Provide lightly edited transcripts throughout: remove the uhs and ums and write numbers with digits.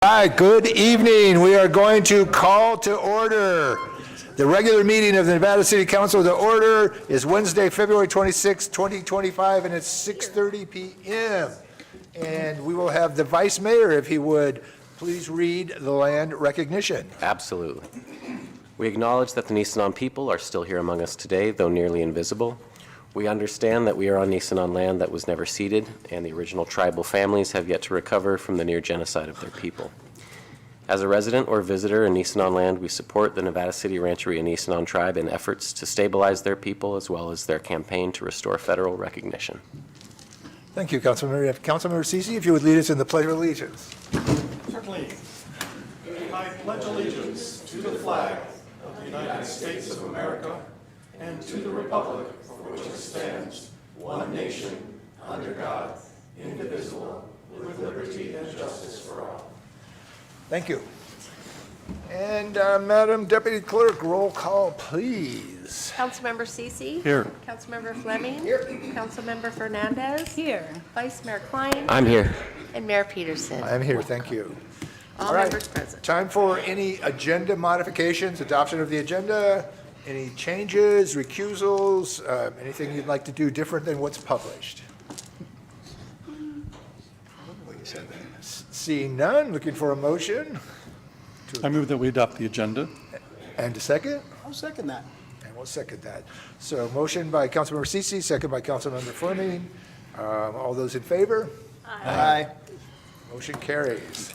Hi, good evening. We are going to call to order the regular meeting of the Nevada City Council. The order is Wednesday, February 26, 2025, and it's 6:30 p.m. And we will have the Vice Mayor, if he would, please read the land recognition. Absolutely. We acknowledge that the Nisenan people are still here among us today, though nearly invisible. We understand that we are on Nisenan land that was never ceded, and the original tribal families have yet to recover from the near genocide of their people. As a resident or visitor in Nisenan land, we support the Nevada City Rancheria Nisenan tribe in efforts to stabilize their people as well as their campaign to restore federal recognition. Thank you, Councilmember. Councilmember Ceci, if you would lead us in the Pledge of Allegiance. Certainly. I pledge allegiance to the flag of the United States of America and to the republic for which it stands, one nation, under God, indivisible, with liberty and justice for all. Thank you. And Madam Deputy Clerk, roll call, please. Councilmember Ceci. Here. Councilmember Fleming. Here. Councilmember Fernandez. Here. Vice Mayor Klein. I'm here. And Mayor Peterson. I am here, thank you. All right. members present. Time for any agenda modifications, adoption of the agenda, any changes, recusals, anything you'd like to do different than what's published? Seeing none, looking for a motion I move that we adopt the agenda. and a second, I'll second that. and we'll second that. So motion by Councilmember Ceci, second by Councilmember Fleming. All those in favor? Aye. Motion carries.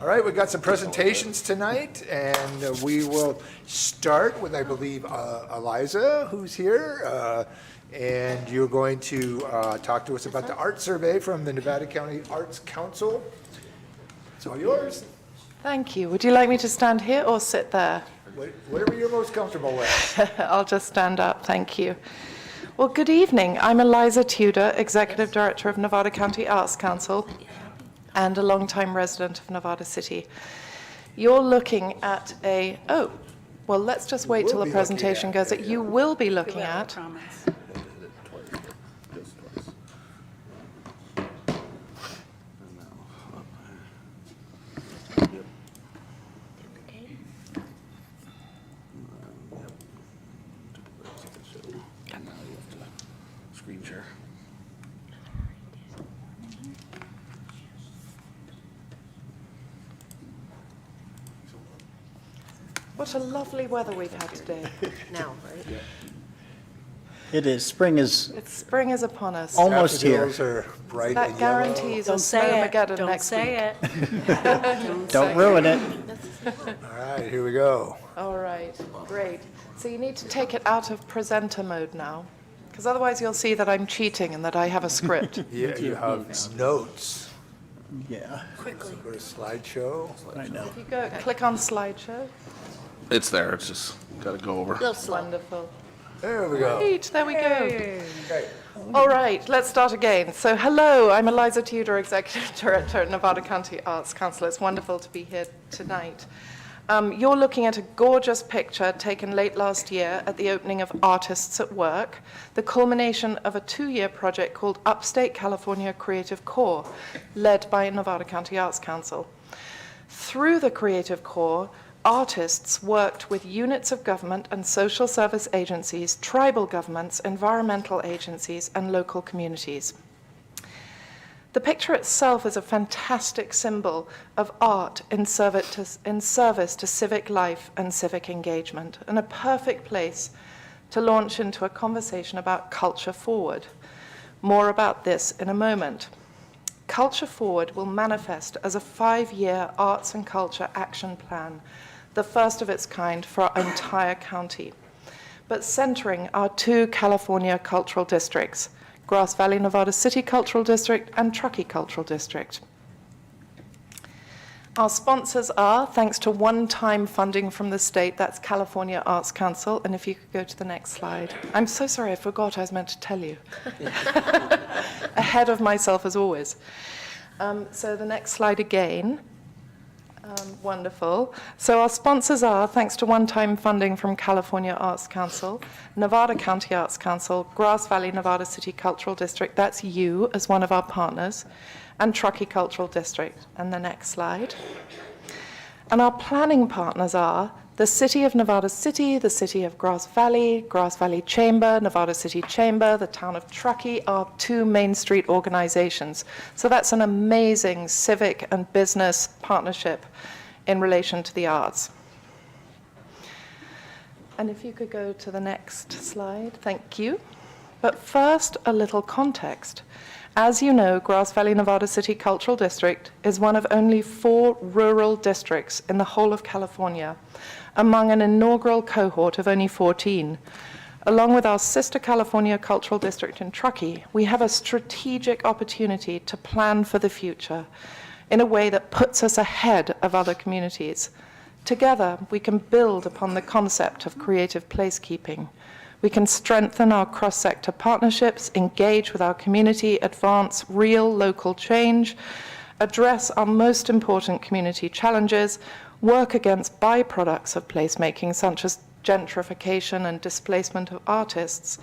All right, we've got some presentations tonight, and we will start with, I believe, Eliza, who's here. And you're going to talk to us about the art survey from the Nevada County Arts Council. It's all yours. Thank you. Would you like me to stand here or sit there? Whatever you're most comfortable with. I'll just stand up. Thank you. Well, good evening. I'm Eliza Tudor, Executive Director of Nevada County Arts Council and a longtime resident of Nevada City. You're looking at well, let's just wait till the presentation goes. You will be looking at Screen share. what a lovely weather we've had today. Now, right? It is. Spring is Spring is upon us. almost here. Daffodils are bright That and yellow. guarantees a Don't say it. snowmageddon Don't next say week. it. Don't ruin it. All right, here we go. All right, great. So you need to take it out of presenter mode now, because otherwise you'll see that I'm cheating and that I have a script. Yeah, you have notes. Yeah, Go to slideshow. I know. If you go, click on slideshow. It's there, it's just gotta go over. Little slow. Wonderful. There we go. Great, there we go. Okay. All right, let's start again. So hello, I'm Eliza Tudor, Executive Director at Nevada County Arts Council. It's wonderful to be here tonight. You're looking at a gorgeous picture taken late last year at the opening of Artists at Work, the culmination of a 2-year project called Upstate California Creative Corps, led by Nevada County Arts Council. Through the Creative Corps, artists worked with units of government and social service agencies, tribal governments, environmental agencies, and local communities. The picture itself is a fantastic symbol of art in service to civic life and civic engagement, and a perfect place to launch into a conversation about Culture Forward. More about this in a moment. Culture Forward will manifest as a 5-year arts and culture action plan, the first of its kind for our entire county, but centering our 2 California cultural districts, Grass Valley, Nevada City Cultural District and Truckee Cultural District. Our sponsors are, thanks to one-time funding from the state, that's California Arts Council, and if you could go to the next slide. I'm so sorry, I forgot I was meant to tell you. Ahead of myself as always. So the next slide again. Wonderful. So our sponsors are, thanks to one-time funding from California Arts Council, Nevada County Arts Council, Grass Valley Nevada City Cultural District, that's you as one of our partners, and Truckee Cultural District. And the next slide. And our planning partners are the City of Nevada City, the City of Grass Valley Chamber, Nevada City Chamber, the Town of Truckee are 2 Main Street organizations. So that's an amazing civic and business partnership in relation to the arts. And if you could go to the next slide, thank you. But first, a little context. As you know, Grass Valley Nevada City Cultural District is one of only 4 rural districts in the whole of California, among an inaugural cohort of only 14. Along with our sister California Cultural District in Truckee, we have a strategic opportunity to plan for the future in a way that puts us ahead of other communities. Together, we can build upon the concept of creative placekeeping. We can strengthen our cross-sector partnerships, engage with our community, advance real local change, address our most important community challenges, work against byproducts of placemaking, such as gentrification and displacement of artists,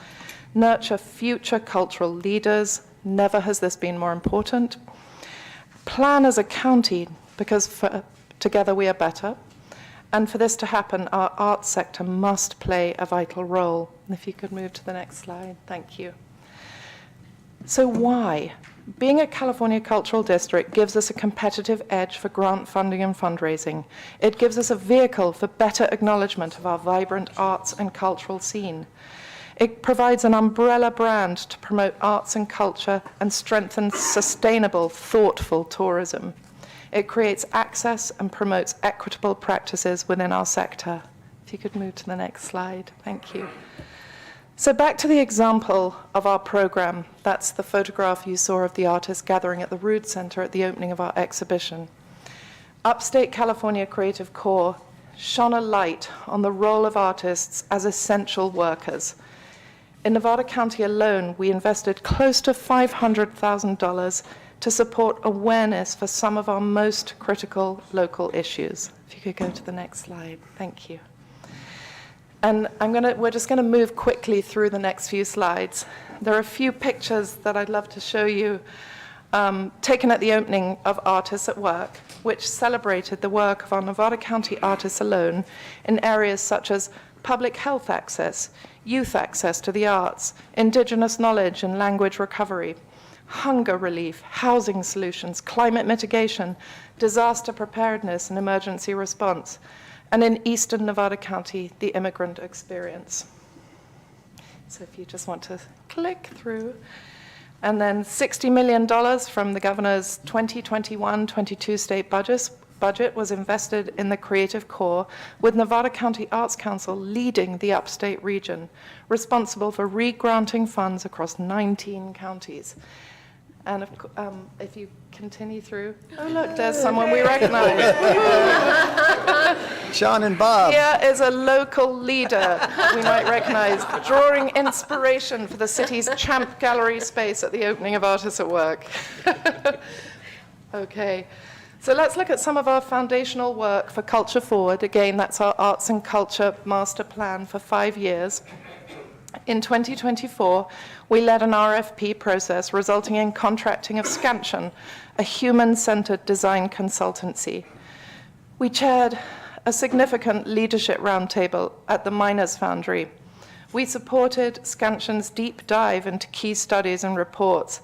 nurture future cultural leaders, never has this been more important, plan as a county, because together we are better, and for this to happen, our arts sector must play a vital role. If you could move to the next slide, thank you. So why? Being a California Cultural District gives us a competitive edge for grant funding and fundraising. It gives us a vehicle for better acknowledgement of our vibrant arts and cultural scene. It provides an umbrella brand to promote arts and culture and strengthen sustainable, thoughtful tourism. It creates access and promotes equitable practices within our sector. If you could move to the next slide, thank you. So back to the example of our program. That's the photograph you saw of the artists gathering at the Rood Center at the opening of our exhibition. Upstate California Creative Corps shone a light on the role of artists as essential workers. In Nevada County alone, we invested close to $500,000 to support awareness for some of our most critical local issues. If you could go to the next slide, thank you. And we're just going to move quickly through the next few slides. There are a few pictures that I'd love to show you taken at the opening of Artists at Work, which celebrated the work of our Nevada County artists alone in areas such as public health access, youth access to the arts, indigenous knowledge and language recovery, hunger relief, housing solutions, climate mitigation, disaster preparedness and emergency response, and in Eastern Nevada County, the immigrant experience. So if you just want to click through. And then $60 million from the governor's 2021-22 state budget was invested in the Creative Corps, with Nevada County Arts Council leading the upstate region, responsible for re-granting funds across 19 counties. And if you continue through, oh look, there's someone we recognize. Sean and Bob. Here is a local leader we might recognize, drawing inspiration for the city's Champ Gallery space at the opening of Artists at Work. Okay, so let's look at some of our foundational work for Culture Forward. Again, that's our arts and culture master plan for 5 years. In 2024, we led an RFP process resulting in contracting of Scansion, a human-centered design consultancy. We chaired a significant leadership roundtable at the Miners Foundry. We supported Scansion's deep dive into key studies and reports,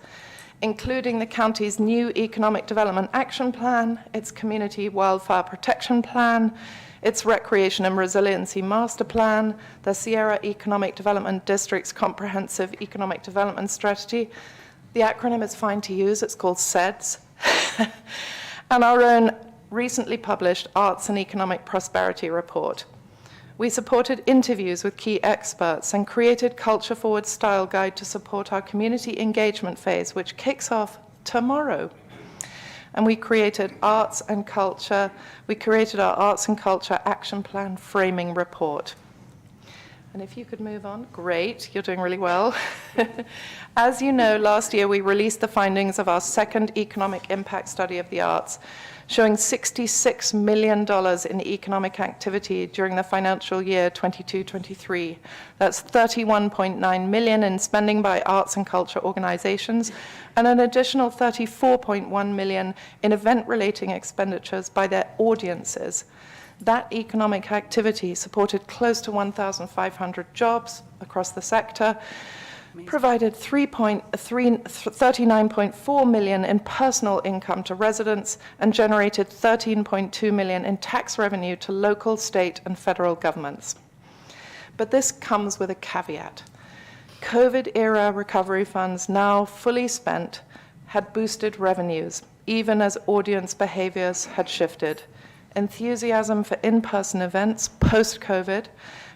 including the county's new Economic Development Action Plan, its Community Wildfire Protection Plan, its Recreation and Resiliency Master Plan, the Sierra Economic Development District's Comprehensive Economic Development Strategy. The acronym is fine to use, it's called CEDS. And our own recently published Arts and Economic Prosperity Report. We supported interviews with key experts and created Culture Forward Style Guide to support our community engagement phase, which kicks off tomorrow. And we created arts and culture. We created our Arts and Culture Action Plan Framing Report. And if you could move on, great, you're doing really well. As you know, last year we released the findings of our second economic impact study of the arts, showing $66 million in economic activity during the financial year 22-23. That's $31.9 million in spending by arts and culture organizations, and an additional $34.1 million in event-relating expenditures by their audiences. That economic activity supported close to 1,500 jobs across the sector, provided $39.4 million in personal income to residents, and generated $13.2 million in tax revenue to local, state, and federal governments. But this comes with a caveat. COVID-era recovery funds, now fully spent, had boosted revenues, even as audience behaviors had shifted. Enthusiasm for in-person events post-COVID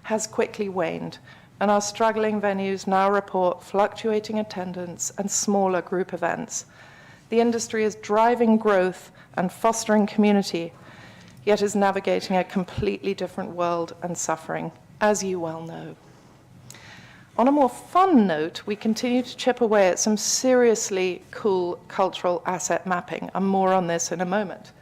has quickly waned, and our struggling venues now report fluctuating attendance and smaller group events. The industry is driving growth and fostering community, yet is navigating a completely different world and suffering, as you well know. On a more fun note, we continue to chip away at some seriously cool cultural asset mapping, and more on this in a moment.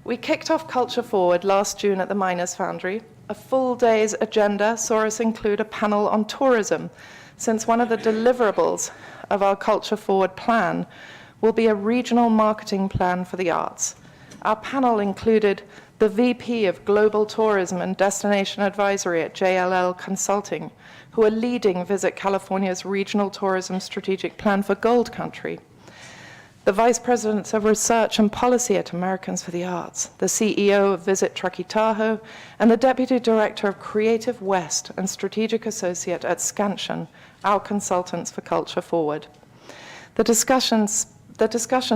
We kicked off Culture Forward last June at the Miners Foundry. A full day's agenda saw us include a panel on tourism, since one of the deliverables of our Culture Forward plan will be a regional marketing plan for the arts. Our panel included the VP of Global Tourism and Destination Advisory at JLL Consulting, who are leading Visit California's regional tourism strategic plan for Gold Country, the Vice Presidents of Research and Policy at Americans for the Arts, the CEO of Visit Truckee Tahoe, and the Deputy Director of Creative West and Strategic Associate at Scansion, our consultants for Culture Forward. The discussion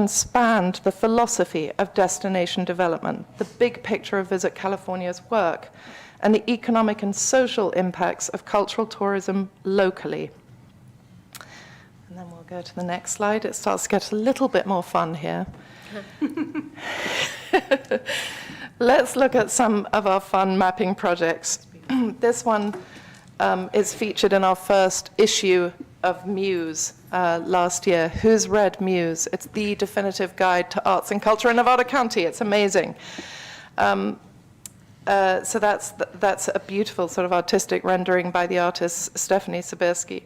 spanned the philosophy of destination development, the big picture of Visit California's work, and the economic and social impacts of cultural tourism locally. And then we'll go to the next slide. It starts to get a little bit more fun here. Let's look at some of our fun mapping projects. This one is featured in our first issue of Muse last year. Who's read Muse? It's the definitive guide to arts and culture in Nevada County. It's amazing. So that's a beautiful sort of artistic rendering by the artist Stephanie Sibirsky.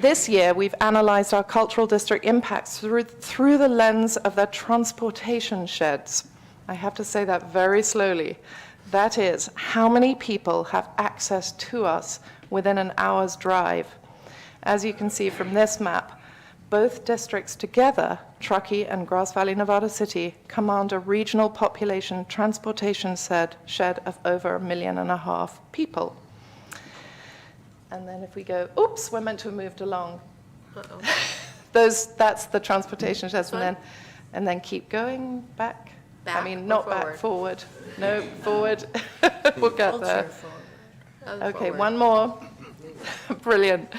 This year, we've analyzed our cultural district impacts through the lens of their transportation sheds. I have to say that very slowly. That is, how many people have access to us within an hour's drive? As you can see from this map, both districts together, Truckee and Grass Valley, Nevada City, command a regional population transportation shed of over 1.5 million people. And then if we go, oops, we're meant to have moved along. Uh-oh. That's the transportation sheds, and then keep going back. Back I mean, or not forward? back, forward. No, forward. We'll get Culture there. forward. Okay, Forward. one more. Brilliant.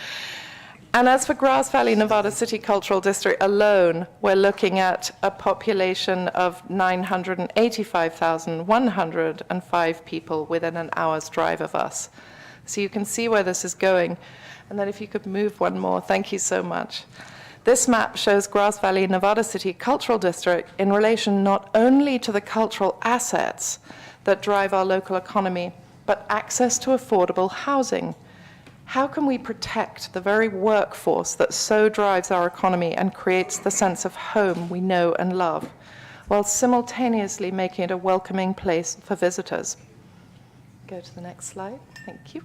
And as for Grass Valley, Nevada City Cultural District alone, we're looking at a population of 985,105 people within an hour's drive of us. So you can see where this is going. And then if you could move one more, thank you so much. This map shows Grass Valley, Nevada City Cultural District in relation not only to the cultural assets that drive our local economy, but access to affordable housing. How can we protect the very workforce that so drives our economy and creates the sense of home we know and love, while simultaneously making it a welcoming place for visitors? Go to the next slide. Thank you.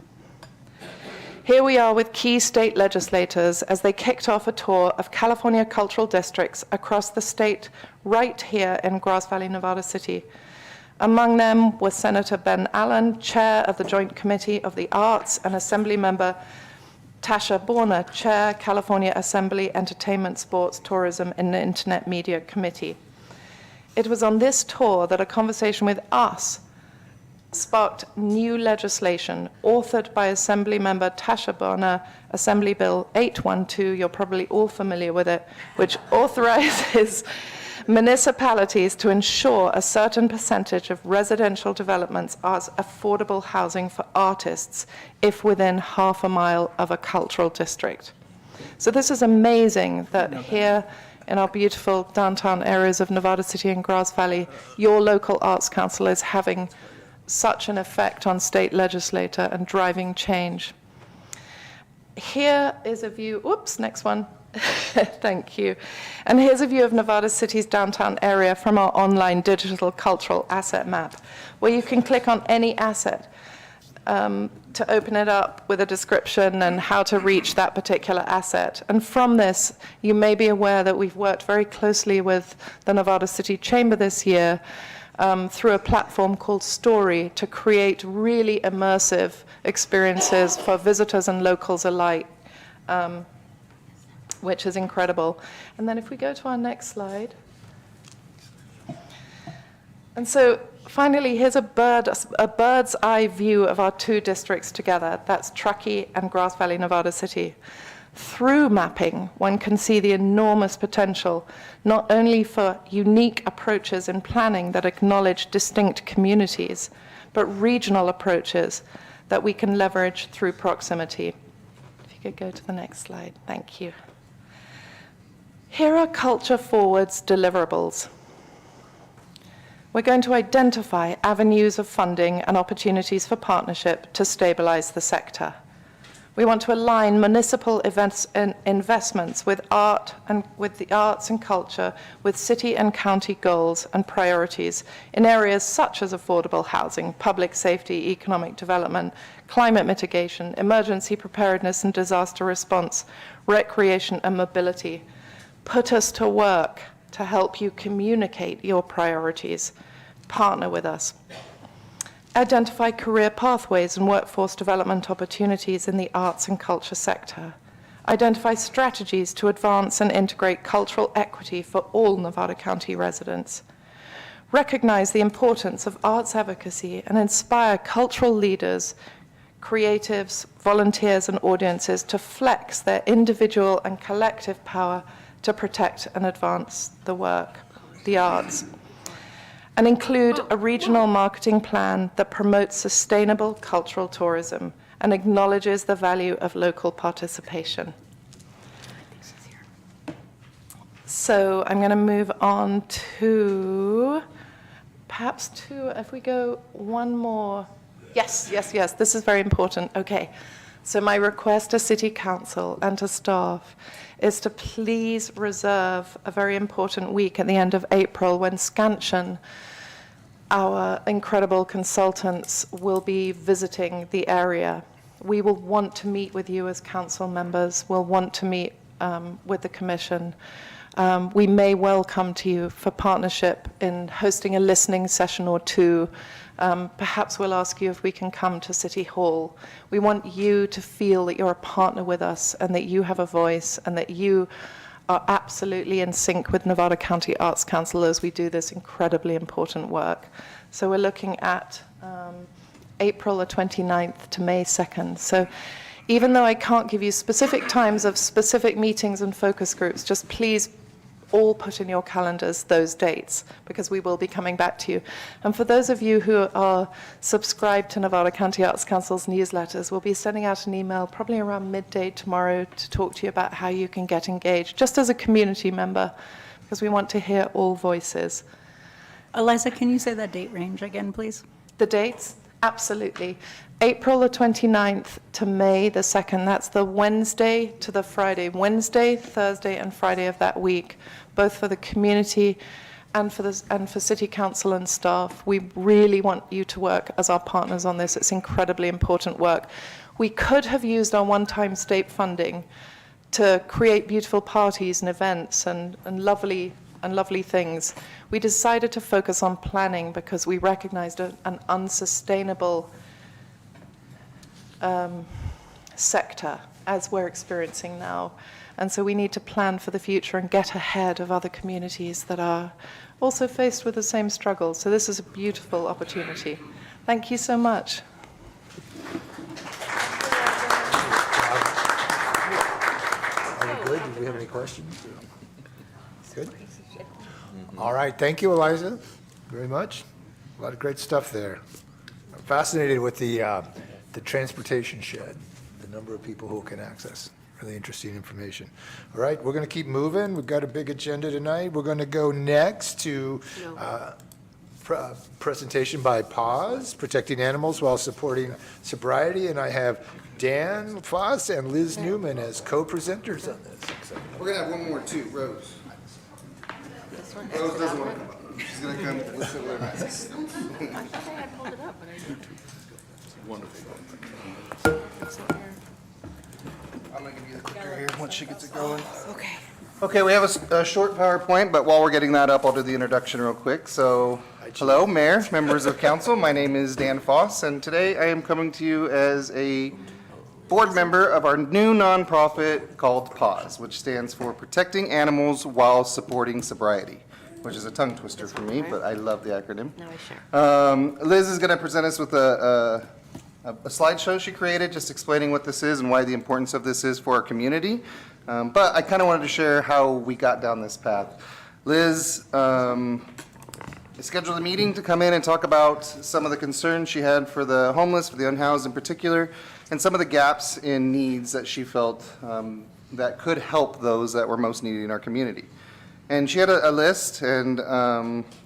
Here we are with key state legislators as they kicked off a tour of California cultural districts across the state, right here in Grass Valley, Nevada City. Among them was Senator Ben Allen, chair of the Joint Committee of the Arts, and Assemblymember Tasha Borner, chair, California Assembly Entertainment, Sports, Tourism, and Internet Media Committee. It was on this tour that a conversation with us sparked new legislation authored by Assemblymember Tasha Borner, Assembly Bill 812, you're probably all familiar with it, which authorizes municipalities to ensure a certain percentage of residential developments as affordable housing for artists if within half a mile of a cultural district. So this is amazing that here in our beautiful downtown areas of Nevada City and Grass Valley, your local arts council is having such an effect on state legislature and driving change. Here is a view, oops, next one. Thank you. And here's a view of Nevada City's downtown area from our online digital cultural asset map, where you can click on any asset to open it up with a description and how to reach that particular asset. And from this, you may be aware that we've worked very closely with the Nevada City Chamber this year through a platform called Story to create really immersive experiences for visitors and locals alike, which is incredible. And then if we go to our next slide. And so finally, here's a bird's eye view of our two districts together. That's Truckee and Grass Valley, Nevada City. Through mapping, one can see the enormous potential, not only for unique approaches in planning that acknowledge distinct communities, but regional approaches that we can leverage through proximity. If you could go to the next slide, thank you. Here are Culture Forward's deliverables. We're going to identify avenues of funding and opportunities for partnership to stabilize the sector. We want to align municipal events and investments with art and with the arts and culture with city and county goals and priorities in areas such as affordable housing, public safety, economic development, climate mitigation, emergency preparedness and disaster response, recreation and mobility. Put us to work to help you communicate your priorities. Partner with us. Identify career pathways and workforce development opportunities in the arts and culture sector. Identify strategies to advance and integrate cultural equity for all Nevada County residents. Recognize the importance of arts advocacy and inspire cultural leaders, creatives, volunteers, and audiences to flex their individual and collective power to protect and advance the work, the arts. And include a regional marketing plan that promotes sustainable cultural tourism and acknowledges the value of local participation. So I'm going to move on to if we go one more. Yes, this is very important. Okay. So my request to City Council and to staff is to please reserve a very important week at the end of April when Scansion, our incredible consultants, will be visiting the area. We will want to meet with you as council members. We'll want to meet with the commission. We may well come to you for partnership in hosting a listening session or two. Perhaps we'll ask you if we can come to City Hall. We want you to feel that you're a partner with us and that you have a voice and that you are absolutely in sync with Nevada County Arts Council as we do this incredibly important work. So we're looking at April the 29th to May 2nd. So even though I can't give you specific times of specific meetings and focus groups, just please all put in your calendars those dates, because we will be coming back to you. And for those of you who are subscribed to Nevada County Arts Council's newsletters, we'll be sending out an email probably around midday tomorrow to talk to you about how you can get engaged, just as a community member, because we want to hear all voices. Eliza, can you say that date range again, please? The dates? Absolutely. April the 29th to May the 2nd. That's the Wednesday to the Friday. Wednesday, Thursday, and Friday of that week, both for the community and for City Council and staff. We really want you to work as our partners on this. It's incredibly important work. We could have used our one-time state funding to create beautiful parties and events and lovely things. We decided to focus on planning because we recognized an unsustainable sector as we're experiencing now. And so we need to plan for the future and get ahead of other communities that are also faced with the same struggles. So this is a beautiful opportunity. Thank you so much. Are we good? Do we have any questions? Good? All right, thank you, Eliza, very much. A lot of great stuff there. I'm fascinated with the transportation shed, the number of people who can access. Really interesting information. All right, we're going to keep moving. We've got a big agenda tonight. We're going to go next to presentation by PAWS, Protecting Animals While Supporting Sobriety, and I have Dan Foss and Liz Newman as co-presenters on this. We're gonna have one more too, Rose. Rose doesn't want to come up. She's gonna come listen to what I says. I'm gonna give you the clicker here once she gets it going. Okay. Okay, we have a short PowerPoint, but while we're getting that up, I'll do the introduction real quick. So, hello, Mayor, members of council. My name is Dan Foss, and today I am coming to you as a board member of our new nonprofit called PAWS, which stands for Protecting Animals While Supporting Sobriety, which is a tongue twister for me, but I love the acronym. No, sure. Liz is going to present us with a slideshow she created, just explaining what this is and why the importance of this is for our community. But I kind of wanted to share how we got down this path. Liz scheduled a meeting to come in and talk about some of the concerns she had for the homeless, for the unhoused in particular, and some of the gaps in needs that she felt that could help those that were most needed in our community. And she had a list, and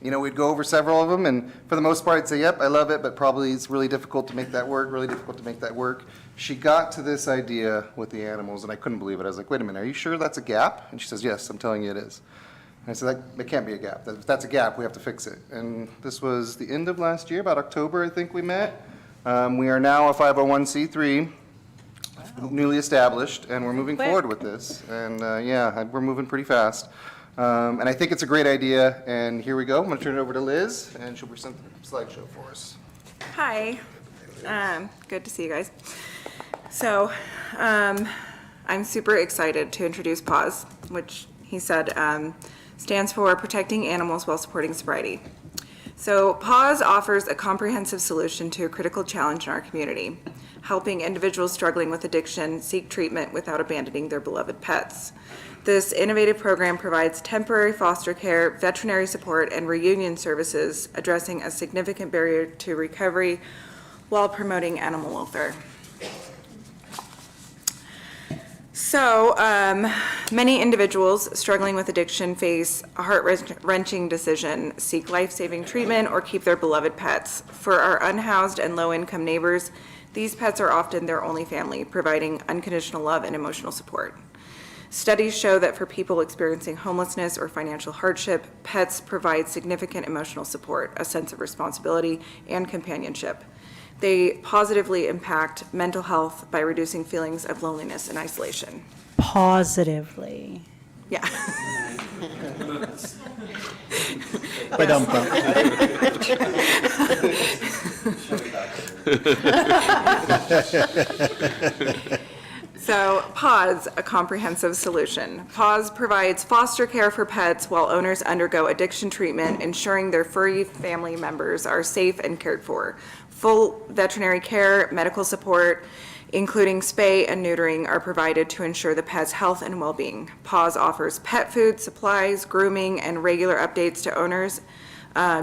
we'd go over several of them, and for the most part, I'd say, yep, I love it, but probably it's really difficult to make that work, really difficult to make that work. She got to this idea with the animals, and I couldn't believe it. I was like, wait a minute, are you sure that's a gap? And she says, yes, I'm telling you it is. And I said, that can't be a gap. If that's a gap, we have to fix it. And this was the end of last year, about October, I think we met. We are now a 501c3, newly established, and we're moving forward with this. And we're moving pretty fast. And I think it's a great idea, and here we go. I'm going to turn it over to Liz, and she'll present the slideshow for us. Hi, good to see you guys. So, I'm super excited to introduce PAWS, which he said stands for Protecting Animals While Supporting Sobriety. So PAWS offers a comprehensive solution to a critical challenge in our community, helping individuals struggling with addiction seek treatment without abandoning their beloved pets. This innovative program provides temporary foster care, veterinary support, and reunion services, addressing a significant barrier to recovery while promoting animal welfare. So, many individuals struggling with addiction face a heart-wrenching decision: seek life-saving treatment or keep their beloved pets. For our unhoused and low-income neighbors, these pets are often their only family, providing unconditional love and emotional support. Studies show that for people experiencing homelessness or financial hardship, pets provide significant emotional support, a sense of responsibility, and companionship. They positively impact mental health by reducing feelings of loneliness and isolation. Positively. Yeah. So, PAWS, a comprehensive solution. PAWS provides foster care for pets while owners undergo addiction treatment, ensuring their furry family members are safe and cared for. Full veterinary care, medical support, including spay and neutering, are provided to ensure the pet's health and well-being. PAWS offers pet food, supplies, grooming, and regular updates to owners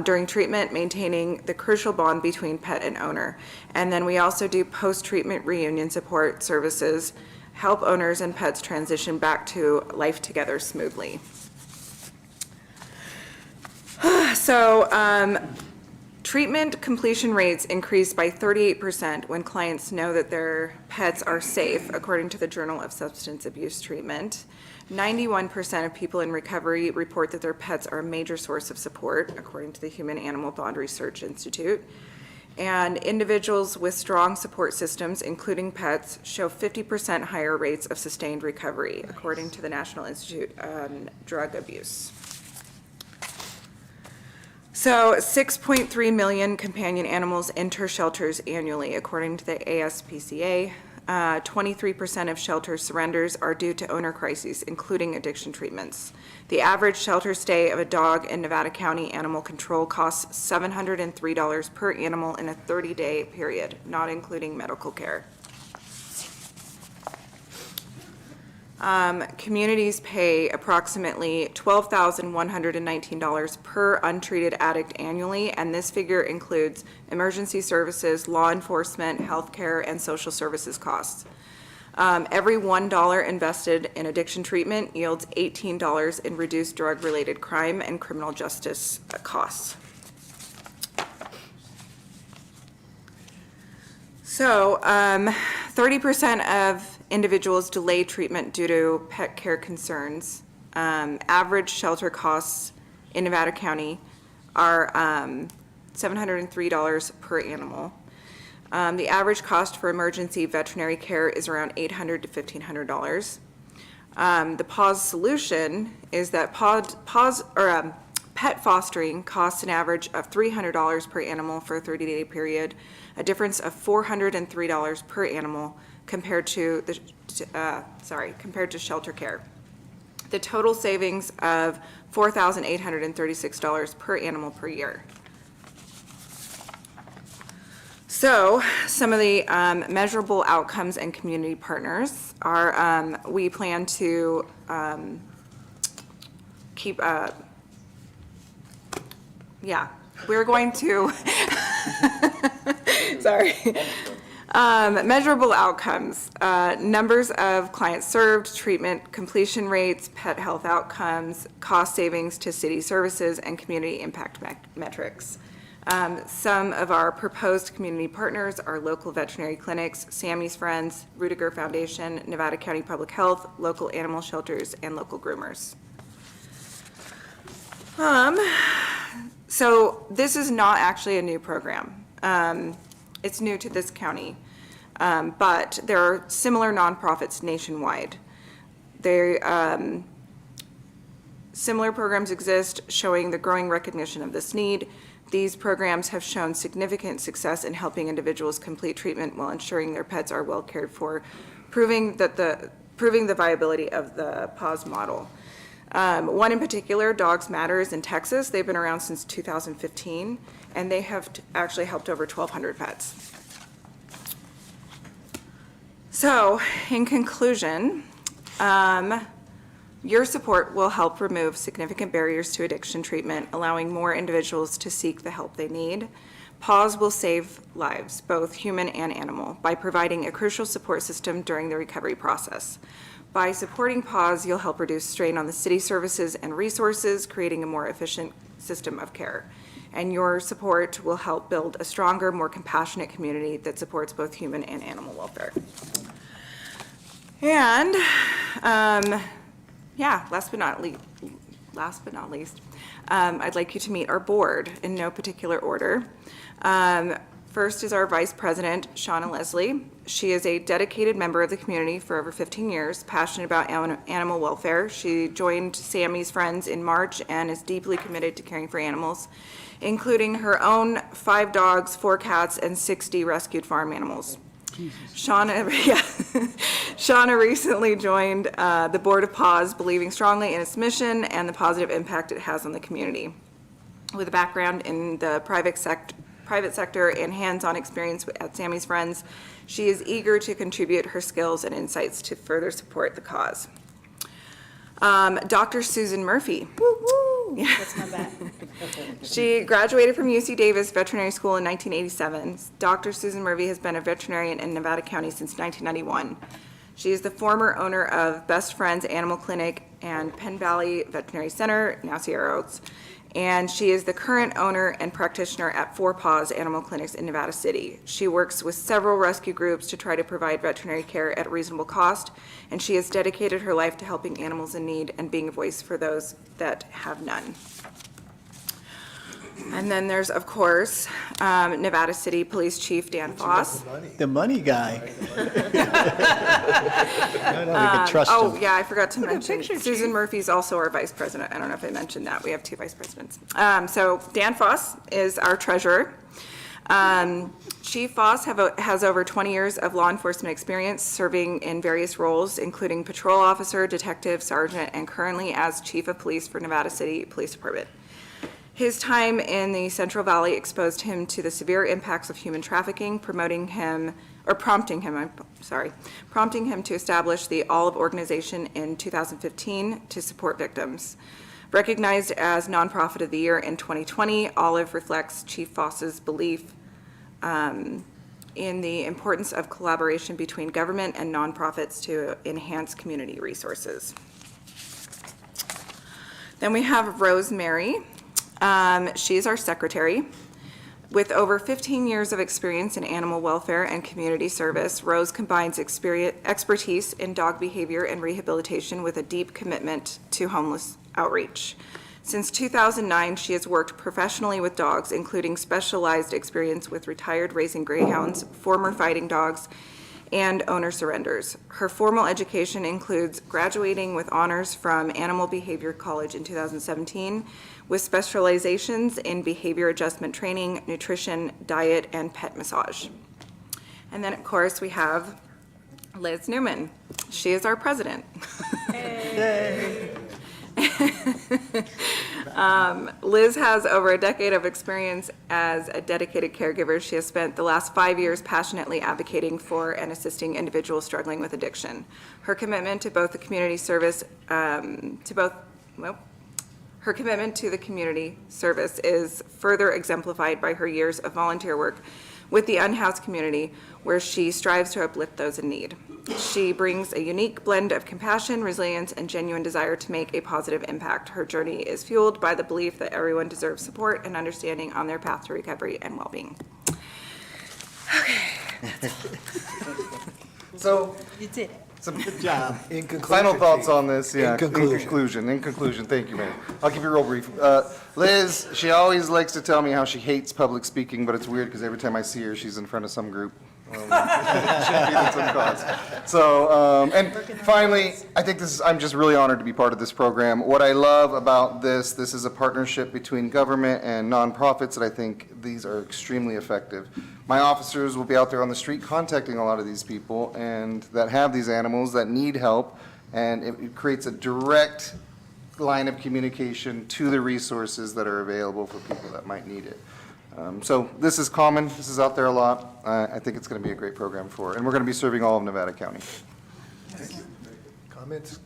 during treatment, maintaining the crucial bond between pet and owner. And then we also do post-treatment reunion support services, help owners and pets transition back to life together smoothly. So, treatment completion rates increase by 38% when clients know that their pets are safe, according to the Journal of Substance Abuse Treatment. 91% of people in recovery report that their pets are a major source of support, according to the Human Animal Bond Research Institute. And individuals with strong support systems, including pets, show 50% higher rates of sustained recovery, according to the National Institute on Drug Abuse. So 6.3 million companion animals enter shelters annually, according to the ASPCA. 23% of shelter surrenders are due to owner crises, including addiction treatments. The average shelter stay of a dog in Nevada County Animal Control costs $703 per animal in a 30-day period, not including medical care. Communities pay approximately $12,119 per untreated addict annually, and this figure includes emergency services, law enforcement, healthcare, and social services costs. Every $1 invested in addiction treatment yields $18 in reduced drug-related crime and criminal justice costs. So, 30% of individuals delay treatment due to pet care concerns. Average shelter costs in Nevada County are $703 per animal. The average cost for emergency veterinary care is around $800 to $1,500. The PAWS solution is that pet fostering costs an average of $300 per animal for a 30-day period, a difference of $403 per animal compared to shelter care. The total savings of $4,836 per animal per year. So, some of the measurable outcomes and community partners are, we plan to we're going to, sorry. Measurable outcomes, numbers of clients served, treatment completion rates, pet health outcomes, cost savings to city services, and community impact metrics. Some of our proposed community partners are local veterinary clinics, Sammy's Friends, Rudiger Foundation, Nevada County Public Health, local animal shelters, and local groomers. So this is not actually a new program. It's new to this county, but there are similar nonprofits nationwide. Similar programs exist showing the growing recognition of this need. These programs have shown significant success in helping individuals complete treatment while ensuring their pets are well cared for, proving the viability of the PAWS model. One in particular, Dogs Matters in Texas, they've been around since 2015, and they have actually helped over 1,200 pets. So, in conclusion, your support will help remove significant barriers to addiction treatment, allowing more individuals to seek the help they need. PAWS will save lives, both human and animal, by providing a crucial support system during the recovery process. By supporting PAWS, you'll help reduce strain on the city services and resources, creating a more efficient system of care. And your support will help build a stronger, more compassionate community that supports both human and animal welfare. And, last but not least, I'd like you to meet our board in no particular order. First is our Vice President, Shauna Leslie. She is a dedicated member of the community for over 15 years, passionate about animal welfare. She joined Sammy's Friends in March and is deeply committed to caring for animals, including her own 5 dogs, 4 cats, and 60 rescued farm animals. Shauna recently joined the board of PAWS, believing strongly in its mission and the positive impact it has on the community. With a background in the private sector and hands-on experience at Sammy's Friends, she is eager to contribute her skills and insights to further support the cause. Dr. Susan Murphy. That's my bad. She graduated from UC Davis Veterinary School in 1987. Dr. Susan Murphy has been a veterinarian in Nevada County since 1991. She is the former owner of Best Friends Animal Clinic and Penn Valley Veterinary Center, now Sierra Oaks. And she is the current owner and practitioner at 4 Paws Animal Clinics in Nevada City. She works with several rescue groups to try to provide veterinary care at a reasonable cost, and she has dedicated her life to helping animals in need and being a voice for those that have none. And then there's, of course, Nevada City Police Chief Dan Foss. The money guy. I know we can trust him. Yeah, I forgot to mention, Susan Murphy's also our vice president. I don't know if I mentioned that. We have 2 vice presidents. So Dan Foss is our treasurer. Chief Foss has over 20 years of law enforcement experience serving in various roles, including patrol officer, detective, sergeant, and currently as chief of police for Nevada City Police Department. His time in the Central Valley exposed him to the severe impacts of human trafficking, promoting him prompting him to establish the Olive Organization in 2015 to support victims. Recognized as Nonprofit of the Year in 2020, Olive reflects Chief Foss's belief in the importance of collaboration between government and nonprofits to enhance community resources. Then we have Rosemary. She's our secretary. With over 15 years of experience in animal welfare and community service, Rose combines expertise in dog behavior and rehabilitation with a deep commitment to homeless outreach. Since 2009, she has worked professionally with dogs, including specialized experience with retired racing greyhounds, former fighting dogs, and owner surrenders. Her formal education includes graduating with honors from Animal Behavior College in 2017, with specializations in behavior adjustment training, nutrition, diet, and pet massage. And then, of course, we have Liz Newman. She is our president. Liz has over a decade of experience as a dedicated caregiver. She has spent the last 5 years passionately advocating for and assisting individuals struggling with addiction. Her commitment to both the community service, her commitment to the community service is further exemplified by her years of volunteer work with the unhoused community, where she strives to uplift those in need. She brings a unique blend of compassion, resilience, and genuine desire to make a positive impact. Her journey is fueled by the belief that everyone deserves support and understanding on their path to recovery and well-being. So, You did it. some Good job. In conclusion, final thoughts Pete. on this. Yeah, In conclusion. thank you, Mayor. I'll keep it real brief. Liz, she always likes to tell me how she hates public speaking, but it's weird because every time I see her, she's in front of some group. It shouldn't be at some cause. So, and finally, I think I'm just really honored to be part of this program. What I love about this is a partnership between government and nonprofits, and I think these are extremely effective. My officers will be out there on the street contacting a lot of these people and that have these animals that need help, and it creates a direct line of communication to the resources that are available for people that might need it. So this is common, this is out there a lot. I think it's going to be a great program and we're going to be serving all of Nevada County. Comments?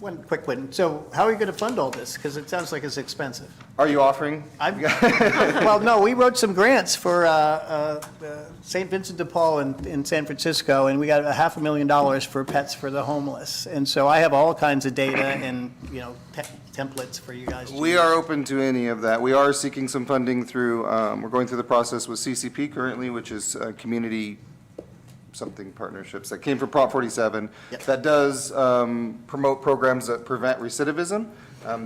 One quick one. So how are you going to fund all this? Because it sounds like it's expensive. Are you offering? Well, no, we wrote some grants for St. Vincent de Paul in San Francisco, and we got $500,000 for pets for the homeless. And so I have all kinds of data and, templates for you guys to We use. are open to any of that. We are seeking some funding through, we're going through the process with CCP currently, which is community something partnerships that came from Prop 47. Yep. That does promote programs that prevent recidivism.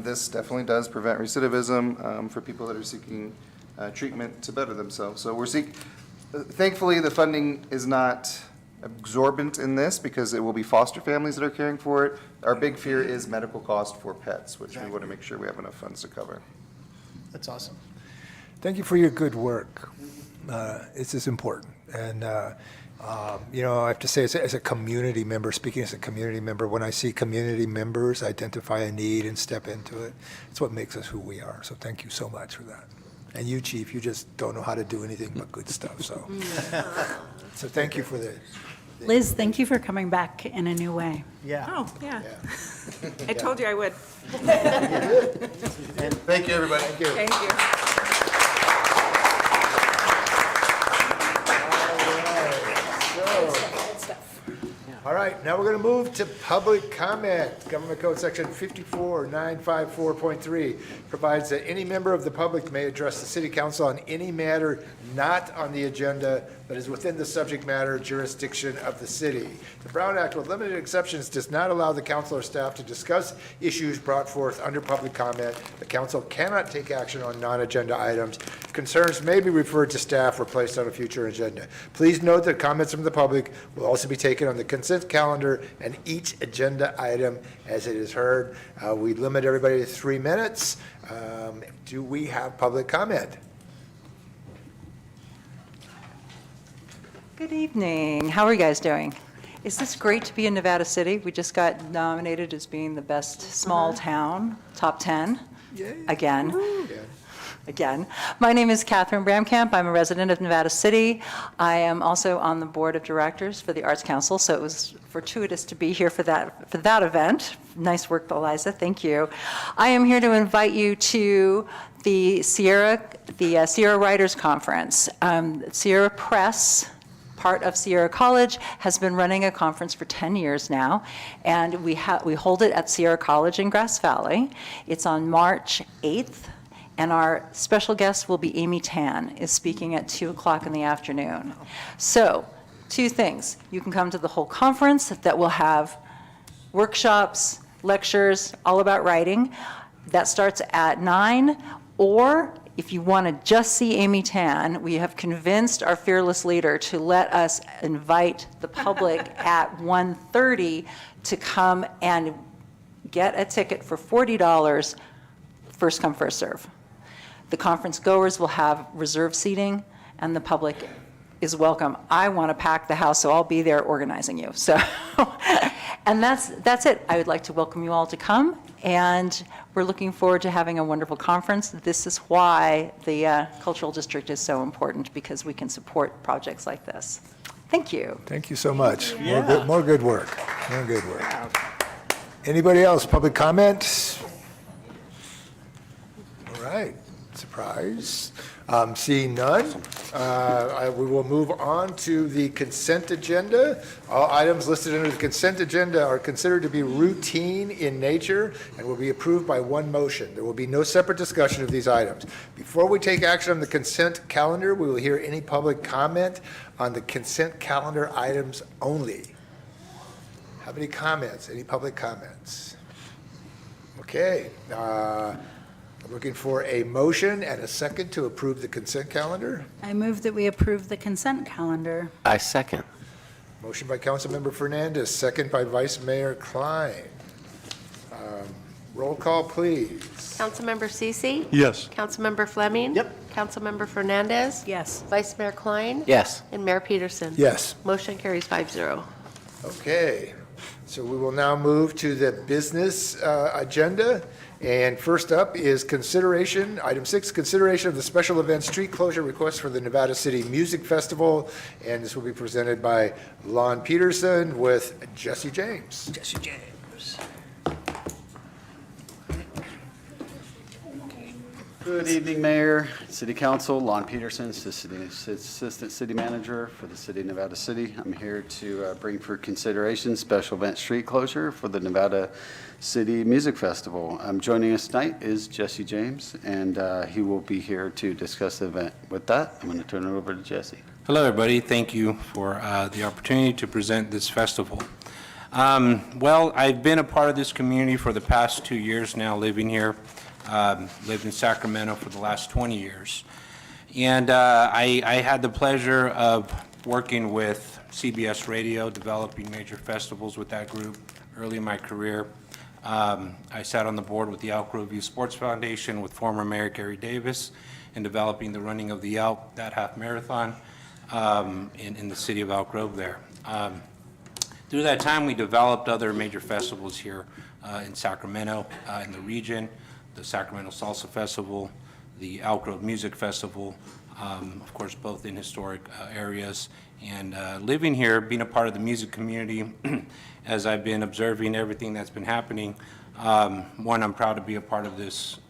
This definitely does prevent recidivism for people that are seeking treatment to better themselves. So thankfully, the funding is not exorbitant in this because it will be foster families that are caring for it. Our big fear is medical cost for pets, which we want to make sure we have enough funds to cover. That's awesome. Thank you for your good work. This is important. And, I have to say, as a community member, speaking as a community member, when I see community members identify a need and step into it, it's what makes us who we are. So thank you so much for that. And you, Chief, you just don't know how to do anything but good stuff, so. So thank you for the. Liz, thank you for coming back in a new way. Yeah. Oh, yeah. I told you I would. Thank you, everybody. Thank you. Thank you. All right, now we're going to move to public comment. Government Code Section 54954.3 provides that any member of the public may address the city council on any matter not on the agenda but is within the subject matter jurisdiction of the city. The Brown Act, with limited exceptions, does not allow the council or staff to discuss issues brought forth under public comment. The council cannot take action on non-agenda items. Concerns may be referred to staff or placed on a future agenda. Please note that comments from the public will also be taken on the consent calendar and each agenda item as it is heard. We limit everybody to 3 minutes. Do we have public comment? Good evening. How are you guys doing? Is this great to be in Nevada City? We just got nominated as being the best small town, top 10, again. again. My name is Catherine Bramkamp. I'm a resident of Nevada City. I am also on the board of directors for the Arts Council, so it was fortuitous to be here for that event. Nice work, Eliza. Thank you. I am here to invite you to the Sierra Writers Conference. Sierra Press, part of Sierra College, has been running a conference for 10 years now, and we hold it at Sierra College in Grass Valley. It's on March 8th, and our special guest will be Amy Tan, is speaking at 2 o'clock in the afternoon. So, 2 things. You can come to the whole conference that will have workshops, lectures, all about writing. That starts at 9, or if you want to just see Amy Tan, we have convinced our fearless leader to let us invite the public at 1:30 to come and get a ticket for $40, first come, first serve. The conference goers will have reserved seating, and the public is welcome. I want to pack the house, so I'll be there organizing you. So, and that's it. I would like to welcome you all to come, and we're looking forward to having a wonderful conference. This is why the Cultural District is so important, because we can support projects like this. Thank you. Thank you so much. More good work. More good work. Anybody else? Public comment? All right. Surprise. Seeing none, we will move on to the consent agenda. All items listed under the consent agenda are considered to be routine in nature and will be approved by one motion. There will be no separate discussion of these items. Before we take action on the consent calendar, we will hear any public comment on the consent calendar items only. Have any comments? Any public comments? Okay. I'm looking for a motion and a second to approve the consent calendar. I move that we approve the consent calendar. I second. Motion by Councilmember Fernandez, second by Vice Mayor Klein. Roll call, please. Councilmember Cece? Yes. Councilmember Fleming? Yep. Councilmember Fernandez? Yes. Vice Mayor Klein? Yes. And Mayor Peterson? Yes. Motion carries 5-0. Okay, so we will now move to the business agenda. And first up is consideration, item 6, consideration of the special event street closure request for the Nevada City Music Festival. And this will be presented by Lon Peterson with Jesse James. Jesse James. Good evening, Mayor, City Council. Lon Peterson, Assistant City Manager for the City of Nevada City. I'm here to bring for consideration special event street closure for the Nevada City Music Festival. Joining us tonight is Jesse James, and he will be here to discuss the event. With that, I'm going to turn it over to Jesse. Hello, everybody. Thank you for the opportunity to present this festival. Well, I've been a part of this community for the past 2 years now, living here. Lived in Sacramento for the last 20 years. And I had the pleasure of working with CBS Radio, developing major festivals with that group early in my career. I sat on the board with the Elk Grove Youth Sports Foundation with former Mayor Gary Davis in developing the running of the Elk, that half marathon in the city of Elk Grove there. Through that time, we developed other major festivals here in Sacramento, in the region. The Sacramento Salsa Festival, the Elk Grove Music Festival, of course, both in historic areas. And living here, being a part of the music community, as I've been observing everything that's been happening, one, I'm proud to be a part of this,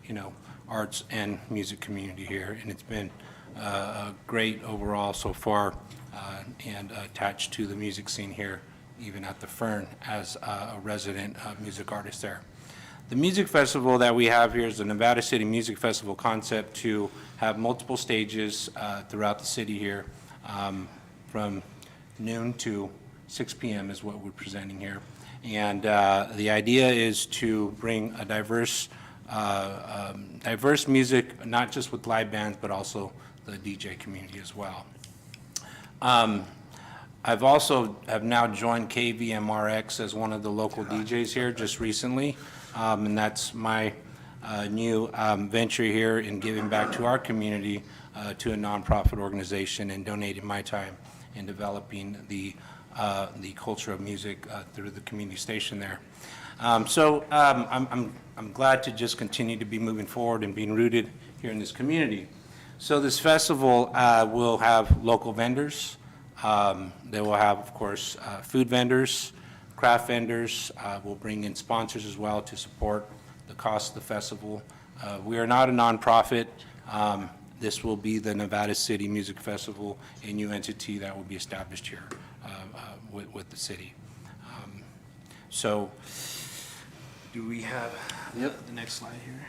arts and music community here. And it's been great overall so far, and attached to the music scene here, even at the Fern, as a resident music artist there. The music festival that we have here is the Nevada City Music Festival concept to have multiple stages throughout the city here. From noon to 6 p.m. is what we're presenting here. And the idea is to bring a diverse music, not just with live bands, but also the DJ community as well. I've also now joined KVMRX as one of the local DJs here just recently. And that's my new venture here in giving back to our community, to a nonprofit organization, and donating my time in developing the culture of music through the community station there. I'm glad to just continue to be moving forward and being rooted here in this community. So this festival will have local vendors. They will have, of course, food vendors, craft vendors. We'll bring in sponsors as well to support the cost of the festival. We are not a nonprofit. This will be the Nevada City Music Festival, a new entity that will be established here with the city. So, do we have the next slide here?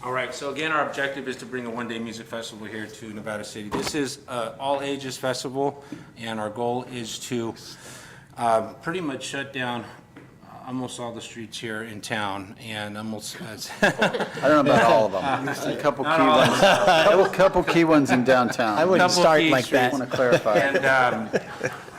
All right, so again, our objective is to bring a one-day music festival here to Nevada City. This is an all-ages festival, and our goal is to pretty much shut down almost all the streets here in town, and almost, I don't know about all of them. There's a couple key ones. A couple key ones in downtown. I wouldn't Couple start key like that. I want to clarify. And,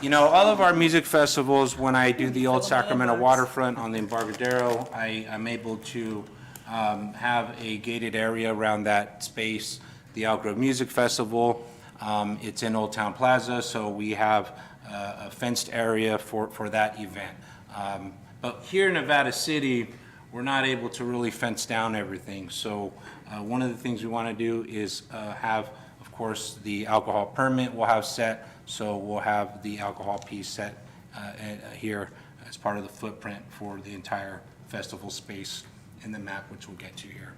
you know, all of our music festivals, when I do the Old Sacramento Waterfront on the Embarcadero, I'm able to have a gated area around that space. The Elk Grove Music Festival, it's in Old Town Plaza, so we have a fenced area for that event. But here in Nevada City, we're not able to really fence down everything. So one of the things we want to do is have, of course, the alcohol permit we'll have set. So we'll have the alcohol piece set here as part of the footprint for the entire festival space in the map, which we'll get to here.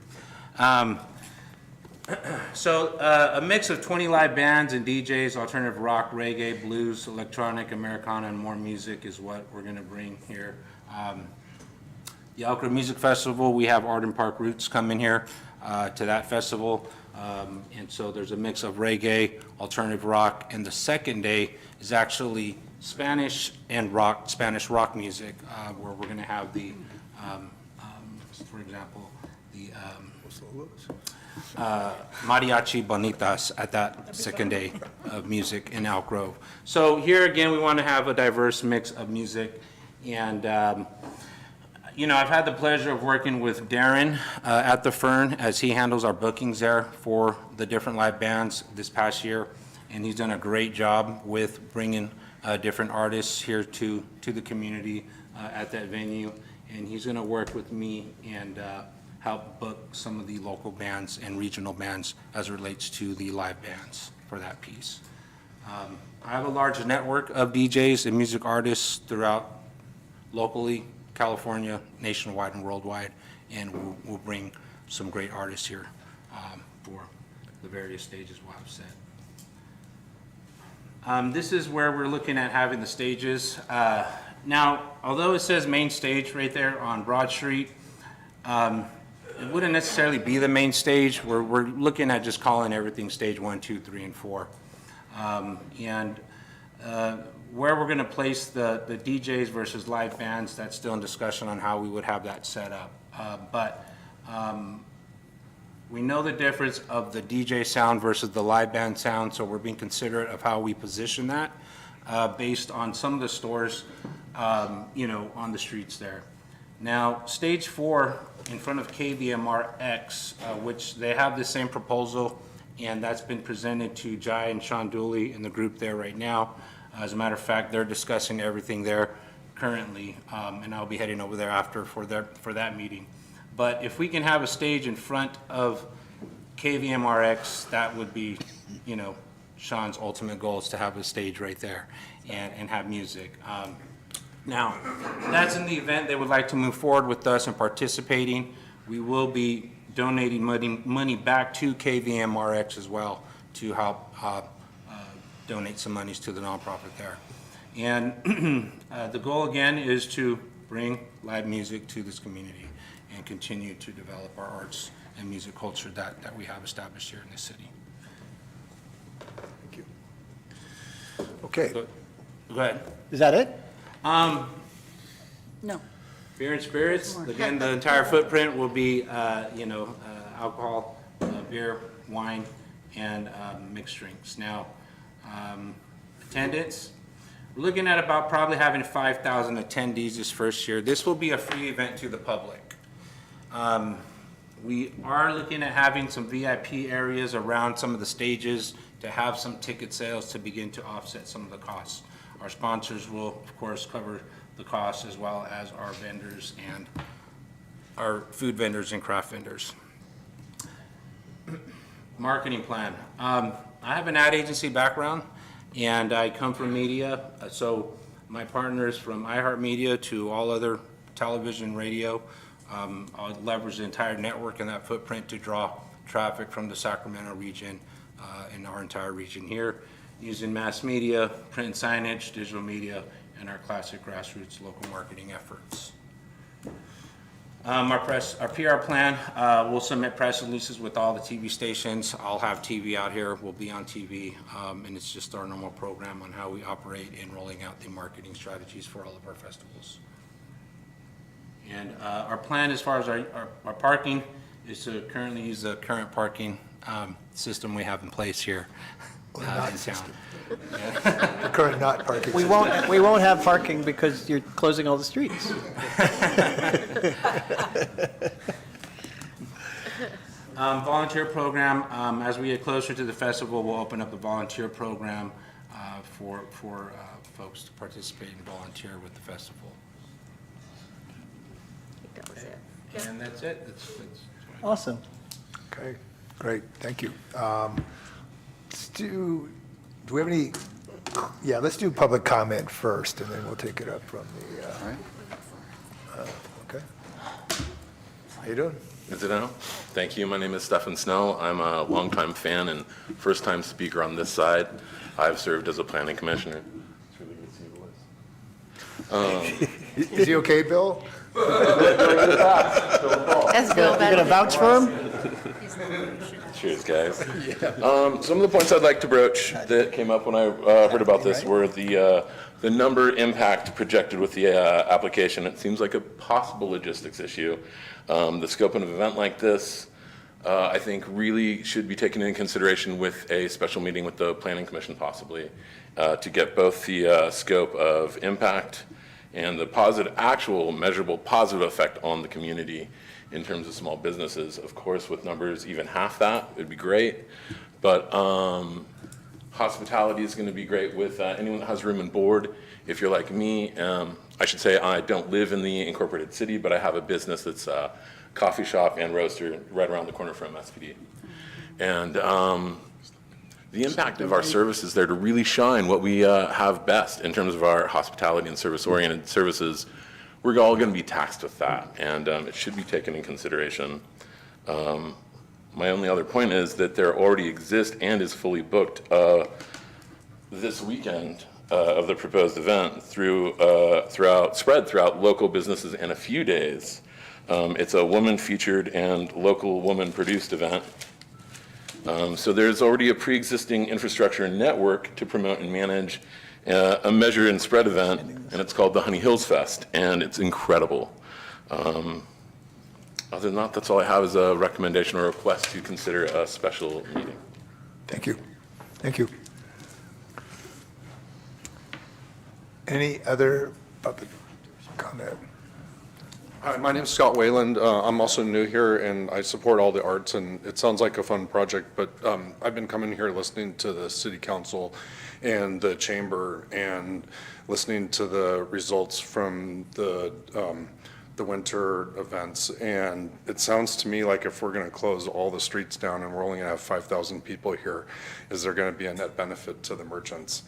So a mix of 20 live bands and DJs, alternative rock, reggae, blues, electronic, Americana, and more music is what we're going to bring here. The Elk Grove Music Festival, we have Arden Park Roots coming here to that festival. And so there's a mix of reggae, alternative rock, and the second day is actually Spanish rock music, where we're going to have the, for example, the Mariachi Bonitas at that second day of music in Elk Grove. So here again, we want to have a diverse mix of music. And, you know, I've had the pleasure of working with Darren at the Fern as he handles our bookings there for the different live bands this past year. And he's done a great job with bringing different artists here to the community at that venue. And he's going to work with me and help book some of the local bands and regional bands as it relates to the live bands for that piece. I have a large network of DJs and music artists throughout locally, California, nationwide, and worldwide, and we'll bring some great artists here for the various stages we'll have set. This is where we're looking at having the stages. Now, although it says main stage right there on Broad Street, it wouldn't necessarily be the main stage. We're looking at just calling everything stage 1, 2, 3, and 4. Where we're going to place the DJs versus live bands, that's still in discussion on how we would have that set up. But we know the difference of the DJ sound versus the live band sound, so we're being considerate of how we position that based on some of the stores, you know, on the streets there. Now, stage 4 in front of KVMRX, which they have the same proposal, and that's been presented to Jai and Sean Dooley in the group there right now. As a matter of fact, they're discussing everything there currently, and I'll be heading over there after for that meeting. But if we can have a stage in front of KVMRX, that would be, you know, Sean's ultimate goal is to have a stage right there and have music. Now, that's in the event they would like to move forward with us and participating. We will be donating money back to KVMRX as well to help donate some monies to the nonprofit there. And the goal again is to bring live music to this community and continue to develop our arts and music culture that we have established here in this city. Thank you. Okay. Go ahead. Is that it? No. Beer and spirits, again, the entire footprint will be, you know, alcohol, beer, wine, and mixed drinks. Now, attendance, we're looking at about probably having 5,000 attendees this first year. This will be a free event to the public. We are looking at having some VIP areas around some of the stages to have some ticket sales to begin to offset some of the costs. Our sponsors will, of course, cover the costs, as well as our vendors and our food vendors and craft vendors. Marketing plan. I have an ad agency background, and I come from media, so my partners from iHeartMedia to all other television, radio, I'll leverage the entire network and that footprint to draw traffic from the Sacramento region and our entire region here, using mass media, print signage, digital media, and our classic grassroots local marketing efforts. Our PR plan, we'll submit press releases with all the TV stations. I'll have TV out here, we'll be on TV, and it's just our normal program on how we operate in rolling out the marketing strategies for all of our festivals. And our plan as far as our parking is to currently use the current parking system we have in place here in town. The current not parking. We won't have parking because you're closing all the streets. Volunteer program, as we get closer to the festival, we'll open up the volunteer program for folks to participate and volunteer with the festival. That was it. And that's it. That's Awesome. Okay, great, thank you. Let's do we have any, yeah, let's do public comment first, and then we'll take it up from the, okay. How you doing? Is it out? Thank you. My name is Stephen Snow. I'm a longtime fan and first-time speaker on this side. I've served as a planning commissioner. It's really good to see you, Liz. Is he okay, Bill? As Bill You gonna vouch for him? Cheers, guys. Some of the points I'd like to broach that came up when I heard about this were the number impact projected with the application. It seems like a possible logistics issue. The scope of an event like this, I think, really should be taken into consideration with a special meeting with the Planning Commission possibly to get both the scope of impact and the positive, actual measurable positive effect on the community in terms of small businesses. Of course, with numbers even half that, it'd be great. But hospitality is going to be great with anyone that has room and board. If you're like me, I should say I don't live in the incorporated city, but I have a business that's a coffee shop and roaster right around the corner from SPD. And the impact of our services there to really shine what we have best in terms of our hospitality and service-oriented services, we're all going to be taxed with that, and it should be taken in consideration. My only other point is that there already exists and is fully booked this weekend of the proposed event spread throughout local businesses in a few days. It's a woman-featured and local woman-produced event. So there's already a pre-existing infrastructure and network to promote and manage a measure and spread event, and it's called the Honey Hills Fest, and it's incredible. Other than that, that's all I have as a recommendation or request to consider a special meeting. Thank you. Thank you. Any other public comment? Hi, my name is Scott Wayland. I'm also new here, and I support all the arts, and it sounds like a fun project, but I've been coming here listening to the city council and the chamber and listening to the results from the winter events, and it sounds to me like if we're going to close all the streets down and we're only going to have 5,000 people here, is there going to be a net benefit to the merchants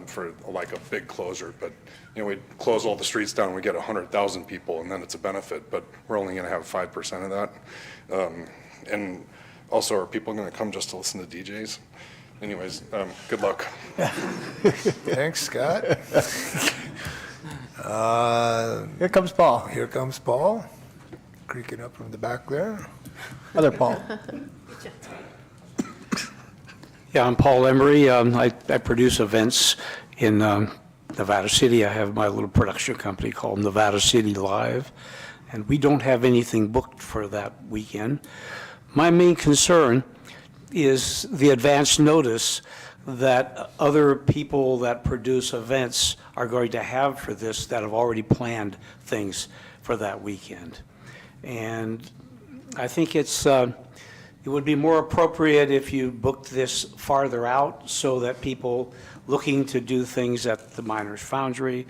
for like a big closure? But you know, we close all the streets down, we get 100,000 people, and then it's a benefit, but we're only going to have 5% of that. And also, are people going to come just to listen to DJs? Anyways, good luck. Thanks, Scott. Here comes Paul. Here comes Paul, creaking up from the back there. Other Paul. Yeah, I'm Paul Emery. I produce events in Nevada City. I have my little production company called Nevada City Live, and we don't have anything booked for that weekend. My main concern is the advance notice that other people that produce events are going to have for this that have already planned things for that weekend. And I think it would be more appropriate if you booked this farther out so that people looking to do things at the Miners Foundry,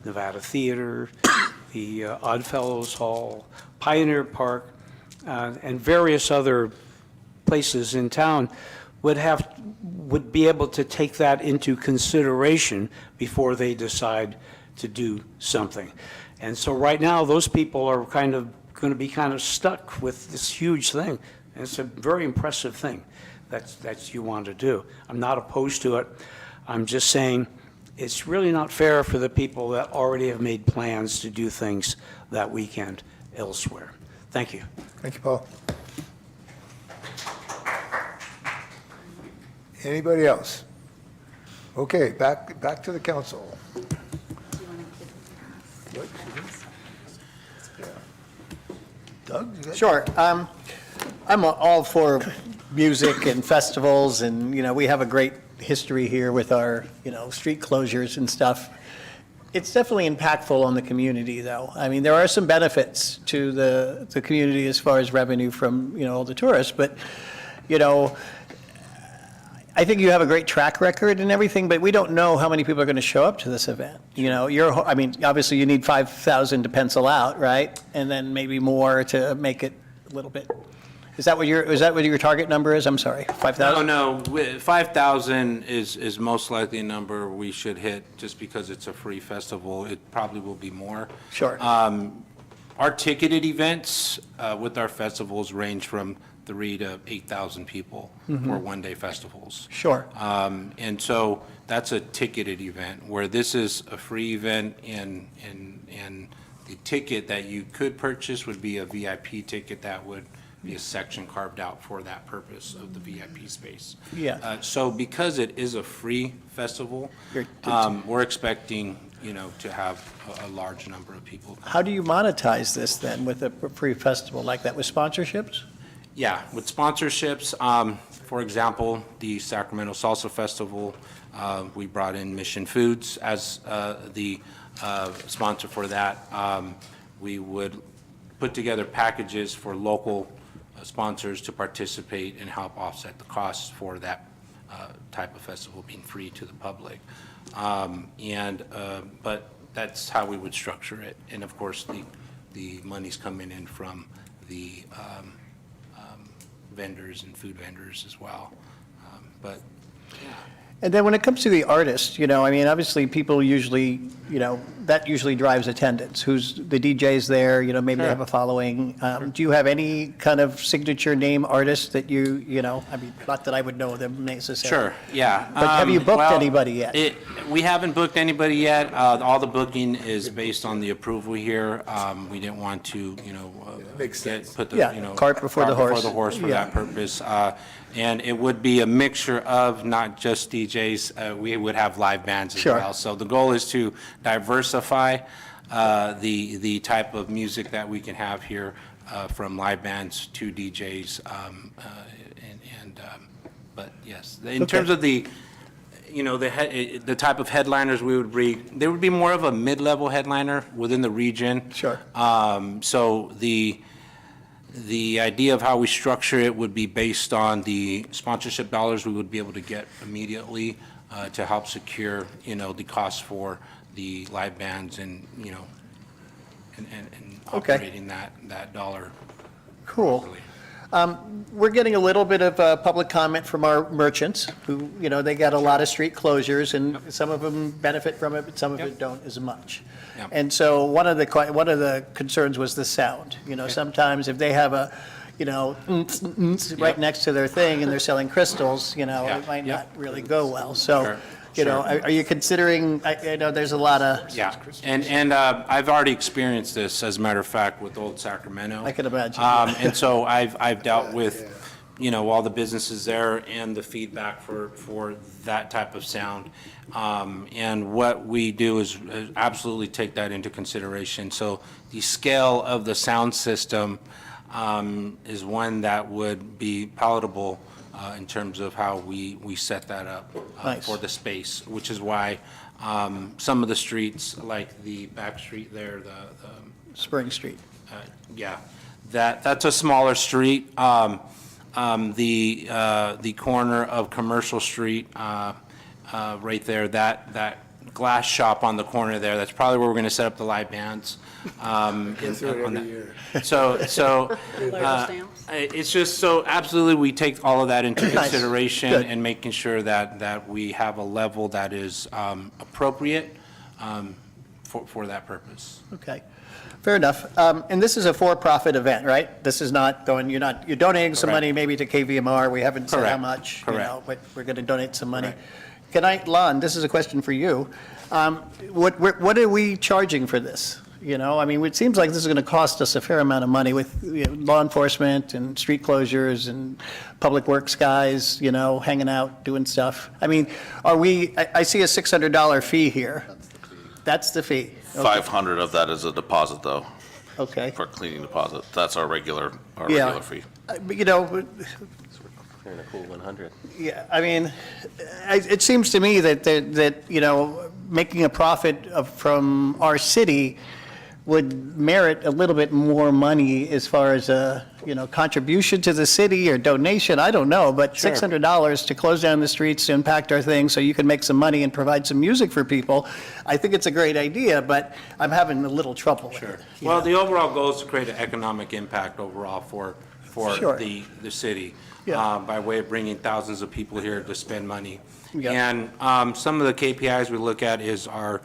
Nevada Theater, the Oddfellows Hall, Pioneer Park, and various other places in town would be able to take that into consideration before they decide to do something. And so right now, those people are kind of going to be kind of stuck with this huge thing. And it's a very impressive thing that you want to do. I'm not opposed to it. I'm just saying it's really not fair for the people that already have made plans to do things that weekend elsewhere. Thank you. Thank you, Paul. Anybody else? Okay, back to the council. What? Doug? you got- Sure. I'm all for music and festivals, and, we have a great history here with our, street closures and stuff. It's definitely impactful on the community, though. I mean, there are some benefits to the community as far as revenue from, all the tourists, but, I think you have a great track record and everything, but we don't know how many people are going to show up to this event. Obviously you need 5,000 to pencil out, right? And then maybe more to make it a little bit. Is that what your target number is? I'm sorry, 5,000? No, 5,000 is most likely a number we should hit just because it's a free festival. It probably will be more. Sure. Our ticketed events with our festivals range from 3,000 to 8,000 people for one-day festivals. Sure. And so that's a ticketed event, where this is a free event, and the ticket that you could purchase would be a VIP ticket that would be a section carved out for that purpose of the VIP space. Yeah. So because it is a free festival, we're expecting, to have a large number of people. How do you monetize this then with a free festival like that, with sponsorships? Yeah, with sponsorships, for example, the Sacramento Salsa Festival, we brought in Mission Foods as the sponsor for that. We would put together packages for local sponsors to participate and help offset the costs for that type of festival being free to the public. But that's how we would structure it. And of course, the money's coming in from the vendors and food vendors as well. But And then when it comes to the artist, obviously people usually, that usually drives attendance. Who's the DJs there, maybe they have a following. Do you have any kind of signature name artist that not that I would know them necessarily. Sure, yeah. But have you booked anybody yet? We haven't booked anybody yet. All the booking is based on the approval here. We didn't want to, Makes sense. put the, cart before the horse. for Yeah. that purpose. And it would be a mixture of not just DJs, we would have live bands as Sure. well. So the goal is to diversify the type of music that we can have here, from live bands to DJs. But yes, in terms of the type of headliners we would bring, there would be more of a mid-level headliner within the region. Sure. So the idea of how we structure it would be based on the sponsorship dollars we would be able to get immediately to help secure, the costs for the live bands and, and Okay. operating that dollar. Cool. properly. We're getting a little bit of public comment from our merchants who, they got a lot of street closures, and some of them benefit from it, but some of it don't as much. Yep. And so one of the concerns was the sound. Sometimes if they have a, right next to their thing and they're selling crystals, it might not really go well. So, Sure. are you considering, I know there's a lot of, Yeah, and I've already experienced this, as a matter of fact, with Old Sacramento. I can imagine. And so I've dealt with, all the businesses there and the feedback for that type of sound. And what we do is absolutely take that into consideration. So the scale of the sound system is one that would be palatable in terms of how we set that up Nice. for the space, which is why some of the streets, like the back street there, the Spring Street. yeah, that's a smaller street. The corner of Commercial Street, right there, that glass shop on the corner there. That's probably where we're going to set up the live bands. Go through it on every that. year. So, it's just, so absolutely, we take all of that into Nice. consideration Good. and making sure that we have a level that is appropriate for that purpose. Okay, fair enough. And this is a for-profit event, right? This is not going, you're donating some Correct. money maybe to KVMR, we haven't said how Correct. much, Correct. but we're going to donate some money. Lon, this is a question for you. What are we charging for this? I mean, it seems like this is going to cost us a fair amount of money with law enforcement and street closures and public works guys, hanging out, doing stuff. I mean, I see a $600 fee here. That's the fee. Okay. 500 of that is a deposit, though, Okay. for cleaning deposit. That's our regular Yeah. fee. But, Clearing a cool 100. yeah, I mean, it seems to me that making a profit from our city would merit a little bit more money as far as a, contribution to the city or donation, I don't know, but $600 to close down the streets, to impact our things, so you can make some money and provide some music for people, I think it's a great idea, but I'm having a little trouble with it. Well, the overall goal is to create an economic impact overall for Sure. the city, Yeah. by way of bringing thousands of people here to spend money. Yeah. And some of the KPIs we look at is our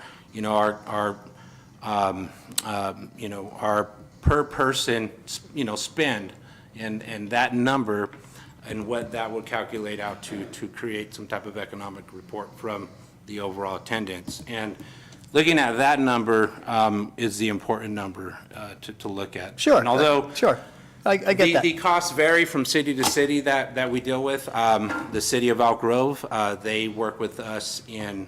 per person, spend, and that number, and what that would calculate out to create some type of economic report from the overall attendance. And looking at that number is the important number to look at. Sure. And although Sure, I get that. the costs vary from city to city that we deal with. The city of Elk Grove, they work with us in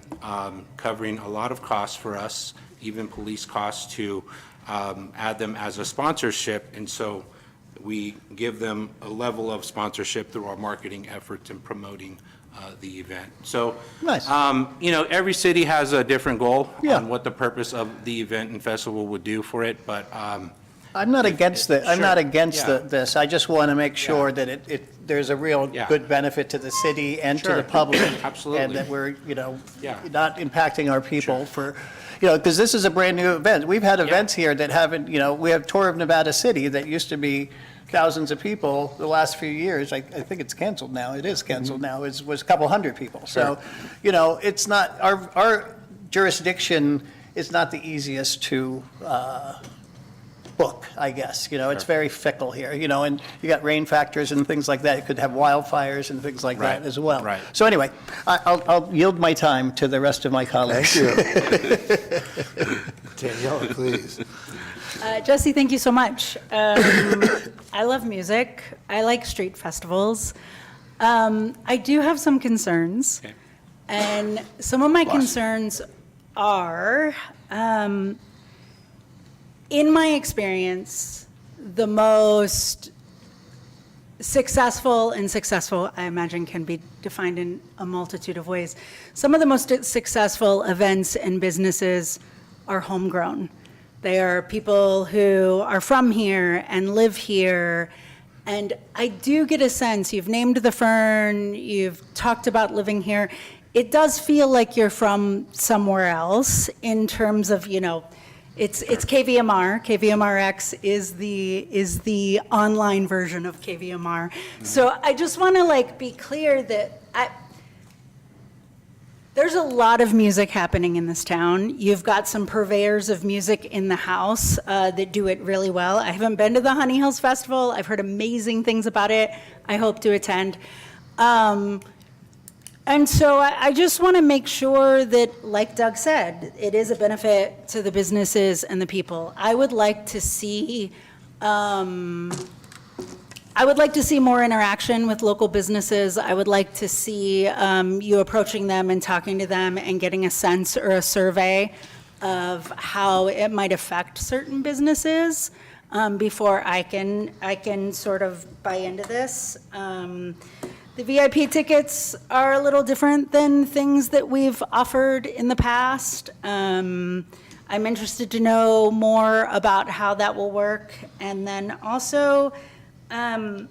covering a lot of costs for us, even police costs, to add them as a sponsorship. And so we give them a level of sponsorship through our marketing efforts in promoting the event. So, Nice. Every city has a different goal Yeah. on what the purpose of the event and festival would do for it, but I'm not against Sure. this. I just want to make sure that there's a real Yeah. good benefit to the city and to Sure. the public. Absolutely. And that we're, Yeah. not impacting our people because this is a brand-new event. We've had events here that haven't, we have Tour of Nevada City that used to be thousands of people the last few years. I think it's canceled now. It is canceled now. It was a couple hundred people. So, it's not, our jurisdiction is not the easiest to book, I guess. It's very fickle here, and you got rain factors and things like that. You could have wildfires and things like that Right, as well. right. So anyway, I'll yield my time to the rest of my colleagues. Thank you. Danielle, please. Jesse, thank you so much. I love music. I like street festivals. I do have some concerns. Okay. And some of my concerns are, in my experience, the most successful, I imagine, can be defined in a multitude of ways. Some of the most successful events and businesses are homegrown. They are people who are from here and live here. And I do get a sense, you've named the Fern, you've talked about living here. It does feel like you're from somewhere else in terms of, it's KVMR. KVMRX is the online version of KVMR. So I just want to be clear that there's a lot of music happening in this town. You've got some purveyors of music in the house that do it really well. I haven't been to the Honey Hills Festival. I've heard amazing things about it. I hope to attend. And so I just want to make sure that, like Doug said, it is a benefit to the businesses and the people. I would like to see more interaction with local businesses. I would like to see you approaching them and talking to them and getting a sense or a survey of how it might affect certain businesses before I can sort of buy into this. The VIP tickets are a little different than things that we've offered in the past. I'm interested to know more about how that will work. And then also, it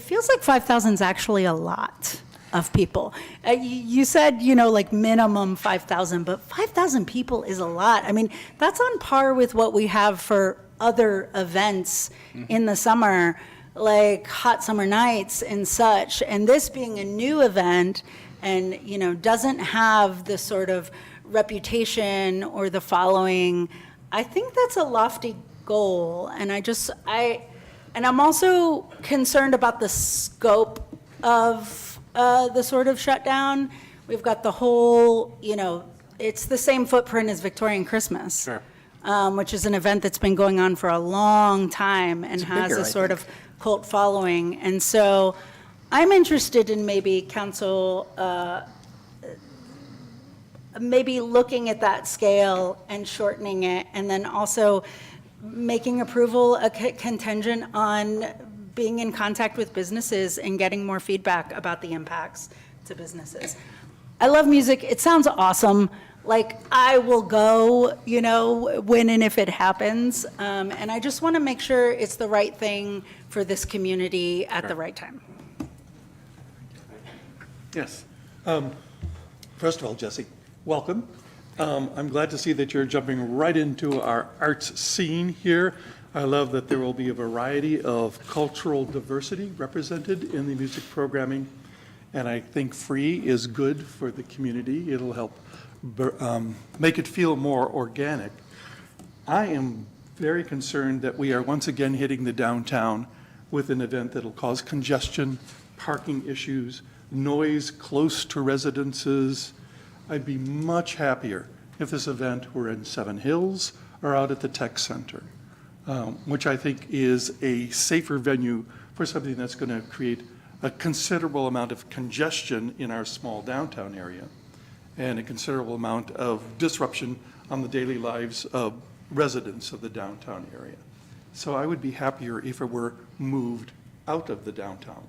feels like 5,000 is actually a lot. of people. You said, like minimum 5,000, but 5,000 people is a lot. I mean, that's on par with what we have for other events in the summer, like hot summer nights and such. And this being a new event and, doesn't have the sort of reputation or the following, I think that's a lofty goal. And I'm also concerned about the scope of the sort of shutdown. We've got the whole, it's the same footprint as Victorian Christmas. Sure. Which is an event that's been going on for a long time and has bigger, a I sort think. of cult following. And so I'm interested in maybe council, maybe looking at that scale and shortening it, and then also making approval a contingent on being in contact with businesses and getting more feedback about the impacts to businesses. I love music. It sounds awesome. Like, I will go, when and if it happens. And I just want to make sure it's the right thing for this community at the right time. Yes. First of all, Jesse, welcome. I'm glad to see that you're jumping right into our arts scene here. I love that there will be a variety of cultural diversity represented in the music programming, and I think free is good for the community. It'll help make it feel more organic. I am very concerned that we are once again hitting the downtown with an event that'll cause congestion, parking issues, noise close to residences. I'd be much happier if this event were in Seven Hills or out at the Tech Center, which I think is a safer venue for something that's going to create a considerable amount of congestion in our small downtown area and a considerable amount of disruption on the daily lives of residents of the downtown area. So I would be happier if it were moved out of the downtown.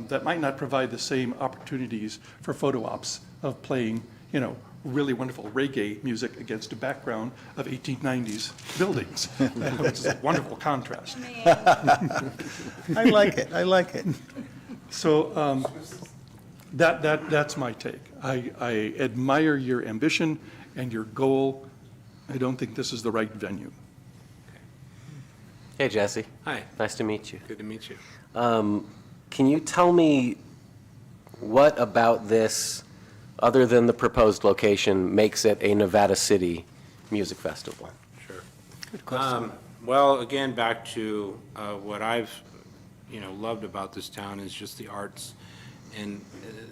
That might not provide the same opportunities for photo ops of playing, really wonderful reggae music against a background of 1890s buildings, which is a wonderful contrast. I like it. So that's my take. I admire your ambition and your goal. I don't think this is the right venue. Hey, Jesse. Hi. Nice to meet you. Good to meet you. Can you tell me what about this, other than the proposed location, makes it a Nevada City music festival? Sure. Good question. Well, again, back to what I've, loved about this town is just the arts and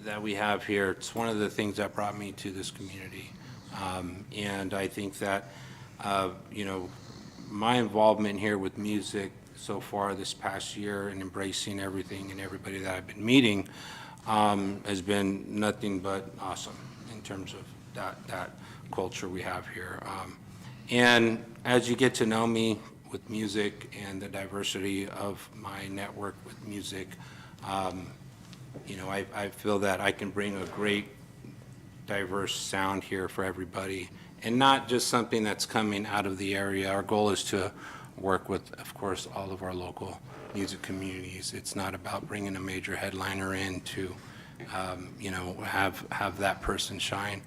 that we have here. It's one of the things that brought me to this community. And I think that, my involvement here with music so far this past year and embracing everything and everybody that I've been meeting has been nothing but awesome in terms of that culture we have here. And as you get to know me with music and the diversity of my network with music, I feel that I can bring a great diverse sound here for everybody, and not just something that's coming out of the area. Our goal is to work with, of course, all of our local music communities. It's not about bringing a major headliner in to, have that person shine.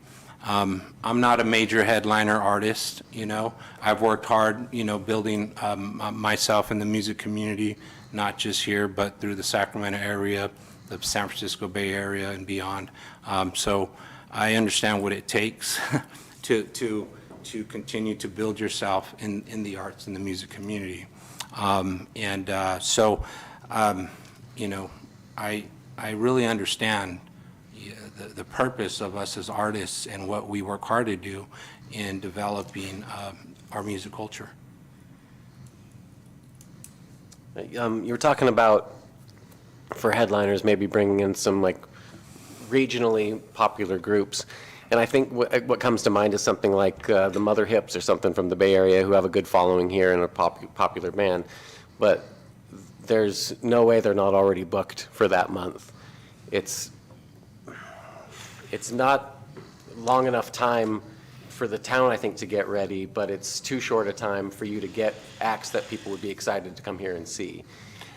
I'm not a major headliner artist, I've worked hard, building myself in the music community, not just here, but through the Sacramento area, the San Francisco Bay Area and beyond. So I understand what it takes to continue to build yourself in the arts and the music community. I really understand the purpose of us as artists and what we work hard to do in developing our music culture. You were talking about, for headliners, maybe bringing in some regionally popular groups. And I think what comes to mind is something like the Mother Hips or something from the Bay Area, who have a good following here and a popular band. But there's no way they're not already booked for that month. It's not long enough time for the town, I think, to get ready, but it's too short a time for you to get acts that people would be excited to come here and see.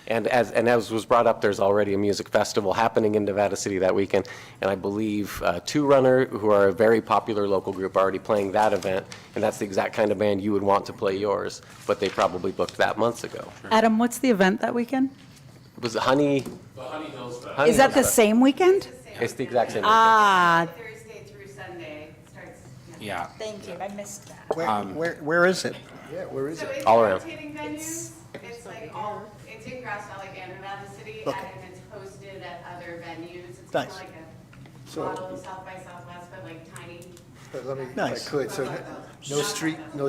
And as was brought up, there's already a music festival happening in Nevada City that weekend, and I believe Two Runner, who are a very popular local group, are already playing that event, and that's the exact kind of band you would want to play yours, but they probably booked that months ago. Adam, what's the event that weekend? Was it Honey? Is that the same weekend? It's the exact same. Ah, Thursday through Sunday starts. Yeah. thank you, I missed that. Where is it? Yeah, where is So it? it's All around. rotating venues. It's like all, it's in Grass Valley and Nevada City, Okay. and it's hosted at other venues. It's kind Nice. of like a So- model of South by Southwest, but like tiny. But let me, if Nice. I could, so no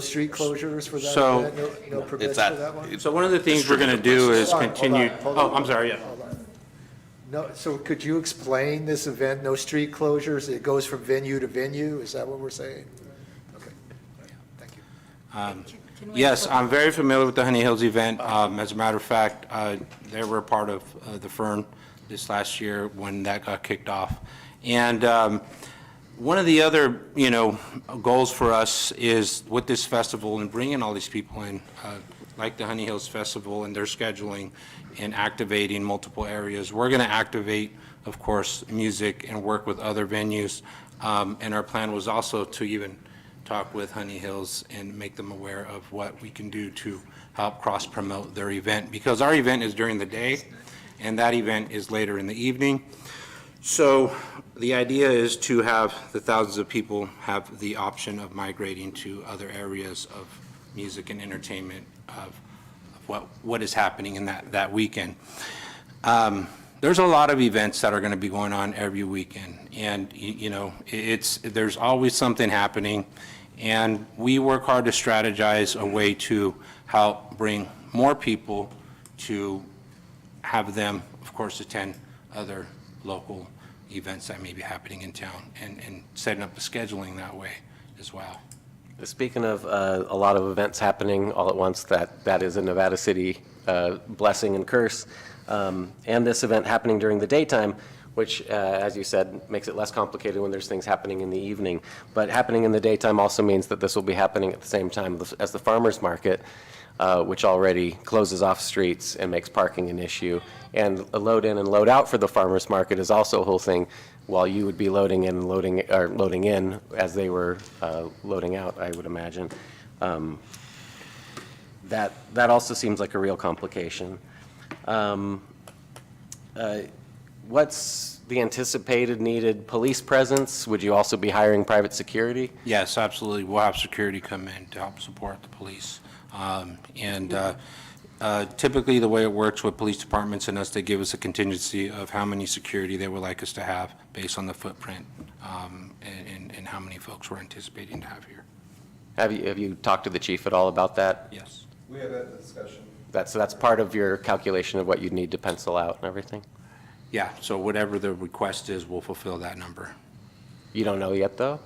street closures for that So- event? No permits It's at- for that one? So one of the things we're going to do is Hold on, continue, hold on. oh, I'm sorry, yeah. Hold on. No, so could you explain this event, no street closures, it goes from venue to venue, is that what we're saying? Okay, thank you. Yes, I'm very familiar with the Honey Hills event. As a matter of fact, they were a part of the Fern this last year when that got kicked off. And one of the other, goals for us is with this festival and bringing all these people in, like the Honey Hills Festival and their scheduling and activating multiple areas. We're going to activate, of course, music and work with other venues. And our plan was also to even talk with Honey Hills and make them aware of what we can do to help cross-promote their event, because our event is during the day, and that event is later in the evening. So the idea is to have the thousands of people have the option of migrating to other areas of music and entertainment, of what is happening in that weekend. There's a lot of events that are going to be going on every weekend, and there's always something happening, and we work hard to strategize a way to help bring more people to have them, of course, attend other local events that may be happening in town, and setting up the scheduling that way as well. Speaking of a lot of events happening all at once, that is a Nevada City blessing and curse. And this event happening during the daytime, which, as you said, makes it less complicated when there's things happening in the evening. But happening in the daytime also means that this will be happening at the same time as the farmers market, which already closes off streets and makes parking an issue. And a load in and load out for the farmers market is also a whole thing, while you would be loading in and loading in as they were loading out, I would imagine. That also seems like a real complication. What's the anticipated needed police presence? Would you also be hiring private security? Yes, absolutely. We'll have security come in to help support the police. Typically, the way it works with police departments and us, they give us a contingency of how many security they would like us to have based on the footprint and how many folks we're anticipating to have here. Have you talked to the chief at all about that? Yes. We have that discussion. That's part of your calculation of what you'd need to pencil out and everything? Yeah, so whatever the request is, we'll fulfill that number. You don't know yet, though?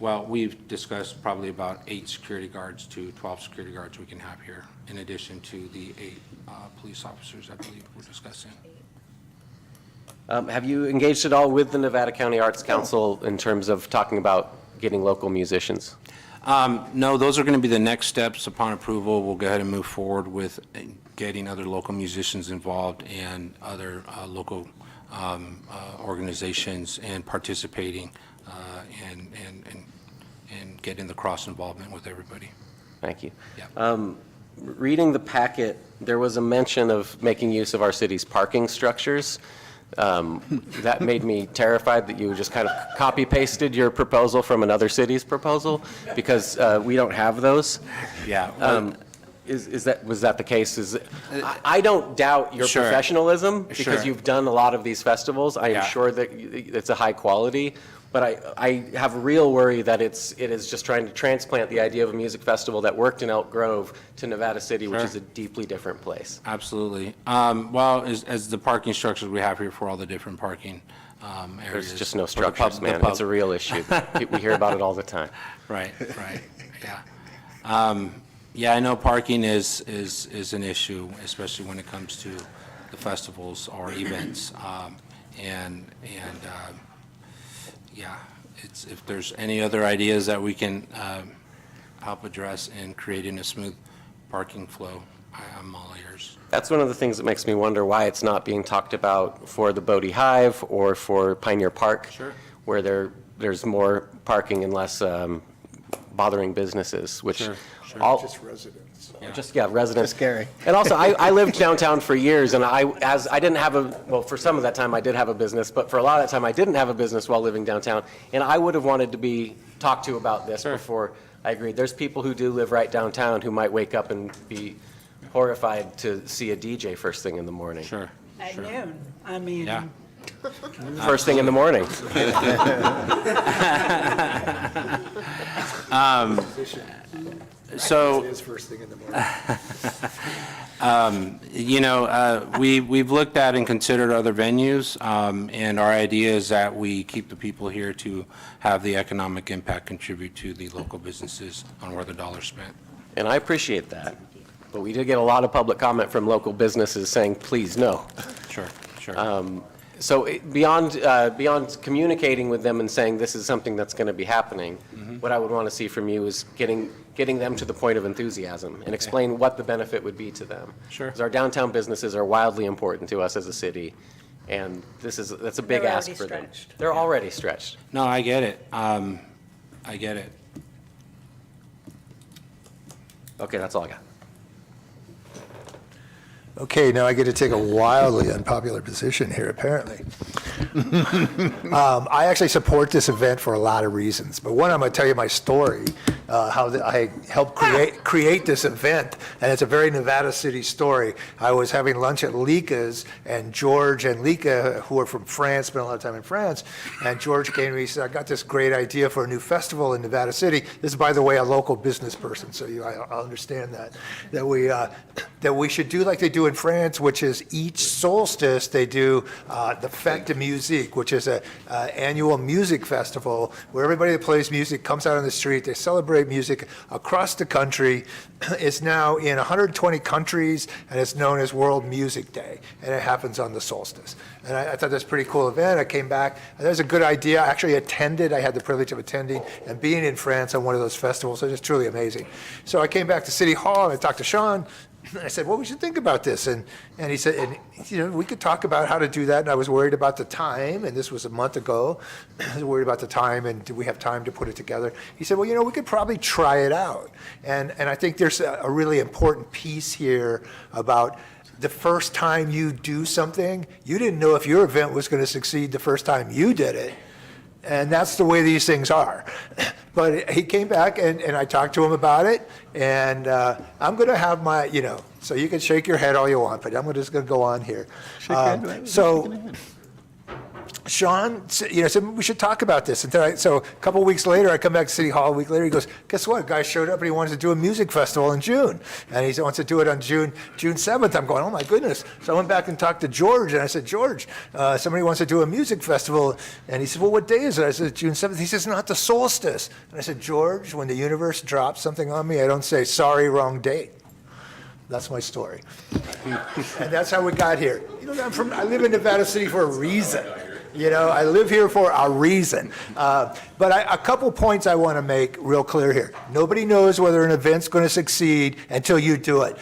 Well, we've discussed probably about 8 security guards to 12 security guards we can have here, in addition to the 8 police officers, I believe we're discussing. Have you engaged at all with the Nevada County Arts Council in terms of talking about getting local musicians? No, those are going to be the next steps. Upon approval, we'll go ahead and move forward with getting other local musicians involved and other local organizations and participating and getting the cross-involvement with everybody. Thank you. Yeah. Reading the packet, there was a mention of making use of our city's parking structures. That made me terrified that you just kind of copy-pasted your proposal from another city's proposal, because we don't have those. Yeah. Was that the case? I don't doubt your Sure. professionalism, because Sure. you've done a lot of these festivals. I am Yeah. sure that it's a high quality, but I have a real worry that it is just trying to transplant the idea of a music festival that worked in Elk Grove to Nevada City, which Sure. is a deeply different place. Absolutely. Well, as the parking structures we have here for all the different parking areas. There's just no for the structures, man. It's a real issue. We hear about it all the time. Right, yeah. Yeah, I know parking is an issue, especially when it comes to the festivals or events. Yeah, if there's any other ideas that we can help address in creating a smooth parking flow, I'm all ears. That's one of the things that makes me wonder why it's not being talked about for the Bodie Hive or for Pioneer Park. Sure. Where there's more parking and less bothering businesses, which Sure. all, Just residents. residents. Scary. And also, I lived downtown for years, and I didn't have for some of that time I did have a business, but for a lot of that time I didn't have a business while living downtown, and I would have wanted to be talked to about this before I agreed. There's people who do live right downtown who might wake up and be horrified to see a DJ first thing in the morning. Sure. At noon, I mean. Yeah. First thing in the morning. So, It is first thing in the morning. we've looked at and considered other venues, and our idea is that we keep the people here to have the economic impact contribute to the local businesses on where the dollar's spent. And I appreciate that. But we did get a lot of public comment from local businesses saying, please, no. Sure, sure. So beyond communicating with them and saying this is something that's going to be happening, what I would want to see from you is getting them to the point of enthusiasm and explain what the benefit would be to them. Sure. Because our downtown businesses are wildly important to us as a city, and that's a big They're ask already for them. stretched. They're already stretched. No, I get it. I get it. Okay, that's all I got. Okay, now I get to take a wildly unpopular position here, apparently. I actually support this event for a lot of reasons, but one, I'm going to tell you my story, how I helped create this event, and it's a very Nevada City story. I was having lunch at Lika's, and George and Lika, who are from France, spent a lot of time in France, and George came to me and said, I got this great idea for a new festival in Nevada City. This is, by the way, a local business person, so I understand that we should do like they do in France, which is each solstice they do the Fête de Musique, which is an annual music festival where everybody that plays music comes out on the street. They celebrate music across the country. It's now in 120 countries, and it's known as World Music Day, and it happens on the solstice. And I thought that's a pretty cool event. I came back, and that was a good idea. I actually attended. I had the privilege of attending and being in France on one of those festivals. It was truly amazing. So I came back to City Hall, and I talked to Sean. I said, well, we should think about this. And he said, we could talk about how to do that. And I was worried about the time, and this was a month ago. I was worried about the time, and do we have time to put it together? He said, well, we could probably try it out. And I think there's a really important piece here about the first time you do something, you didn't know if your event was going to succeed the first time you did it. And that's the way these things are. But he came back, and I talked to him about it, and I'm going to have my, so you can shake your head all you want, but I'm just going to go on here. Sean, said we should talk about this. And so a couple weeks later, I come back to City Hall. A week later, he goes, guess what? A guy showed up and he wanted to do a music festival in June. And he wants to do it on June 7th. I'm going, oh my goodness. So I went back and talked to George, and I said, George, somebody wants to do a music festival. And he said, well, what day is it? I said, June 7th. He says, not the solstice. And I said, George, when the universe drops something on me, I don't say, sorry, wrong date. That's my story. And that's how we got here. I live in Nevada City for a reason. I live here for a reason. But a couple points I want to make real clear here. Nobody knows whether an event's going to succeed until you do it.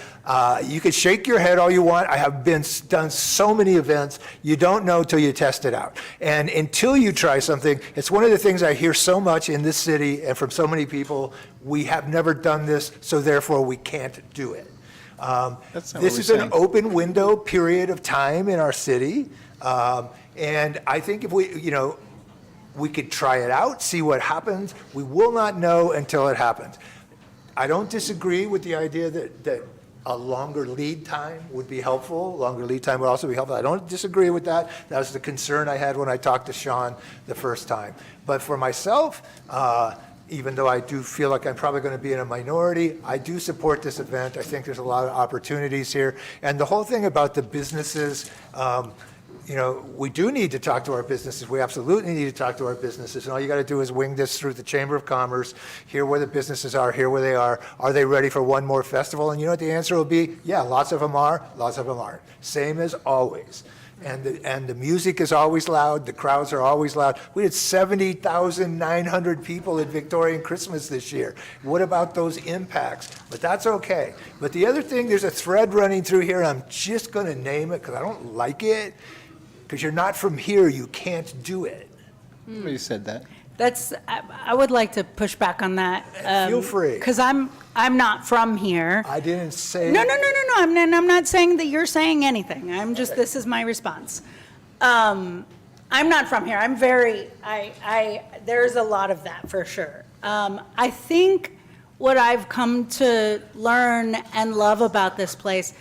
You can shake your head all you want. I have done so many events. You don't know till you test it out. And until you try something, it's one of the things I hear so much in this city and from so many people. We have never done this, so therefore we can't do it. This is an open window period of time in our city. And I think if we could try it out, see what happens. We will not know until it happens. I don't disagree with the idea that a longer lead time would be helpful. Longer lead time would also be helpful. I don't disagree with that. That was the concern I had when I talked to Sean the first time. But for myself, even though I do feel like I'm probably going to be in a minority, I do support this event. I think there's a lot of opportunities here. And the whole thing about the businesses, we do need to talk to our businesses. We absolutely need to talk to our businesses. And all you got to do is wing this through the Chamber of Commerce, hear where the businesses are, hear where they are. Are they ready for one more festival? And you know what the answer will be? Yeah, lots of them are, lots of them aren't. Same as always. And the music is always loud, the crowds are always loud. We had 70,900 people at Victorian Christmas this year. What about those impacts? But that's okay. But the other thing, there's a thread running through here, I'm just gonna name it because I don't like it, because you're not from here, you can't do it. Somebody said that. I would like to push back on that. Feel free. Because I'm not from here. I didn't say. No. I'm not saying that you're saying anything. I'm just, this is my response. I'm not from here. There's a lot of that for sure. I think what I've come to learn and love about this place,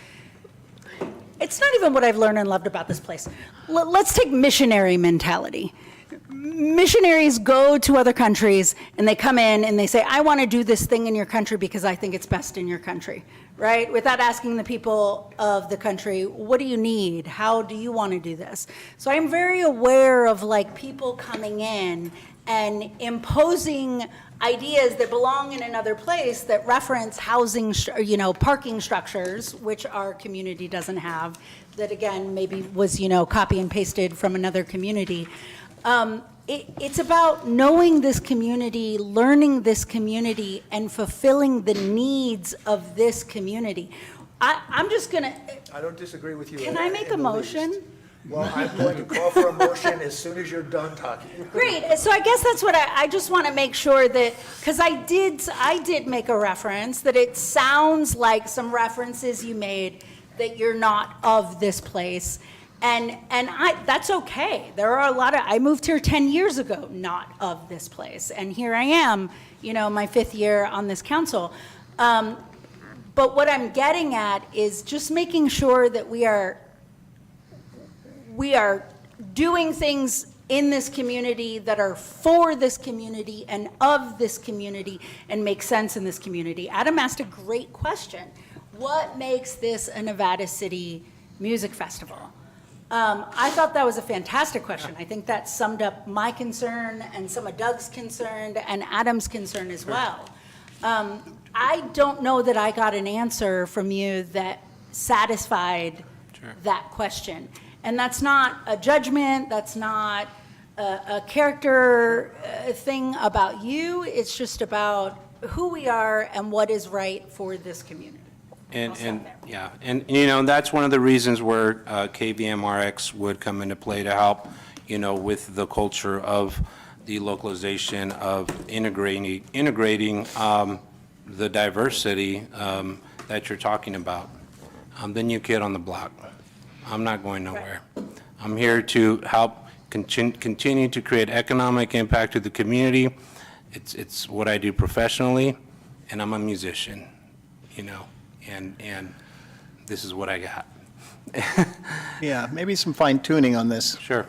it's not even what I've learned and loved about this place. Let's take missionary mentality. Missionaries go to other countries and they come in and they say, I want to do this thing in your country because I think it's best in your country, right? Without asking the people of the country, what do you need? How do you want to do this? So I'm very aware of like people coming in and imposing ideas that belong in another place that reference housing, parking structures, which our community doesn't have, that again, maybe was, copy and pasted from another community. It's about knowing this community, learning this community, and fulfilling the needs of this community. I'm just gonna. I don't disagree with you. Can I make a motion? Well, I'm going to call for a motion as soon as you're done talking. Great, so I guess that's what I just want to make sure that, because I did make a reference, that it sounds like some references you made that you're not of this place. And that's okay. There are a lot of, I moved here 10 years ago, not of this place. And here I am, my 5th year on this council. But what I'm getting at is just making sure that we are doing things in this community that are for this community and of this community and make sense in this community. Adam asked a great question. What makes this a Nevada City Music Festival? I thought that was a fantastic question. I think that summed up my concern and some of Doug's concern and Adam's concern as well. I don't know that I got an answer from you that satisfied that question. And that's not a judgment, that's not a character thing about you, it's just about who we are and what is right for this community. And that's one of the reasons where KVMRX would come into play to help, with the culture of the localization of integrating the diversity that you're talking about. The new kid on the block. I'm not going nowhere. I'm here to help continue to create economic impact to the community. It's what I do professionally, and I'm a musician, and this is what I got. Yeah, maybe some fine tuning on this. Sure.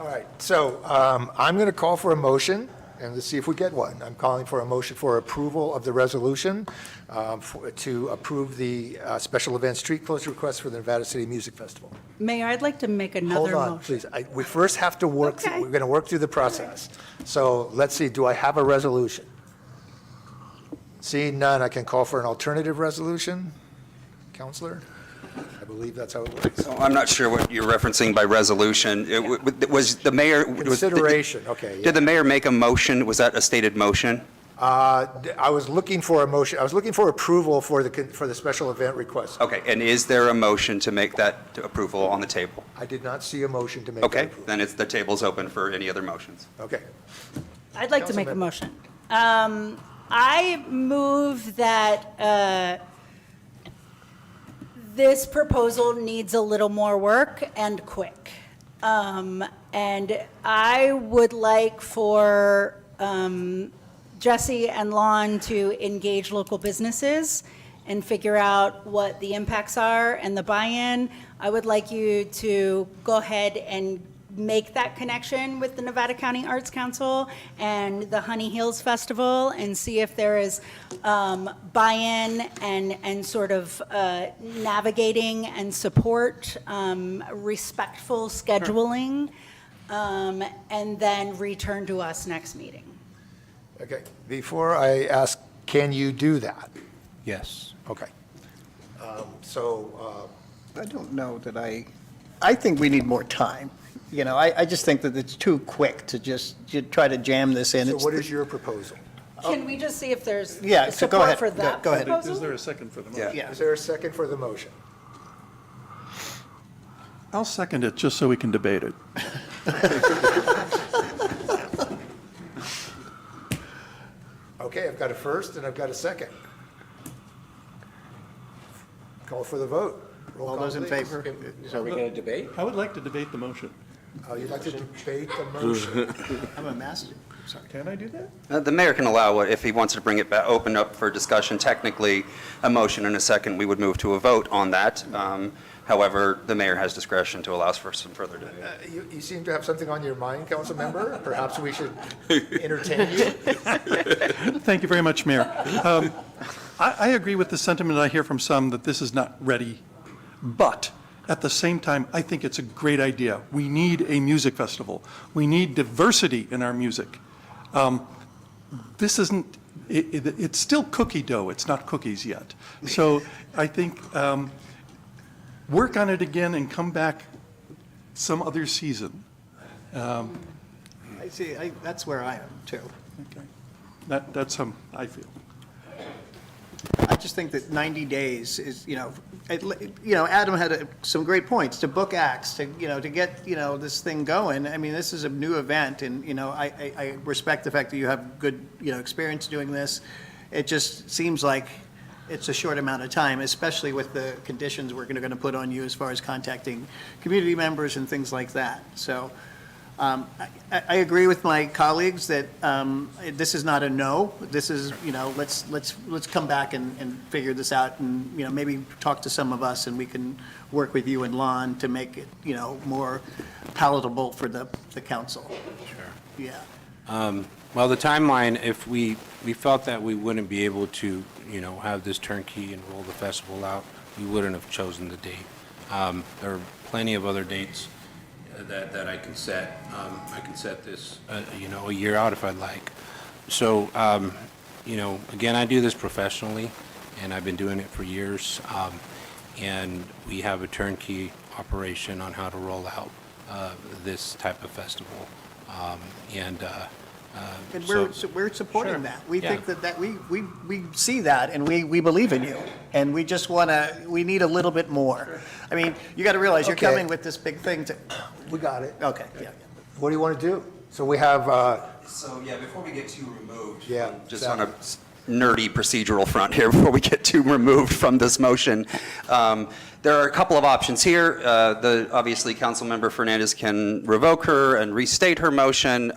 All right, so I'm going to call for a motion, and let's see if we get one. I'm calling for a motion for approval of the resolution to approve the special event street closure request for the Nevada City Music Festival. Mayor, I'd like to make another motion. Hold on, please. We first have to work, Okay. we're going to work through the process. So let's see, do I have a resolution? Seeing none, I can call for an alternative resolution. Counselor? I believe that's how it works. I'm not sure what you're referencing by resolution. Was the mayor? Consideration, okay. Yeah. Did the mayor make a motion? Was that a stated motion? I was looking for a motion, I was looking for approval for the special event request. Okay, and is there a motion to make that approval on the table? I did not see a motion to make that Okay, approval. then the table's open for any other motions. Okay. I'd like to make a motion. I move that this proposal needs a little more work and quick. And I would like for Jesse and Lon to engage local businesses and figure out what the impacts are and the buy-in. I would like you to go ahead and make that connection with the Nevada County Arts Council and the Honey Hills Festival and see if there is buy-in and sort of navigating and support, respectful scheduling, and then return to us next meeting. Okay. Before I ask, can you do that? Yes. Okay. So I don't know that I I think we need more time. You know, I just think that it's too quick to just try to jam this in. So It's what the- is your proposal? Can we just see if there's Yeah, so go support ahead. for that Go ahead. proposal? Is there a second for the motion? Yeah. Is there a second for the motion? I'll second it, just so we can debate it. Okay, I've got a first and I've got a second. Call for the vote. Roll All call, those in please. favor? Are we going to debate? I would like to debate the motion. Oh, you'd like to debate the motion? I'm a master. Sorry. Can I do that? The mayor can allow, if he wants to bring it back, open up for discussion, technically, a motion and a second, we would move to a vote on that. However, the mayor has discretion to allow for some further debate. You seem to have something on your mind, council member. Perhaps we should entertain you. Thank you very much, Mayor. I agree with the sentiment I hear from some that this is not ready, but at the same time, I think it's a great idea. We need a music festival. We need diversity in our music. This isn't, it's still cookie dough, it's not cookies yet. So I think work on it again and come back some other season. I see, that's where I am, too. Okay. That's how I feel. I just think that 90 days is, Adam had some great points, to book acts, to get, this thing going. I mean, this is a new event, and, I respect the fact that you have good, experience doing this. It just seems like it's a short amount of time, especially with the conditions we're going to put on you as far as contacting community members and things like that. So I agree with my colleagues that this is not a no. This is, let's come back and figure this out, and, maybe talk to some of us, and we can work with you and Lon to make it, more palatable for the council. Sure. Yeah. Well, the timeline, if we felt that we wouldn't be able to, have this turnkey and roll the festival out, we wouldn't have chosen the date. There are plenty of other dates that I can set. I can set this, a year out if I'd like. So, again, I do this professionally, and I've been doing it for years. And we have a turnkey operation on how to roll out this type of festival. And so- we're supporting Sure. that. We Yeah. think that we see that, and we believe in you. And we just we need a little bit more. I mean, you got to realize, you're Okay. coming with this big thing to, We got it. okay, yeah. What do you want to do? So we have, So, yeah, before we get too removed. Yeah, Just on a nerdy procedural front here, before we get too removed from this motion. There are a couple of options here. Obviously, Councilmember Fernandez can revoke her and restate her motion.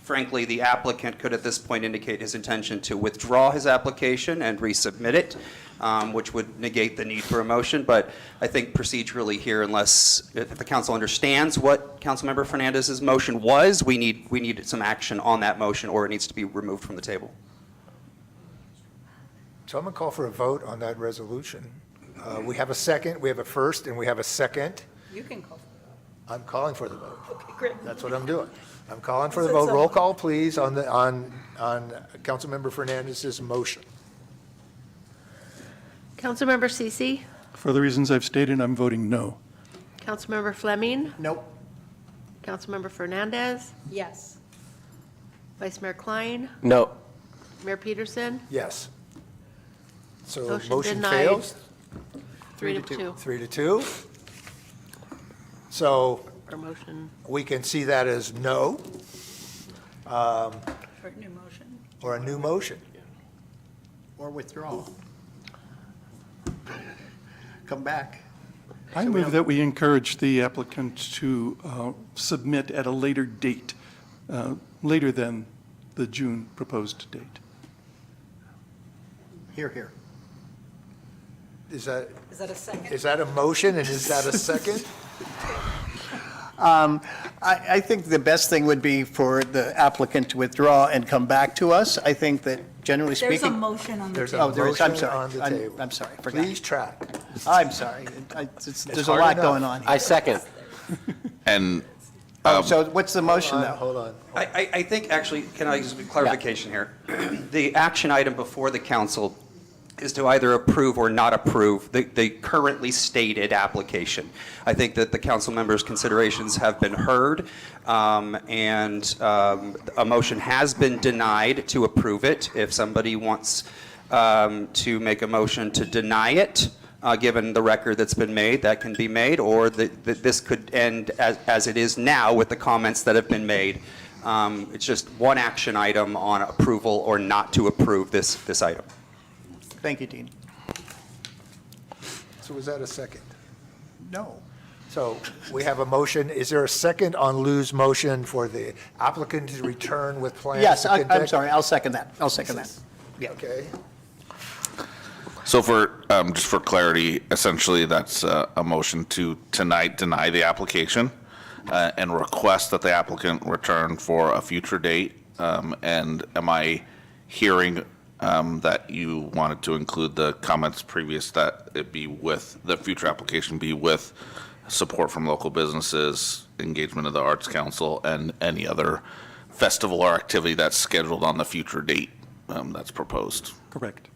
Frankly, the applicant could at this point indicate his intention to withdraw his application and resubmit it, which would negate the need for a motion. But I think procedurally here, if the council understands what Councilmember Fernandez's motion was, we need some action on that motion, or it needs to be removed from the table. so I'm going to call for a vote on that resolution. We have a second, we have a first, and we have a second. You can call. I'm calling for the vote. Okay, great. That's what I'm doing. I'm calling for the Said vote. Roll so. call, please, on Councilmember Fernandez's motion. Councilmember Cece, For the reasons I've stated, I'm voting no. Councilmember Fleming, Nope. Councilmember Fernandez, Yes. Vice Mayor Klein, No. Mayor Peterson, Yes. So Motion motion denied. fails, 3-2. 3-2. So Or motion, we can see that as no, For a new motion. or a new motion. Or withdrawal. Come back. I move that we encourage the applicant to submit at a later date, later than the June proposed date. Here, here. Is that Is that a second? Is that a motion, and is that a second? I think the best thing would be for the applicant to withdraw and come back to us. I think that generally speaking. There's a motion on the There's a table. Oh, there is, I'm motion sorry. on the table. I'm sorry, forgot. Please track. I'm sorry. There's a hard lot enough. going on here. I second. And So what's the motion now? Hold on. I think, actually, can I use clarification here? The action item before the council is to either approve or not approve the currently stated application. I think that the council members' considerations have been heard, and a motion has been denied to approve it. If somebody wants to make a motion to deny it, given the record that's been made, that can be made, or this could end as it is now with the comments that have been made. It's just one action item on approval or not to approve this item. Thank you, Dean. So was that a second? No. So we have a motion. Is there a second on Lou's motion for the applicant to return with plans? Yes, to I'm conduct- sorry, I'll second that. I'll second that. Yeah. Okay. So just for clarity, essentially, that's a motion to tonight deny the application and request that the applicant return for a future date. And am I hearing that you wanted to include the comments previous, that it be with, the future application be with support from local businesses, engagement of the Arts Council, and any other festival or activity that's scheduled on the future date that's proposed? Correct.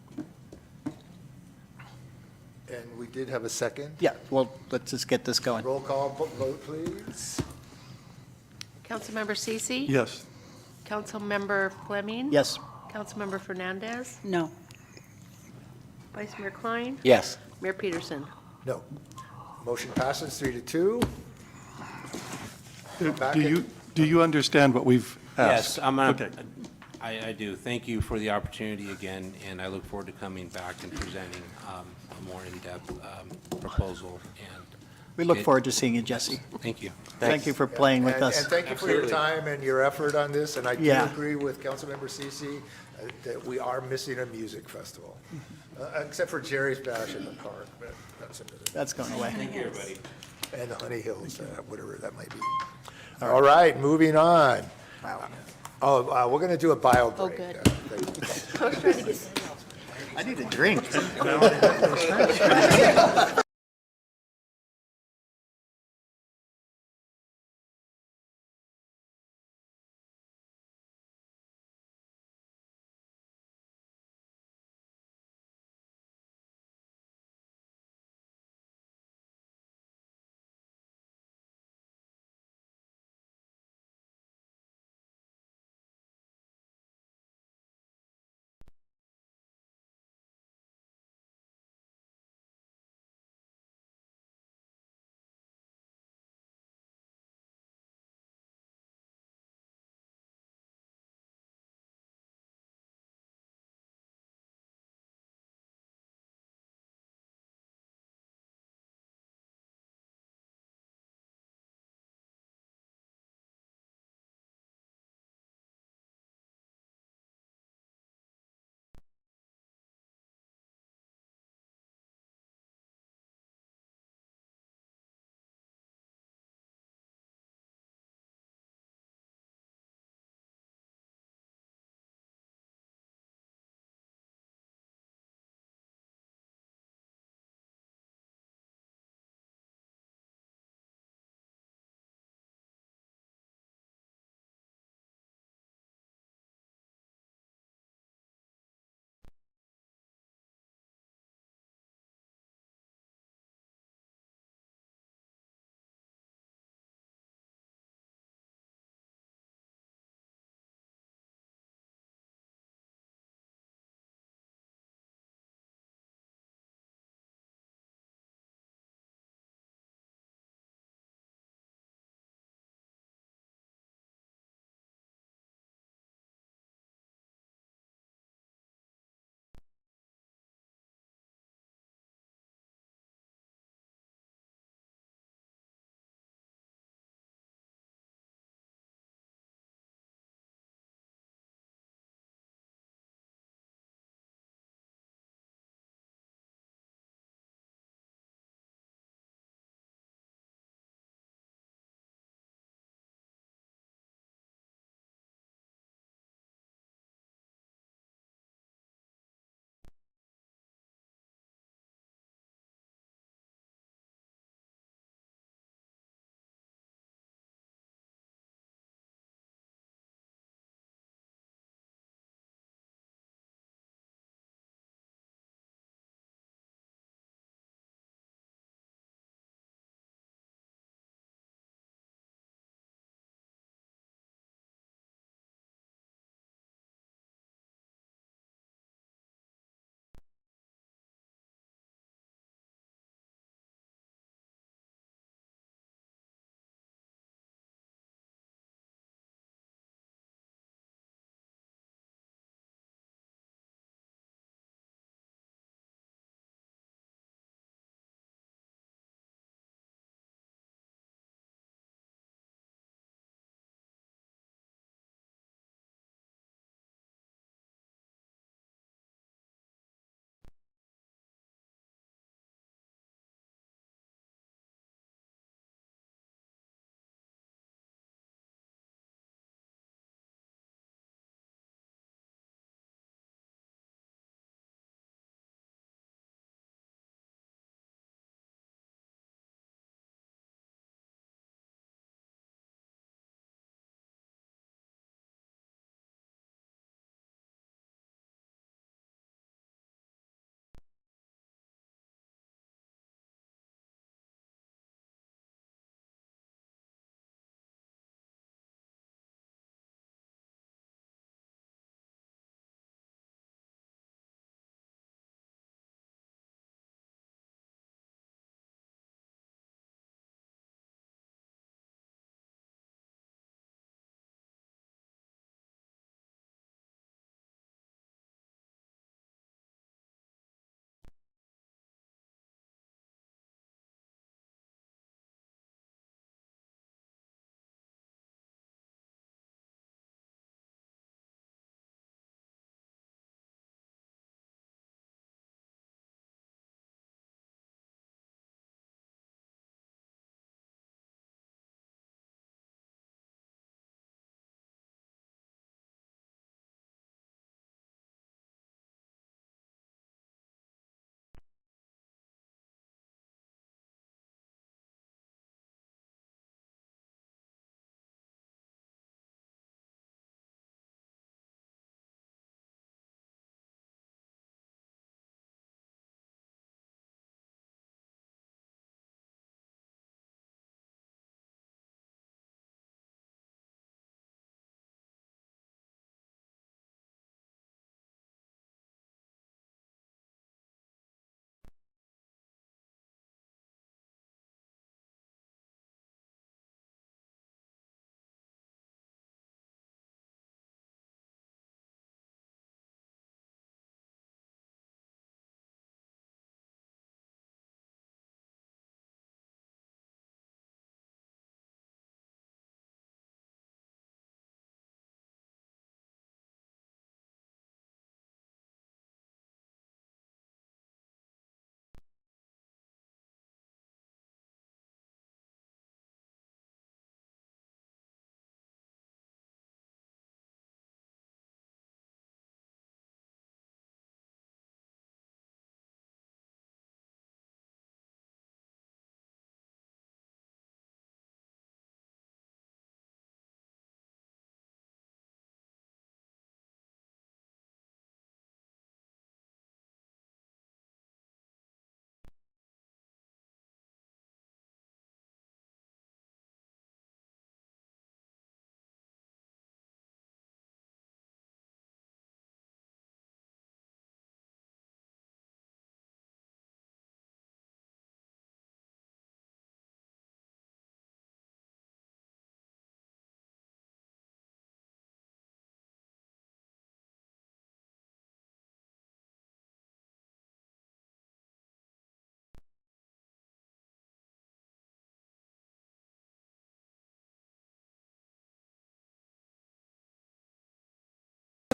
And we did have a second. Yeah, well, let's just get this going. Roll call vote, please. Councilmember Cece? Yes. Councilmember Fleming? Yes. Councilmember Fernandez? No. Vice Mayor Klein? Yes. Mayor Peterson? No. Motion passes 3-2. Back Do you understand what we've asked? Yes, Okay. I do. Thank you for the opportunity again, and I look forward to coming back and presenting a more in-depth proposal. And We look forward to seeing you, Jesse. thank you. Thank you for playing with us. And thank you for your time and your effort on this, and I do Yeah. agree with Councilmember Cece that we are missing a music festival, except for Jerry's Bash in the park, but that's another. That's going away. Thank you, everybody. And the Honey Hills, whatever that might be. All right, moving on. Oh, we're going to do a bio break. good. I need a drink.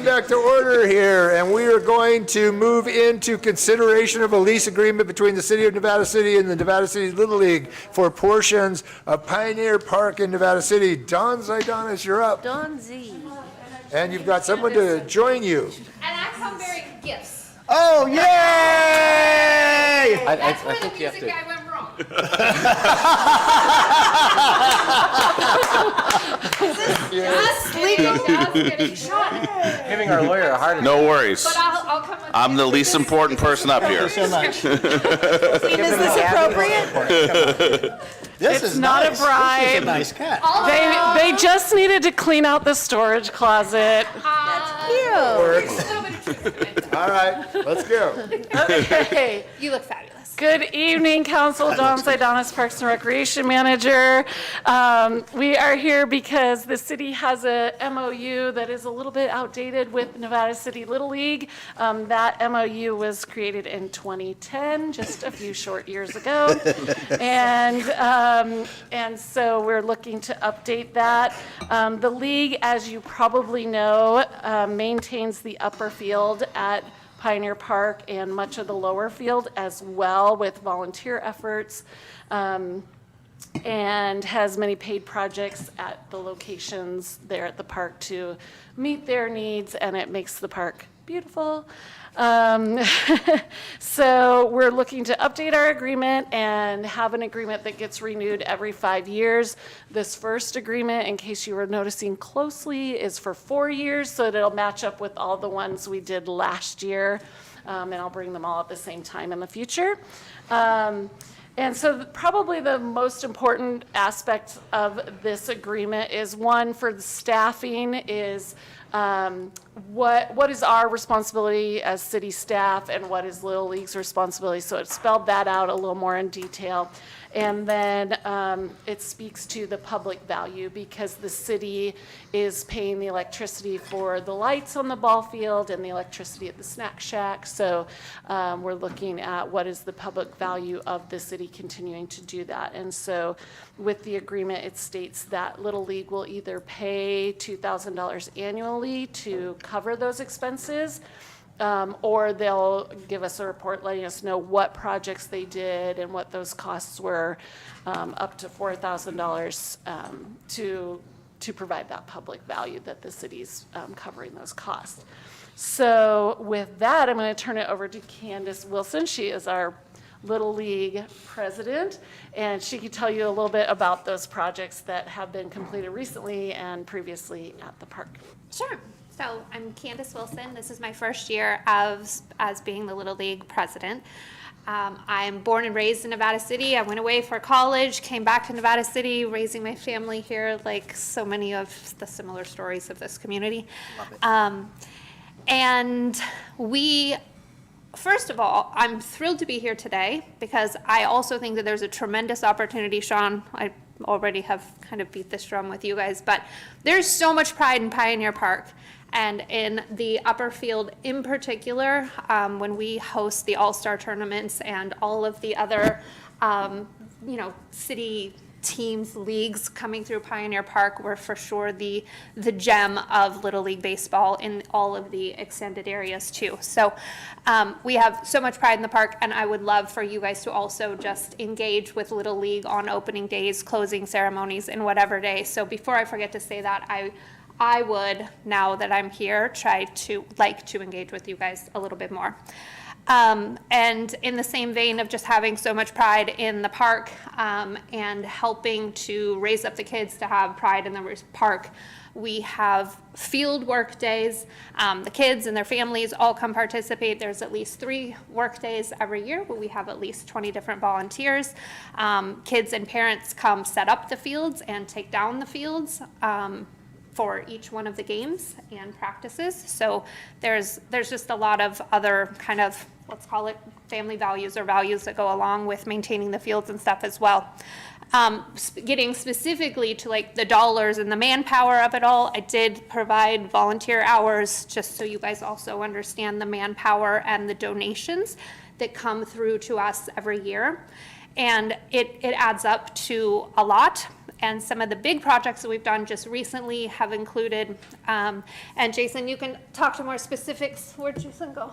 back to order here, and we are going to move into consideration of a lease agreement between the City of Nevada City and the Nevada City Little League for portions of Pioneer Park in Nevada City. Don Zaidanis, you're up. Don Z. And you've got someone to join you. And I come bearing gifts. Oh, yay! That's where the think you have music to- guy went wrong. Just leaving, just getting shot. Giving our lawyer a heart attack. No worries. But I'll come with I'm the least important person up here. So much. Is this appropriate? This It's is not a nice. bribe. This is a nice cat. They just needed to clean out the storage closet. All right, let's go. Okay. You look fabulous. Good evening, Council. Dawn Zaidanis, Parks and Recreation Manager. We are here because the city has a MOU that is a little bit outdated with Nevada City Little League. That MOU was created in 2010, just a few short years ago. And so we're looking to update that. The league, as you probably know, maintains the upper field at Pioneer Park and much of the lower field as well with volunteer efforts, and has many paid projects at the locations there at the park to meet their needs, and it makes the park beautiful. So we're looking to update our agreement and have an agreement that gets renewed every 5 years. This first agreement, in case you were noticing closely, is for 4 years, so that it'll match up with all the ones we did last year. And I'll bring them all at the same time in the future. And so probably the most important aspect of this agreement is, one, for the staffing is what is our responsibility as city staff and what is Little League's responsibility. So it spelled that out a little more in detail. And then it speaks to the public value because the city is paying the electricity for the lights on the ball field and the electricity at the snack shack. So we're looking at what is the public value of the city continuing to do that. And so with the agreement, it states that Little League will either pay $2,000 annually to cover those expenses, or they'll give us a report letting us know what projects they did and what those costs were, up to $4,000 to provide that public value that the city's covering those costs. So with that, I'm going to turn it over to Candace Wilson. She is our Little League president, and she can tell you a little bit about those projects that have been completed recently and previously at the park. Sure. So I'm Candace Wilson. This is my first year as being the Little League president. I'm born and raised in Nevada City. I went away for college, came back to Nevada City, raising my family here, like so many of the similar stories of this community. And we, first of all, I'm thrilled to be here today because I also think that there's a tremendous opportunity, Sean. I already have kind of beat this drum with you guys, but there's so much pride in Pioneer Park. And in the upper field in particular, when we host the All-Star tournaments and all of the other, city teams, leagues coming through Pioneer Park, we're for sure the gem of Little League Baseball in all of the extended areas too. So we have so much pride in the park, and I would love for you guys to also just engage with Little League on opening days, closing ceremonies, and whatever day. So before I forget to say that, I would, now that I'm here, try to engage with you guys a little bit more. And in the same vein of just having so much pride in the park and helping to raise up the kids to have pride in the park, we have field work days. The kids and their families all come participate. There's at least 3 work days every year, but we have at least 20 different volunteers. Kids and parents come set up the fields and take down the fields for each one of the games and practices. So there's just a lot of other kind of, let's call it family values or values that go along with maintaining the fields and stuff as well. Getting specifically to like the dollars and the manpower of it all, I did provide volunteer hours just so you guys also understand the manpower and the donations that come through to us every year. And it adds up to a lot. And some of the big projects that we've done just recently have included, and Jason, you can talk to more specifics. Where'd Jason go?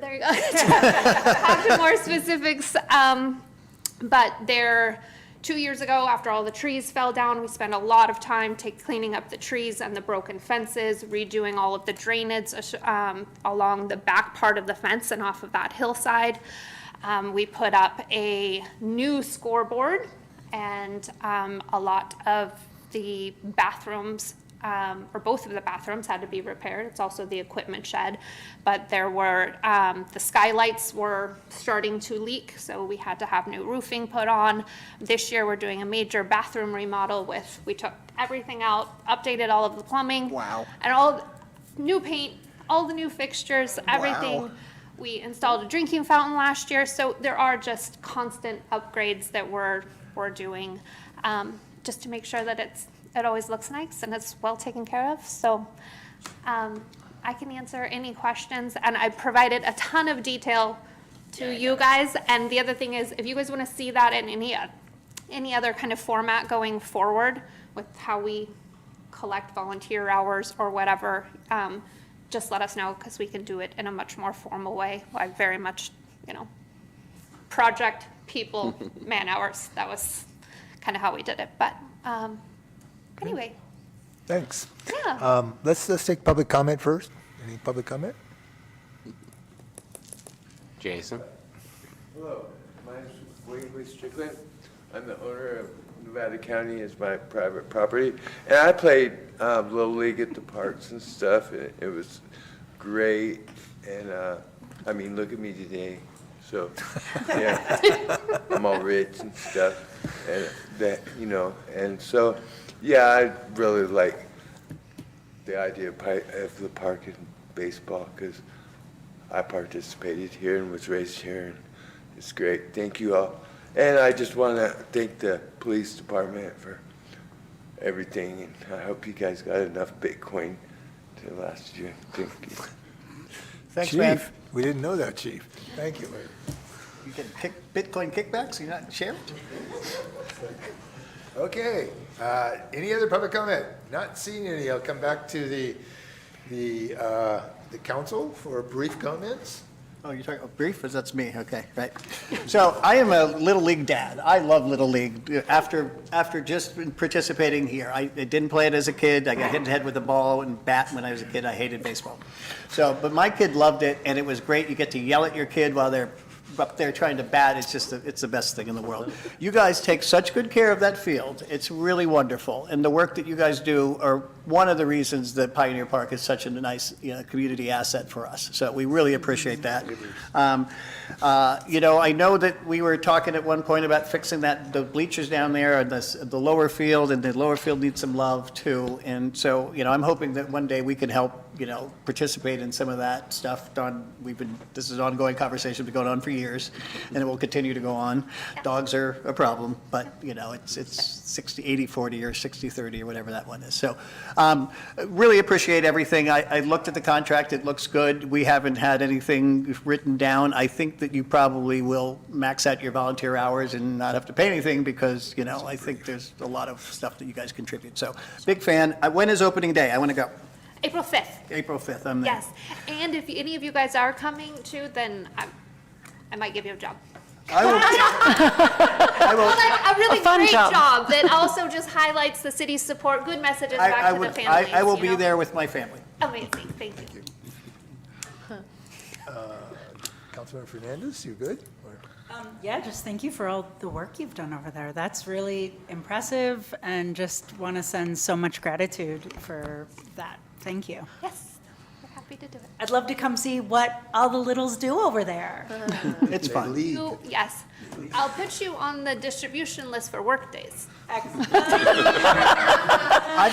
There you go. Talk to more specifics. But there, 2 years ago, after all the trees fell down, we spent a lot of time cleaning up the trees and the broken fences, redoing all of the drainage along the back part of the fence and off of that hillside. We put up a new scoreboard, and a lot of the bathrooms, or both of the bathrooms, had to be repaired. It's also the equipment shed. But there were, the skylights were starting to leak, so we had to have new roofing put on. This year, we're doing a major bathroom remodel we took everything out, updated all of the plumbing. Wow. And all new paint, all the new fixtures, everything. Wow. We installed a drinking fountain last year, so there are just constant upgrades that we're doing, just to make sure that it always looks nice and it's well taken care of. So I can answer any questions, and I provided a ton of detail to you guys. And the other thing is, if you guys want to see that in any other kind of format going forward with how we collect volunteer hours or whatever, just let us know, because we can do it in a much more formal way. I very much, project, people, man hours. That was kind of how we did it. But anyway. Thanks. Yeah. Let's take public comment first. Any public comment? Jason? Hello, my name is Wayne Strickland. I'm the owner of Nevada County as my private property. And I played Little League at the parks and stuff. It was great. And I mean, look at me today. So, yeah, I'm all rich and stuff. And that, and so, yeah, I really like the idea of the park and baseball, because I participated here and was raised here, and it's great. Thank you all. And I just want to thank the police department for everything, and I hope you guys got enough Bitcoin to last you. Thank you. Thanks, Chief, man. we didn't know that, Chief. Thank you. You get Bitcoin kickbacks, you're not sharing? Okay, any other public comment? Not seeing any. I'll come back to the council for brief comments. Oh, you're talking brief? That's me. Okay, right. So I am a Little League dad. I love Little League. After just participating here, I didn't play it as a kid. I got hit in the head with a ball and bat when I was a kid. I hated baseball. So, but my kid loved it, and it was great. You get to yell at your kid while they're up there trying to bat. It's the best thing in the world. You guys take such good care of that field. It's really wonderful. And the work that you guys do are one of the reasons that Pioneer Park is such a nice community asset for us. So we really appreciate that. I know that we were talking at one point about fixing the bleachers down there and the lower field, and the lower field needs some love too. And so, I'm hoping that one day we can help, participate in some of that stuff. This is an ongoing conversation, been going on for years, and it will continue to go on. Dogs are a problem, but, it's 80-40 or 60-30 or whatever that one is. So really appreciate everything. I looked at the contract. It looks good. We haven't had anything written down. I think that you probably will max out your volunteer hours and not have to pay anything, because, I think there's a lot of stuff that you guys contribute. So big fan. When is opening day? I want to go. April 5th. April 5th, I'm there. Yes. And if any of you guys are coming too, then I might give you a job. I will. A really fun great job. job that also just highlights the city's support, good messages back to the families. I will be there with my family. Amazing, thank you. Councilmember Fernandez, you good? Yeah, just thank you for all the work you've done over there. That's really impressive, and just want to send so much gratitude for that. Thank you. Yes, we're happy to do it. I'd love to come see what all the littles do over there. It's fun. Yes, I'll put you on the distribution list for work days. I've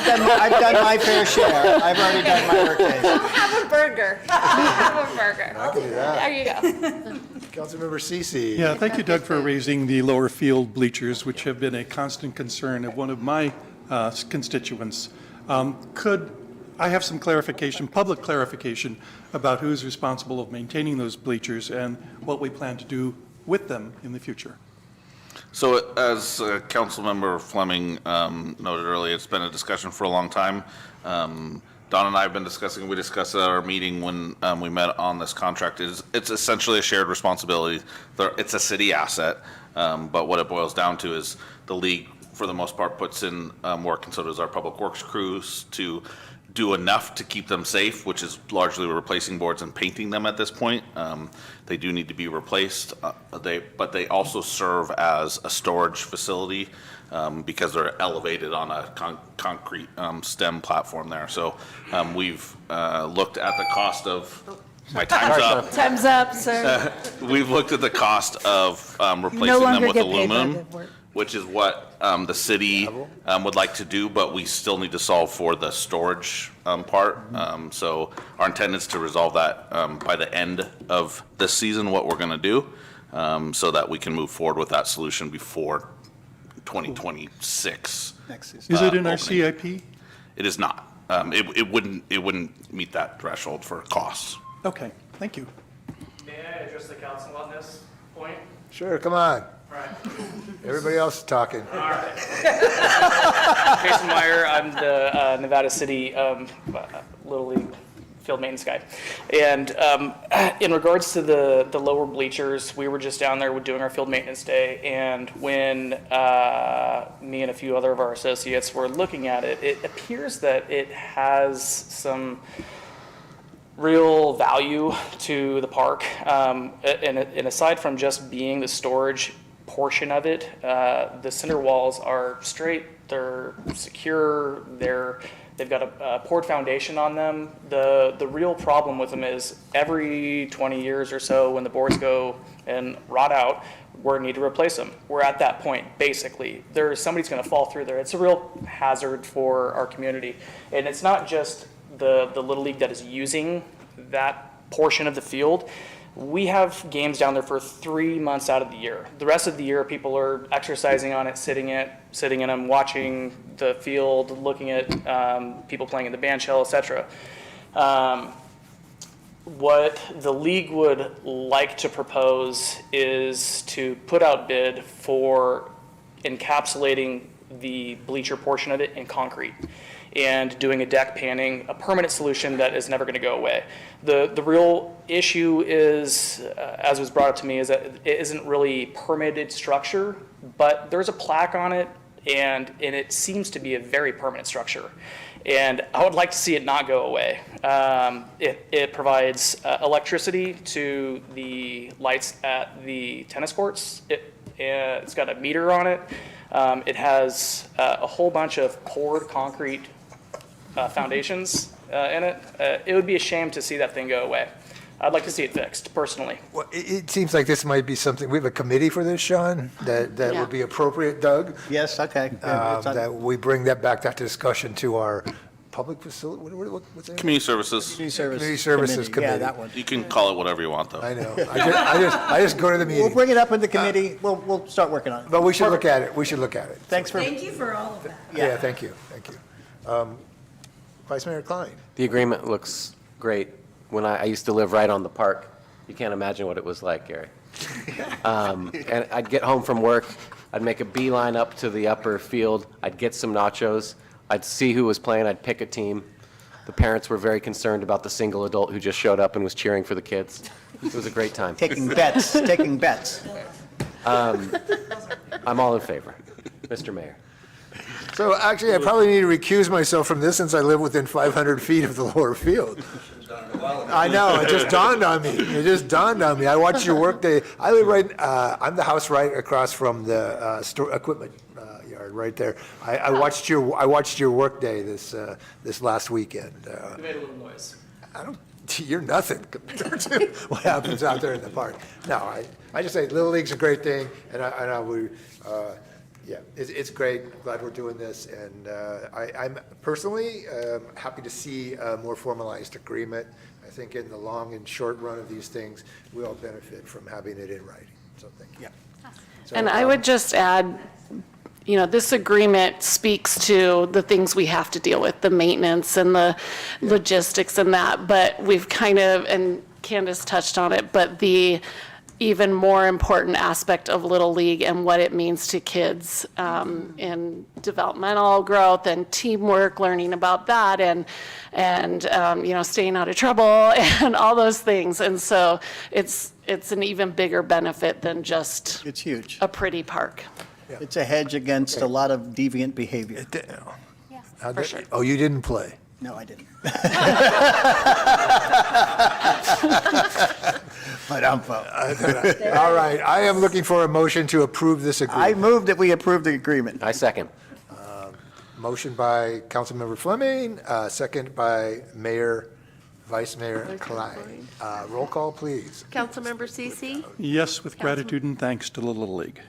done my fair share. I've already done my work days. I'll have a burger. I'll have a burger. I can do that. There you go. Councilmember Cece. Yeah, thank you, Doug, for raising the lower field bleachers, which have been a constant concern of one of my constituents. Could I have some clarification, public clarification, about who's responsible of maintaining those bleachers and what we plan to do with them in the future? So as Councilmember Fleming noted earlier, it's been a discussion for a long time. Don and I have been discussing, we discussed at our meeting when we met on this contract, it's essentially a shared responsibility. It's a city asset, but what it boils down to is the league, for the most part, puts in work, and so does our public works crews, to do enough to keep them safe, which is largely replacing boards and painting them at this point. They do need to be replaced, but they also serve as a storage facility because they're elevated on a concrete stem platform there. So we've looked at the cost of, my time's up. Time's up, sir. We've looked at the cost of replacing them longer with get paid by aluminum, the work. which is what the city would like to do, but we still need to solve for the storage part. So our intent is to resolve that by the end of this season, what we're going to do, so that we can move forward with that solution before 2026. Next season. Is it in our opening. CIP? It is not. It wouldn't meet that threshold for costs. Okay, thank you. May I address the council on this point? Sure, come on. All right. Everybody else is talking. All right. Jason Meyer, I'm the Nevada City Little League field maintenance guy. And in regards to the lower bleachers, we were just down there doing our field maintenance day. And when me and a few other of our associates were looking at it, it appears that it has some real value to the park. And aside from just being the storage portion of it, the center walls are straight, they're secure, they've got a poured foundation on them. The real problem with them is every 20 years or so, when the boards go and rot out, we need to replace them. We're at that point, basically. Somebody's gonna fall through there. It's a real hazard for our community. And it's not just the Little League that is using that portion of the field. We have games down there for 3 months out of the year. The rest of the year, people are exercising on it, sitting in them, watching the field, looking at people playing in the band shell, etc. What the league would like to propose is to put out bid for encapsulating the bleacher portion of it in concrete and doing a deck panning, a permanent solution that is never going to go away. The real issue is, as was brought up to me, is that it isn't really permitted structure, but there's a plaque on it, and it seems to be a very permanent structure. And I would like to see it not go away. It provides electricity to the lights at the tennis courts. It's got a meter on it. It has a whole bunch of poured concrete foundations in it. It would be a shame to see that thing go away. I'd like to see it fixed, personally. Well, it seems like this might be something, we have a committee for this, Sean, that Yeah. would be appropriate, Doug. Yes, okay. That we bring that discussion to our public facility, what's that? Community services. Community Services Yeah, Committee. that one. You can call it whatever you want, though. I know. I just go to the We'll meeting. bring it up in the committee. We'll start working on it. But we should look at it. We should look at it. Thanks for. Thank you for all of that. Yeah, thank you. Thank you. Vice Mayor Klein. The agreement looks great. When I used to live right on the park, you can't imagine what it was like, Gary. And I'd get home from work, I'd make a beeline up to the upper field, I'd get some nachos, I'd see who was playing, I'd pick a team. The parents were very concerned about the single adult who just showed up and was cheering for the kids. It was a great time. Taking bets. I'm all in favor. Mr. Mayor. So actually, I probably need to recuse myself from this since I live within 500 feet of the lower field. I know, it just dawned on me. I watched your workday. I live right, I'm the house right across from the equipment yard, right there. I watched your workday this last weekend. We made a little noise. You're nothing compared to what happens out there in the park. No, I just say Little League's a great thing, and yeah, it's great. Glad we're doing this, and I'm personally happy to see a more formalized agreement. I think in the long and short run of these things, we all benefit from having it in writing. So thank you. So, And I would just add, this agreement speaks to the things we have to deal with, the maintenance and the logistics and that, but we've kind of, and Candace touched on it, but the even more important aspect of Little League and what it means to kids in developmental growth and teamwork, learning about that, and staying out of trouble and all those things. And so it's an even bigger benefit than just It's huge. a pretty park. It's a hedge against a lot of deviant behavior. For sure. Oh, you didn't play? No, I didn't. But I'm All right, I am looking for a motion to approve this I agreement. move that we approve the agreement. I second. Motion by Councilmember Fleming, second by Vice Mayor Klein. Roll call, please. Councilmember Cece? Yes, with gratitude and thanks to the Little League.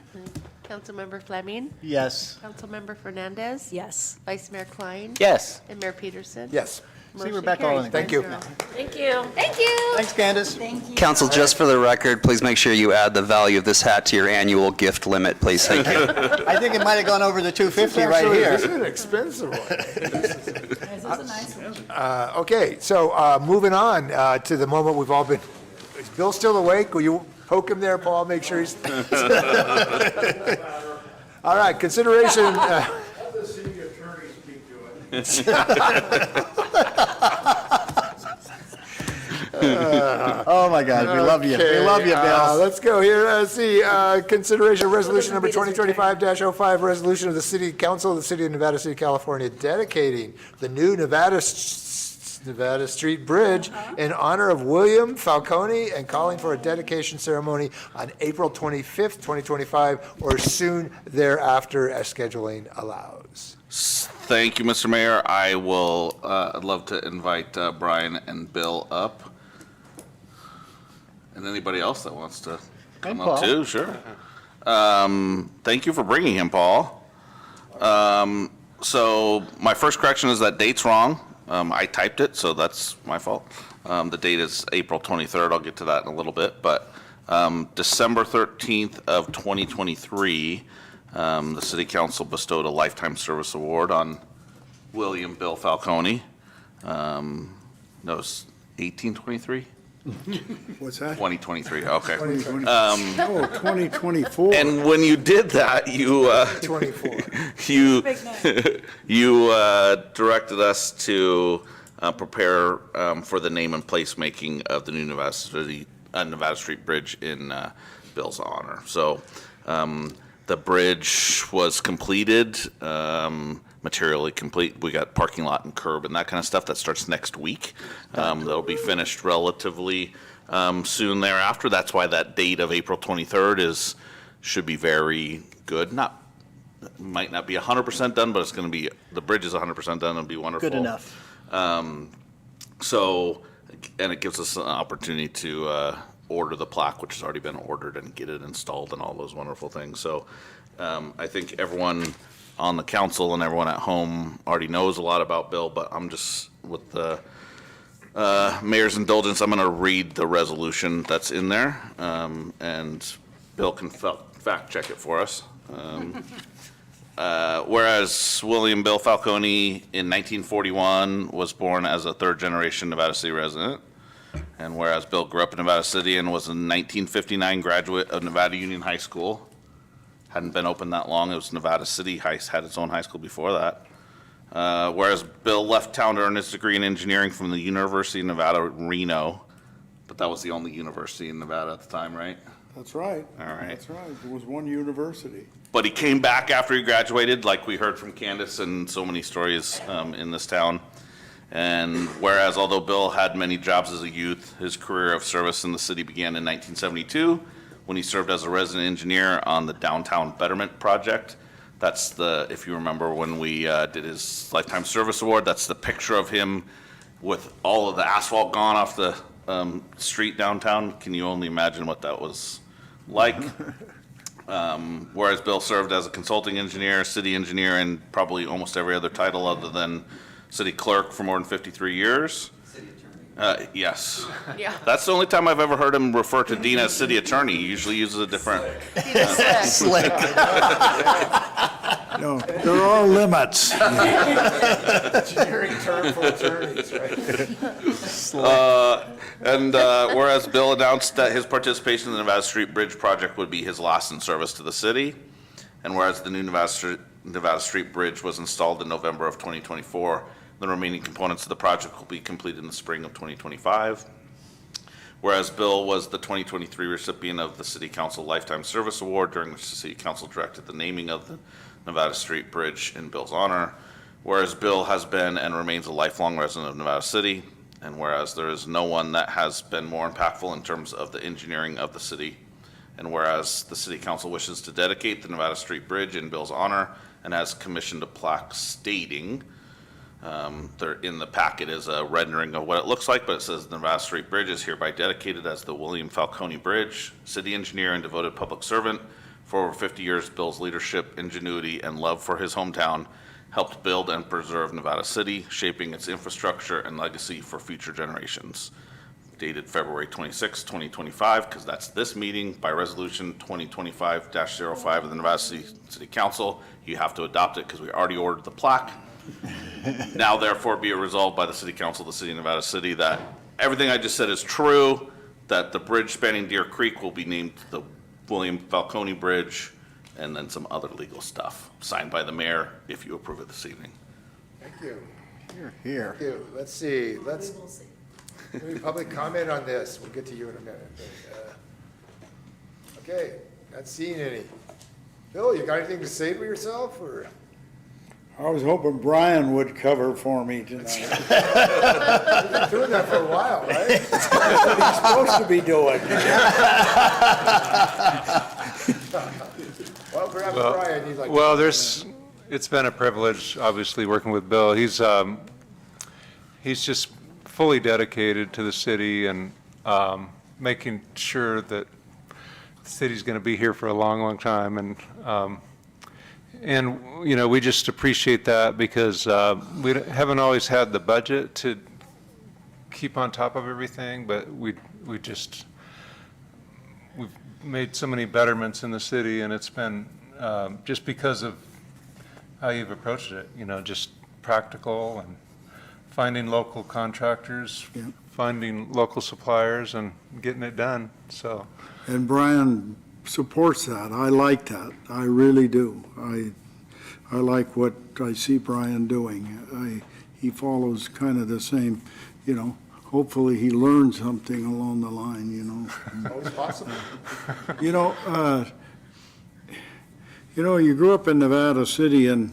Councilmember Fleming? Yes. Councilmember Fernandez? Yes. Vice Mayor Klein? Yes. And Mayor Peterson? Yes. See, we're Motion back all in carries agreement. Thank you. 5-0. Thank you. Thank you. Thanks, Candace. Council, just for the record, please make sure you add the value of this hat to your annual gift limit, please. Thank you. I think it might have gone over the 250 right This is here. an expensive one. Okay, so moving on to the moment we've all been, is Bill still awake? Will you poke him there, Paul, make sure he's... All right, consideration... Have the city attorney speak to it. Oh, my God, we love you. We love you, Bill. Let's go here. Let's see. Consideration of resolution number 2025-05, resolution of the City Council of the City of Nevada City, California, dedicating the new Nevada Street Bridge in honor of William Falcone and calling for a dedication ceremony on April 25th, 2025, or soon thereafter as scheduling allows. Thank you, Mr. Mayor. I'd love to invite Brian and Bill up. And anybody else that wants to come up Paul. too, sure. Thank you for bringing him, Paul. So my first correction is that date's wrong. I typed it, so that's my fault. The date is April 23rd. I'll get to that in a little bit. But December 13th of 2023, the City Council bestowed a Lifetime Service Award on William Bill Falcone. No, it's 1823? What's that? 2023, okay. 2024. And when you did that, you 24. you directed us to prepare for the name and placemaking of the new Nevada Street Bridge in Bill's honor. So the bridge was completed, materially complete. We got parking lot and curb and that kind of stuff. That starts next week. That'll be finished relatively soon thereafter. That's why that date of April 23rd should be very good. Might not be 100% done, but it's going to be, the bridge is 100% done. It'll be wonderful. Good enough. So, and it gives us an opportunity to order the plaque, which has already been ordered, and get it installed and all those wonderful things. So I think everyone on the council and everyone at home already knows a lot about Bill, but I'm just, with the mayor's indulgence, I'm going to read the resolution that's in there, and Bill can fact check it for us. Whereas William Bill Falcone in 1941 was born as a third-generation Nevada City resident, and whereas Bill grew up in Nevada City and was a 1959 graduate of Nevada Union High School, hadn't been open that long. It was Nevada City, had its own high school before that. Whereas Bill left town to earn his degree in engineering from the University of Nevada, Reno, but that was the only university in Nevada at the time, right? That's right. All right. That's right. There was one university. But he came back after he graduated, like we heard from Candace and so many stories in this town. And whereas although Bill had many jobs as a youth, his career of service in the city began in 1972 when he served as a resident engineer on the Downtown Betterment Project. That's the, if you remember when we did his Lifetime Service Award, that's the picture of him with all of the asphalt gone off the street downtown. Can you only imagine what that was like? Whereas Bill served as a consulting engineer, city engineer, and probably almost every other title other than city clerk for more than 53 years. City attorney. Yes. Yeah. That's the only time I've ever heard him refer to Dean as city attorney. He usually uses a different. Slick. No, there are limits. Generic term for attorneys, right? And whereas Bill announced that his participation in the Nevada Street Bridge project would be his last in service to the city, and whereas the new Nevada Street Bridge was installed in November of 2024, the remaining components of the project will be completed in the spring of 2025. Whereas Bill was the 2023 recipient of the City Council Lifetime Service Award, during which the City Council directed the naming of the Nevada Street Bridge in Bill's honor. Whereas Bill has been and remains a lifelong resident of Nevada City, and whereas there is no one that has been more impactful in terms of the engineering of the city, and whereas the City Council wishes to dedicate the Nevada Street Bridge in Bill's honor and has commissioned a plaque stating, there in the packet is a rendering of what it looks like, but it says the Nevada Street Bridge is hereby dedicated as the William Falcone Bridge. City engineer and devoted public servant. For over 50 years, Bill's leadership, ingenuity, and love for his hometown helped build and preserve Nevada City, shaping its infrastructure and legacy for future generations. Dated February 26, 2025, because that's this meeting, by resolution 2025-05 of the Nevada City Council. You have to adopt it because we already ordered the plaque. Now therefore be it resolved by the City Council of the City of Nevada City that everything I just said is true, that the bridge spanning Deer Creek will be named the William Falcone Bridge, and then some other legal stuff, signed by the mayor, if you approve it this evening. Thank you. Here. Thank you. Let's see, any public comment on this? We'll get to you in a minute. Okay, not seeing any. Bill, you got anything to say for yourself, or? I was hoping Brian would cover for me tonight. You've been doing that for a while, right? That's what he's supposed to be doing. Well, perhaps Brian, you'd like to. Well, it's been a privilege, obviously, working with Bill. He's just fully dedicated to the city and making sure that the city's going to be here for a long, long time. And you know, we just appreciate that because we haven't always had the budget to keep on top of everything, but we've made so many betterments in the city, and it's been just because of how you've approached it, you know, just practical and finding local contractors, finding local suppliers, and getting it done, so. And Brian supports that. I like that. I really do. I like what I see Brian doing. He follows kind of the same, you know, hopefully he learns something along the line, you know. Always possible. You know, you grew up in Nevada City, and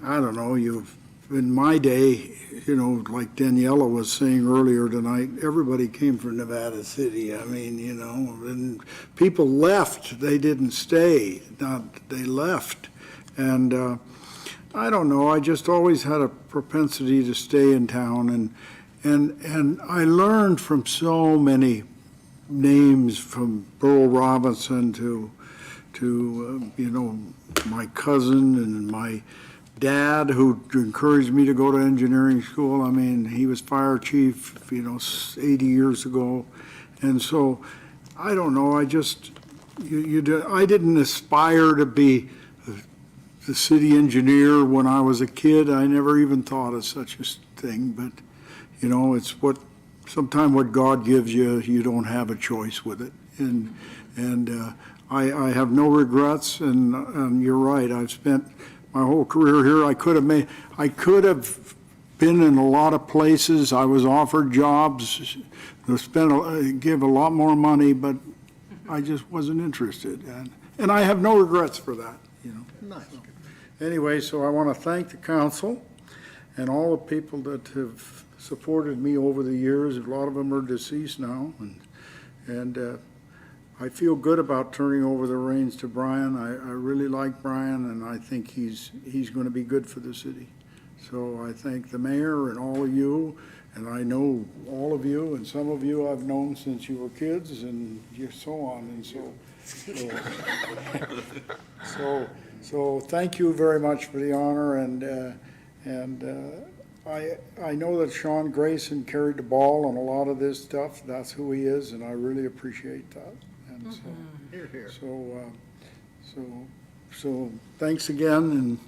I don't know, in my day, you know, like Daniela was saying earlier tonight, everybody came from Nevada City. I mean, you know, and people left, they didn't stay, they left. And I don't know, I just always had a propensity to stay in town, and I learned from so many names, from Burl Robinson to you know, my cousin and my dad, who encouraged me to go to engineering school. I mean, he was fire chief, you know, 80 years ago. And so, I don't know, I just, I didn't aspire to be the city engineer when I was a kid. I never even thought of such a thing, but, you know, it's sometimes what God gives you, you don't have a choice with it. And I have no regrets, and you're right, I've spent my whole career here. I could have been in a lot of places. I was offered jobs, give a lot more money, but I just wasn't interested. And I have no regrets for that, you know. Nice. Anyway, so I want to thank the council and all the people that have supported me over the years. A lot of them are deceased now, and I feel good about turning over the reins to Brian. I really like Brian, and I think he's going to be good for the city. So I thank the mayor and all of you, and I know all of you, and some of you I've known since you were kids, and so on, and so thank you very much for the honor, and I know that Sean Grayson carried the ball on a lot of this stuff. That's who he is, and I really appreciate that. And so thanks again, and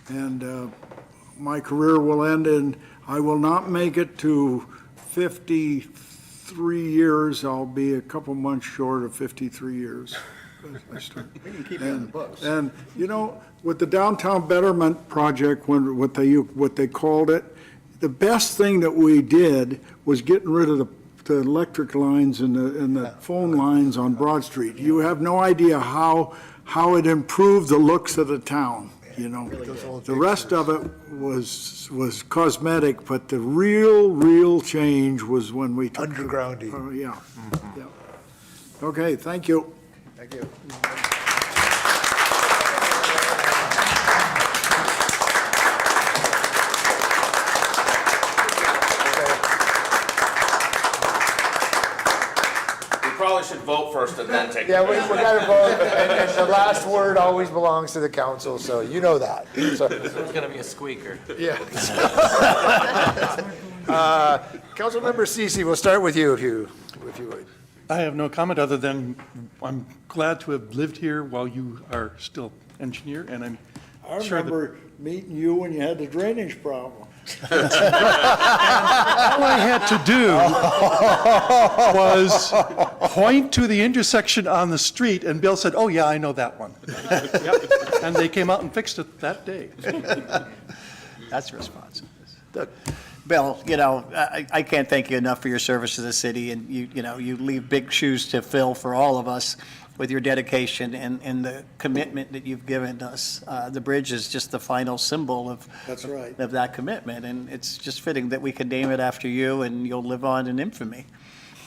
and my career will end in, I will not make it to 53 years. I'll be a couple months short of 53 years. We can keep you on the books. And, you know, with the Downtown Betterment Project, what they called it, the best thing that we did was getting rid of the electric lines and the phone lines on Broad Street. You have no idea how it improved the looks of the town, you know. The rest of it was cosmetic, but the real change was when we took. Undergrounding. Yeah. Okay, thank you. Thank you. Probably should vote first and then take. Yeah, we got to vote, and the last word always belongs to the council, so you know that. So, This one's going to be a squeaker. yeah. Councilmember Cece, we'll start with you if you would. I have no comment other than I'm glad to have lived here while you are still engineer, and I'm I sure that remember meeting you when you had the drainage problem. all I had to do was point to the intersection on the street, and Bill said, "Oh, yeah, I know that one." Yep. And they came out and fixed it that day. That's responsiveness. Bill, you know, I can't thank you enough for your service to the city, and you leave big shoes to fill for all of us with your dedication and the commitment that you've given us. The bridge is just the final symbol of That's right. of that commitment, and it's just fitting that we can name it after you, and you'll live on in infamy.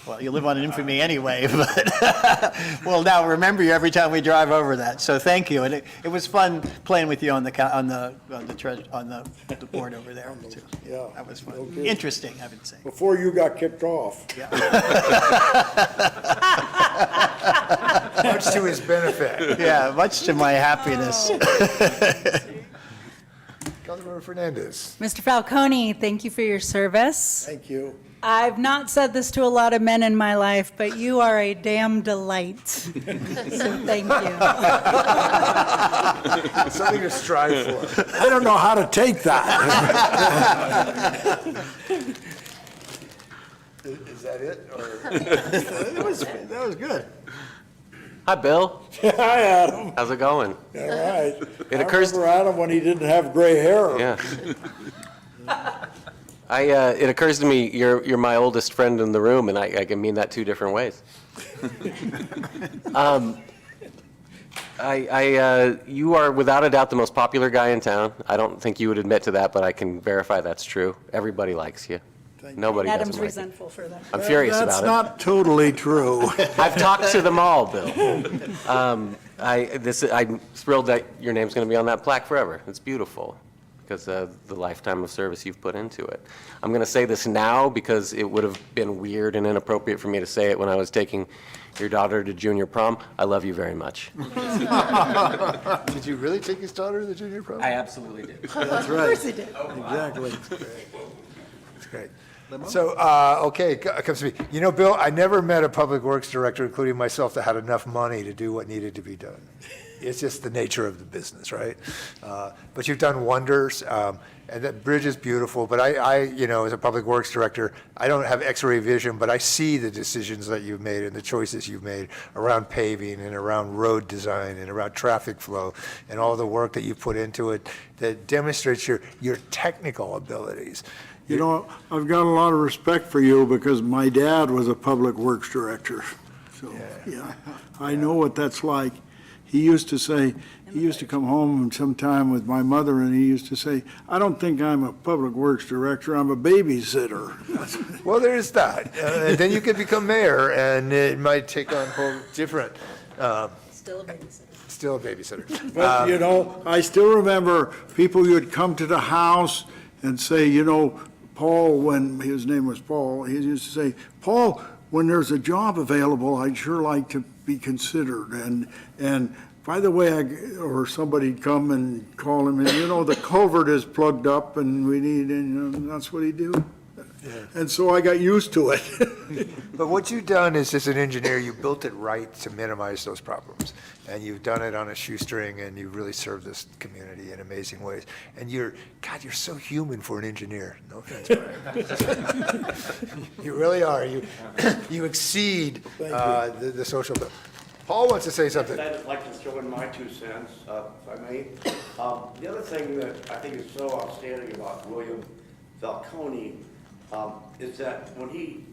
Well, you live on in infamy anyway, but we'll now remember you every time we drive over that. So thank you, and it was fun playing with you on the board over there too. Yeah. That was fun. Okay. Interesting, I would say. Before you got kicked off. Much to his benefit. Yeah, much to my happiness. Councilmember Fernandez. Mr. Falcone, thank you for your service. Thank you. I've not said this to a lot of men in my life, but you are a damn delight. So thank you. Something to strive for. I don't know how to take that. Is that it? Or? That was good. Hi, Bill. Hi, Adam. How's it going? All right. It occurs. I remember Adam when he didn't have gray hair. Yeah. It occurs to me you're my oldest friend in the room, and I can mean that two different ways. You are without a doubt the most popular guy in town. I don't think you would admit to that, but I can verify that's true. Everybody likes you. Nobody Adam's doesn't like you. resentful for that. I'm furious about it. That's not totally true. I've talked to them all, Bill. I'm thrilled that your name's going to be on that plaque forever. It's beautiful because of the lifetime of service you've put into it. I'm going to say this now because it would have been weird and inappropriate for me to say it when I was taking your daughter to junior prom. I love you very much. Did you really take his daughter to the junior prom? I absolutely did. That's right. Of course he did. Exactly. That's great. So, okay, comes to me. You know, Bill, I never met a public works director, including myself, that had enough money to do what needed to be done. It's just the nature of the business, right? But you've done wonders, and that bridge is beautiful. But I, as a public works director, I don't have X-ray vision, but I see the decisions that you've made and the choices you've made around paving and around road design and around traffic flow and all the work that you put into it that demonstrates your technical abilities. You know, I've got a lot of respect for you because my dad was a public works director. So, yeah, I know what that's like. He used to come home sometime with my mother, and he used to say, "I don't think I'm a public works director, I'm a babysitter." Well, there's that. And then you could become mayor, and it might take on a whole different. Still a babysitter. Still a babysitter. But, I still remember people who would come to the house and say, Paul, when his name was Paul, he used to say, "Paul, when there's a job available, I'd sure like to be considered." And by the way, or somebody'd come and call him, and the culvert is plugged up, and we need, and that's what he'd do. And so I got used to it. But what you've done is, as an engineer, you built it right to minimize those problems. And you've done it on a shoestring, and you've really served this community in amazing ways. And you're so human for an engineer. No offense, Brian. You really are. You exceed the social bill. Paul wants to say something. I'd like to throw in my 2 cents, if I may. The other thing that I think is so outstanding about William Falcone is that when he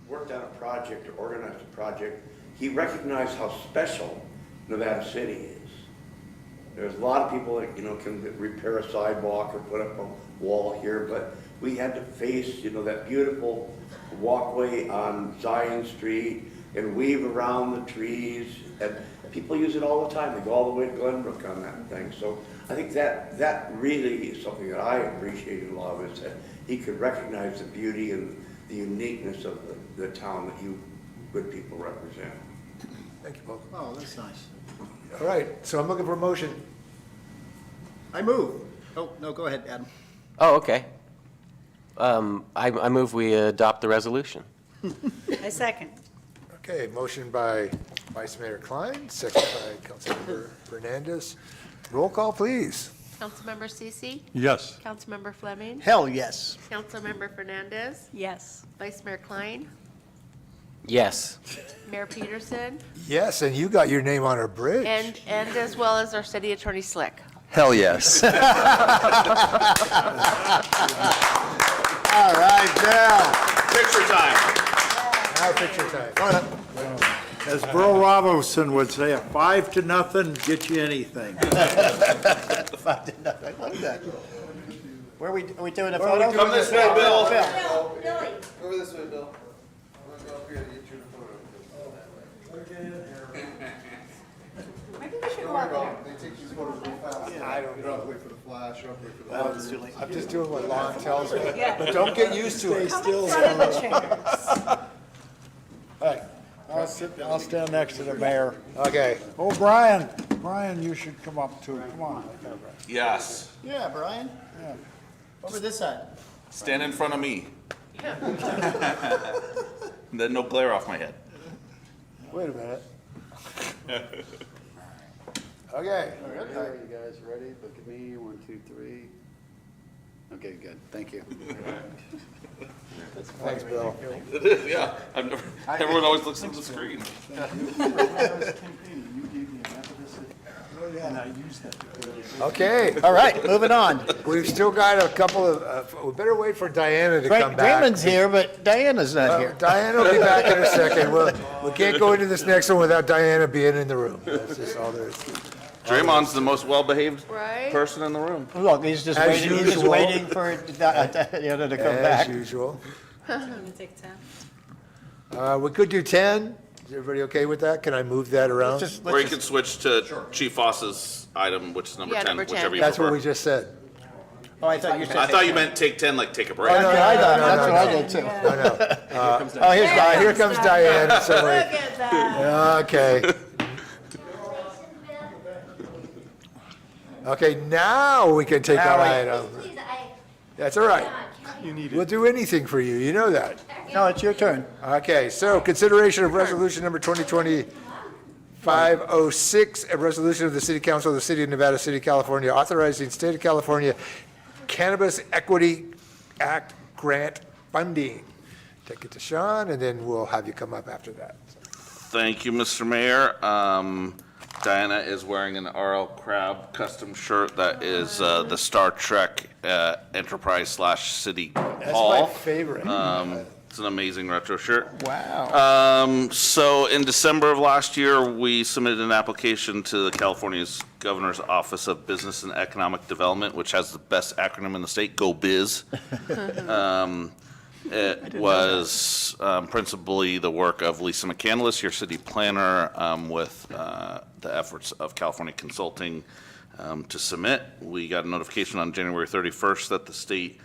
worked on a project or organized a project, he recognized how special Nevada City is. There's a lot of people that, can repair a sidewalk or put up a wall here, but we had to face, that beautiful walkway on Zion Street and weave around the trees, and people use it all the time. They go all the way to Glenbrook on that thing. So I think that really is something that I appreciated a lot of, is that he could recognize the beauty and the uniqueness of the town that you good people represent. Thank you, Paul. Oh, that's nice. All right, so I'm looking for a motion. I move. Oh, no, go ahead, Adam. Oh, okay. I move we adopt the resolution. I second. Okay, motion by Vice Mayor Klein, second by Councilmember Fernandez. Roll call, please. Councilmember Cece? Yes. Councilmember Fleming? Hell, yes. Councilmember Fernandez? Yes. Vice Mayor Klein? Yes. Mayor Peterson? Yes, and you got your name on our bridge. And as well as our city attorney Slick. Hell yes. All right, Bill. Picture time. Now picture time. Come on up. As Burl Robinson would say, 5-0, get you anything. 5-0. I love that. Are we doing a Where are we photo? doing Come this way, Bill. Over this way, Bill. I'm gonna go up here to get your photo. Maybe we should go Don't worry out there. about it. They take these photos real fast. I don't You don't have to wait for the flash, you don't have to wait for the. Oh, it's too late. I'm just doing what Lon tells me, but don't get used to it. Come in front of the chairs. Hey, I'll stand next to the mayor. Okay. Oh, Brian, you should come up too. Come on. Yes. Yeah, Brian. Yeah. Over this side. Stand in front of me. Then no glare off my head. Wait a minute. Okay. Are you guys ready? Look at me, 1, 2, 3. Okay, good, thank you. Thanks, Bill. Yeah, everyone always looks at the screen. Okay. All right, moving on. We've still got a couple of, we better wait for Diana to come back. Raymond's here, but Diana's not here. Diana will be back in a second. We can't go into this next one without Diana being in the room. That's just all there is. Draymond's the most well-behaved Right? person in the room. Look, he's just As waiting, he's just usual. waiting for Diana to come As back. usual. I'm going to take 10. We could do 10. Is everybody okay with that? Can I move that around? Or you could switch to Chief Foss's item, which is number Yeah, 10, number 10. whichever you That's what we prefer. just said. Oh, I thought you said. I thought you meant take 10, like take a break. Oh, no, That's what I thought, no, that's no, what I no. did too. No, no. Oh, here comes Diana. So Look at that. okay. Okay, now we can take our item. That's all right. We'll do anything for you, you know that. No, it's your turn. Okay, so consideration of resolution number 2020-506, a resolution of the City Council of the City of Nevada City, California, authorizing State of California Cannabis Equity Act grant funding. Take it to Sean, and then we'll have you come up after that. Thank you, Mr. Mayor. Diana is wearing an R.L. Crab custom shirt that is the Star Trek Enterprise/City Hall. That's my favorite. It's an amazing retro shirt. Wow. So in December of last year, we submitted an application to the California's Governor's Office of Business and Economic Development, which has the best acronym in the state, Go Biz. It was principally the work of Lisa McCandless, your city planner, with the efforts of California Consulting to submit. We got a notification on January 31st that the state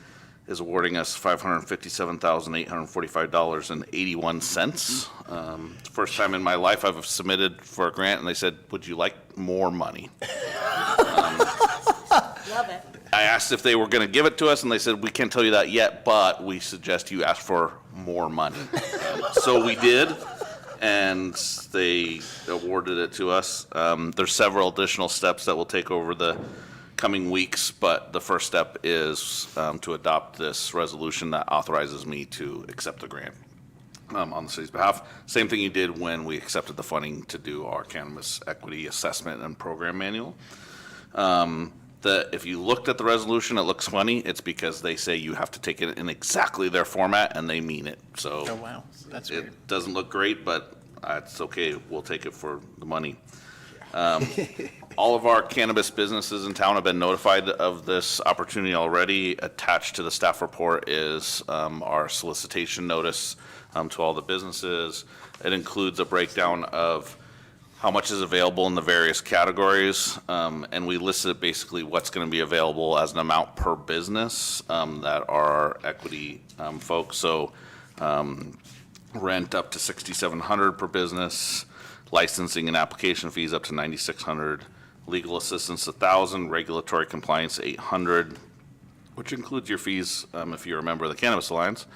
is awarding us $557,845.81. First time in my life I've submitted for a grant, and they said, "Would you like more money?" Love it. I asked if they were going to give it to us, and they said, we can't tell you that yet, but we suggest you ask for more money. So we did, and they awarded it to us. There's several additional steps that we'll take over the coming weeks, but the first step is to adopt this resolution that authorizes me to accept the grant on the city's behalf. Same thing you did when we accepted the funding to do our cannabis equity assessment and program manual. If you looked at the resolution, it looks funny. It's because they say you have to take it in exactly their format, and they mean it. So Oh, wow, that's it weird. doesn't look great, but it's okay. We'll take it for the money. All of our cannabis businesses in town have been notified of this opportunity already. Attached to the staff report is our solicitation notice to all the businesses. It includes a breakdown of how much is available in the various categories, and we listed basically what's going to be available as an amount per business that are our equity folks. So rent up to $6,700 per business, licensing and application fees up to $9,600, legal assistance $1,000, regulatory compliance $800, which includes your fees if you're a member of the Cannabis Alliance.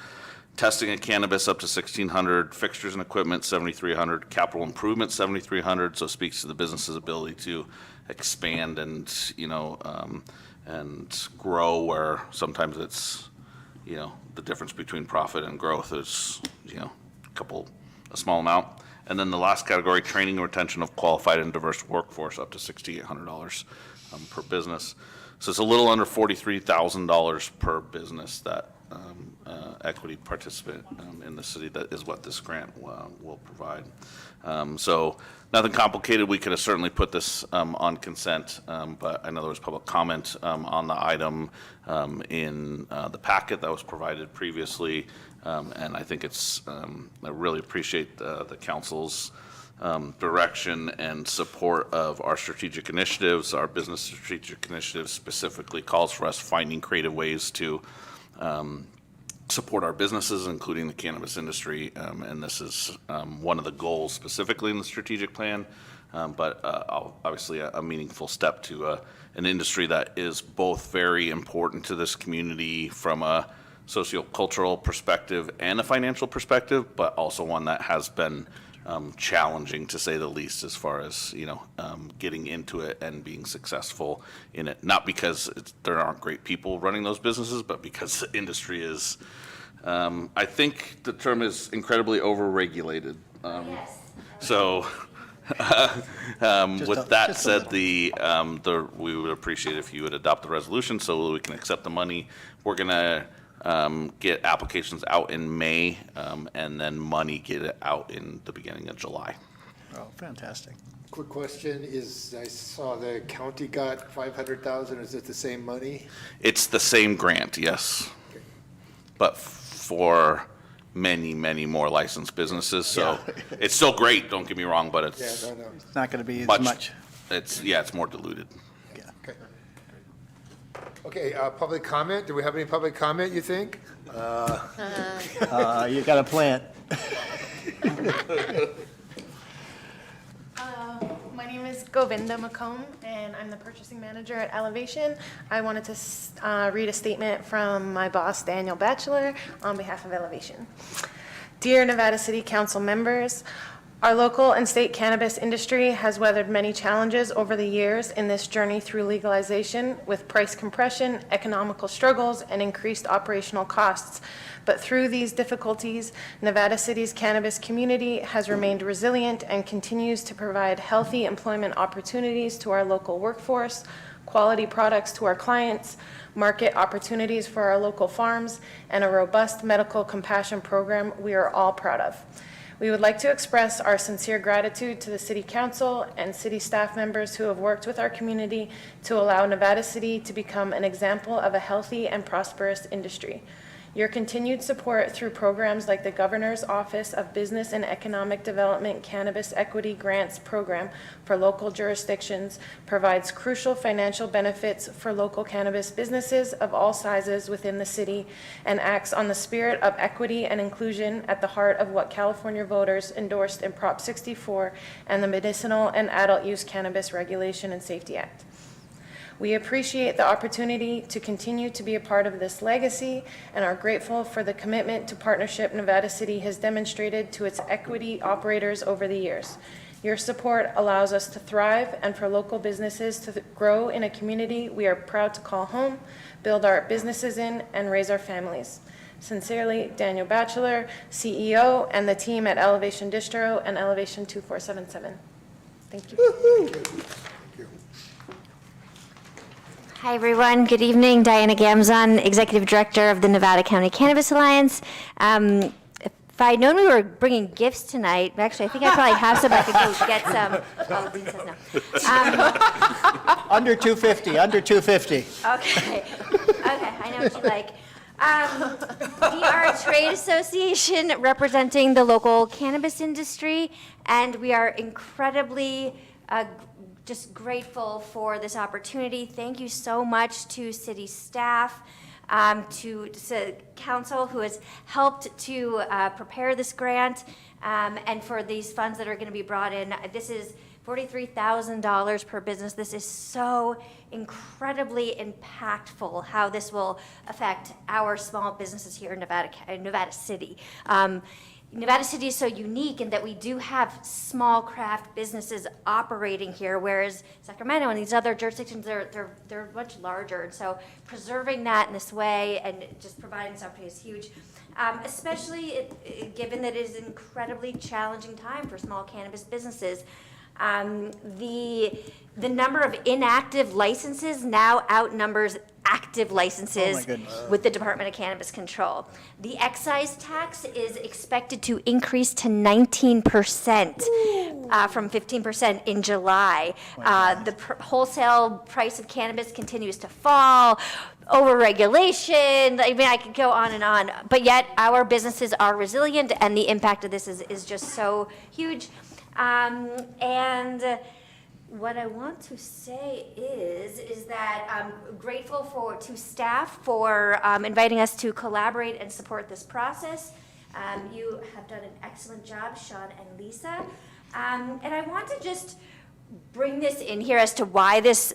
Testing of cannabis up to $1,600, fixtures and equipment $7,300, capital improvement $7,300. So it speaks to the business's ability to expand and and grow, where sometimes it's the difference between profit and growth is a small amount. And then the last category, training and retention of qualified and diverse workforce, up to $6,800 per business. So it's a little under $43,000 per business that equity participant in the city. That is what this grant will provide. So nothing complicated. We could have certainly put this on consent, but I know there was public comment on the item in the packet that was provided previously. And I think I really appreciate the council's direction and support of our strategic initiatives. Our business strategic initiative specifically calls for us finding creative ways to support our businesses, including the cannabis industry. And this is one of the goals specifically in the strategic plan, but obviously a meaningful step to an industry that is both very important to this community from a sociocultural perspective and a financial perspective, but also one that has been challenging, to say the least, as far as getting into it and being successful in it. Not because there aren't great people running those businesses, but because the industry is, I think the term is incredibly overregulated. So, with that said, we would appreciate if you would adopt the resolution so we can accept the money. We're gonna get applications out in May, and then money get it out in the beginning of July. Oh, fantastic. Quick question is, I saw the county got 500,000. Is it the same money? It's the same grant, yes, but for many, many more licensed businesses. So it's still great, don't get me wrong, but it's It's not going to be as much. It's more diluted. Okay, public comment. Do we have any public comment, you think? You got a plant. My name is Govinda McComb, and I'm the purchasing manager at Elevation. I wanted to read a statement from my boss, Daniel Batchelor, on behalf of Elevation. Dear Nevada City Council members, our local and state cannabis industry has weathered many challenges over the years in this journey through legalization, with price compression, economical struggles, and increased operational costs. But through these difficulties, Nevada City's cannabis community has remained resilient and continues to provide healthy employment opportunities to our local workforce, quality products to our clients, market opportunities for our local farms, and a robust medical compassion program we are all proud of. We would like to express our sincere gratitude to the City Council and city staff members who have worked with our community to allow Nevada City to become an example of a healthy and prosperous industry. Your continued support through programs like the Governor's Office of Business and Economic Development Cannabis Equity Grants Program for local jurisdictions provides crucial financial benefits for local cannabis businesses of all sizes within the city and acts on the spirit of equity and inclusion at the heart of what California voters endorsed in Prop 64 and the Medicinal and Adult Use Cannabis Regulation and Safety Act. We appreciate the opportunity to continue to be a part of this legacy and are grateful for the commitment to partnership Nevada City has demonstrated to its equity operators over the years. Your support allows us to thrive and for local businesses to grow in a community we are proud to call home, build our businesses in, and raise our families. Sincerely, Daniel Batchelor, CEO, and the team at Elevation Distro and Elevation 2477. Thank you. Hi, everyone. Good evening. Diana Gamzon, Executive Director of the Nevada County Cannabis Alliance. If I'd known we were bringing gifts tonight, actually, I think I probably have some. I could go get some. Oh, Dean says no. Under 250, under 250. Okay. Okay, I know what you like. We are a trade association representing the local cannabis industry, and we are incredibly just grateful for this opportunity. Thank you so much to city staff, to council who has helped to prepare this grant, and for these funds that are going to be brought in. This is $43,000 per business. This is so incredibly impactful how this will affect our small businesses here in Nevada City. Nevada City is so unique in that we do have small craft businesses operating here, whereas Sacramento and these other jurisdictions, they're much larger. And so preserving that in this way and just providing this opportunity is huge. Especially given that it is an incredibly challenging time for small cannabis businesses. The number of inactive licenses now outnumbers active licenses with the Department of Cannabis Control. The excise tax is expected to increase to 19% from 15% in July. The wholesale price of cannabis continues to fall. Overregulation, I mean, I could go on and on, but yet our businesses are resilient and the impact of this is just so huge. And what I want to say is that I'm grateful to staff for inviting us to collaborate and support this process. You have done an excellent job, Sean and Lisa. And I want to just bring this in here as to why this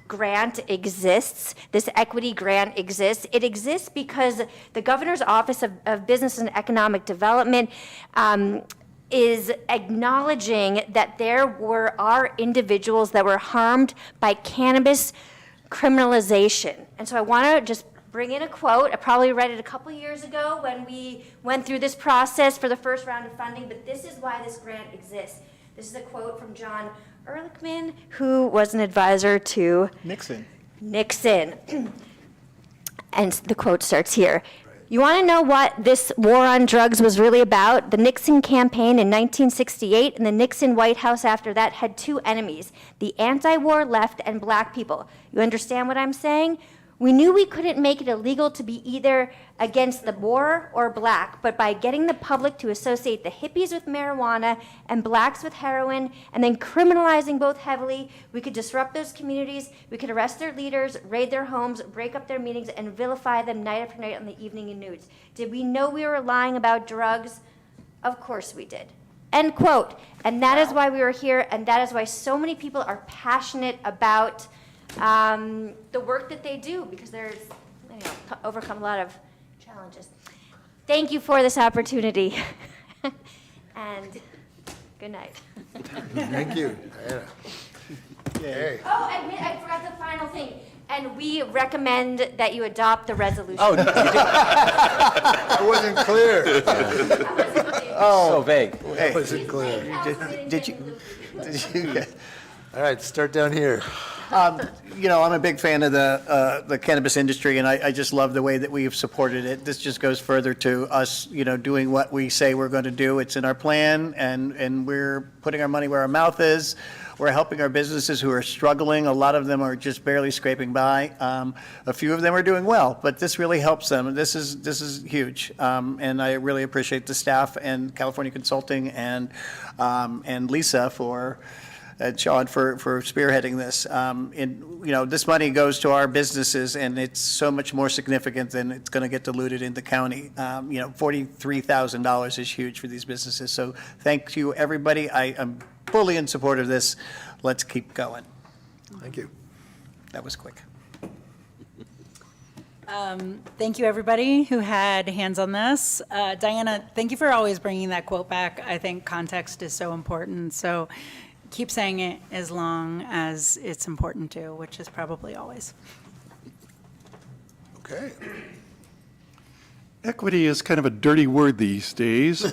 grant exists, this equity grant exists. It exists because the Governor's Office of Business and Economic Development is acknowledging that there are individuals that were harmed by cannabis criminalization. And so I want to just bring in a quote. I probably read it a couple years ago when we went through this process for the first round of funding, but this is why this grant exists. This is a quote from John Ehrlichman, who was an advisor to Nixon. And the quote starts here. You want to know what this war on drugs was really about? The Nixon campaign in 1968 and the Nixon White House after that had two enemies, the anti-war left and black people. You understand what I'm saying? We knew we couldn't make it illegal to be either against the war or black, but by getting the public to associate the hippies with marijuana and blacks with heroin, and then criminalizing both heavily, we could disrupt those communities, we could arrest their leaders, raid their homes, break up their meetings, and vilify them night after night on the evening news. Did we know we were lying about drugs? Of course we did. End quote. And that is why we were here, and that is why so many people are passionate about the work that they do, because there's, overcome a lot of challenges. Thank you for this opportunity, and good night. Thank you, Diana. Okay. Oh, I forgot the final thing. And we recommend that you adopt the resolution. Oh, I wasn't clear. So vague. That wasn't clear. Did you? All right, start down here. I'm a big fan of the cannabis industry, and I just love the way that we have supported it. This just goes further to us, doing what we say we're going to do. It's in our plan, and we're putting our money where our mouth is. We're helping our businesses who are struggling. A lot of them are just barely scraping by. A few of them are doing well, but this really helps them. This is huge, and I really appreciate the staff and California Consulting and Lisa and Sean for spearheading this. This money goes to our businesses, and it's so much more significant than it's going to get diluted in the county. $43,000 is huge for these businesses. So thank you, everybody. I am fully in support of this. Let's keep going. Thank you. That was quick. Thank you, everybody who had hands on this. Diana, thank you for always bringing that quote back. I think context is so important, so keep saying it as long as it's important to, which is probably always. Okay. Equity is kind of a dirty word these days,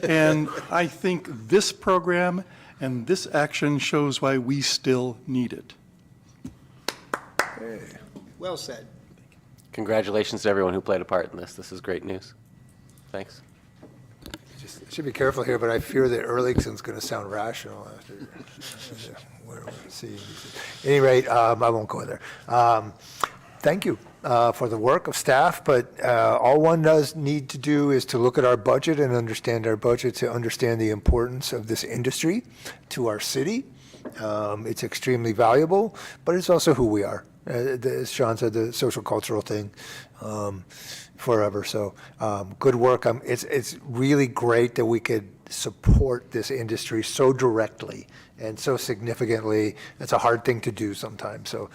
and I think this program and this action shows why we still need it. Well said. Congratulations to everyone who played a part in this. This is great news. Thanks. Just should be careful here, but I fear that Ehrlichson's going to sound rational after what we're seeing. At any rate, I won't go there. Thank you for the work of staff, but all one does need to do is to look at our budget and understand our budget to understand the importance of this industry to our city. It's extremely valuable, but it's also who we are. As Sean said, the social cultural thing forever. So good work. It's really great that we could support this industry so directly and so significantly. It's a hard thing to do sometimes. So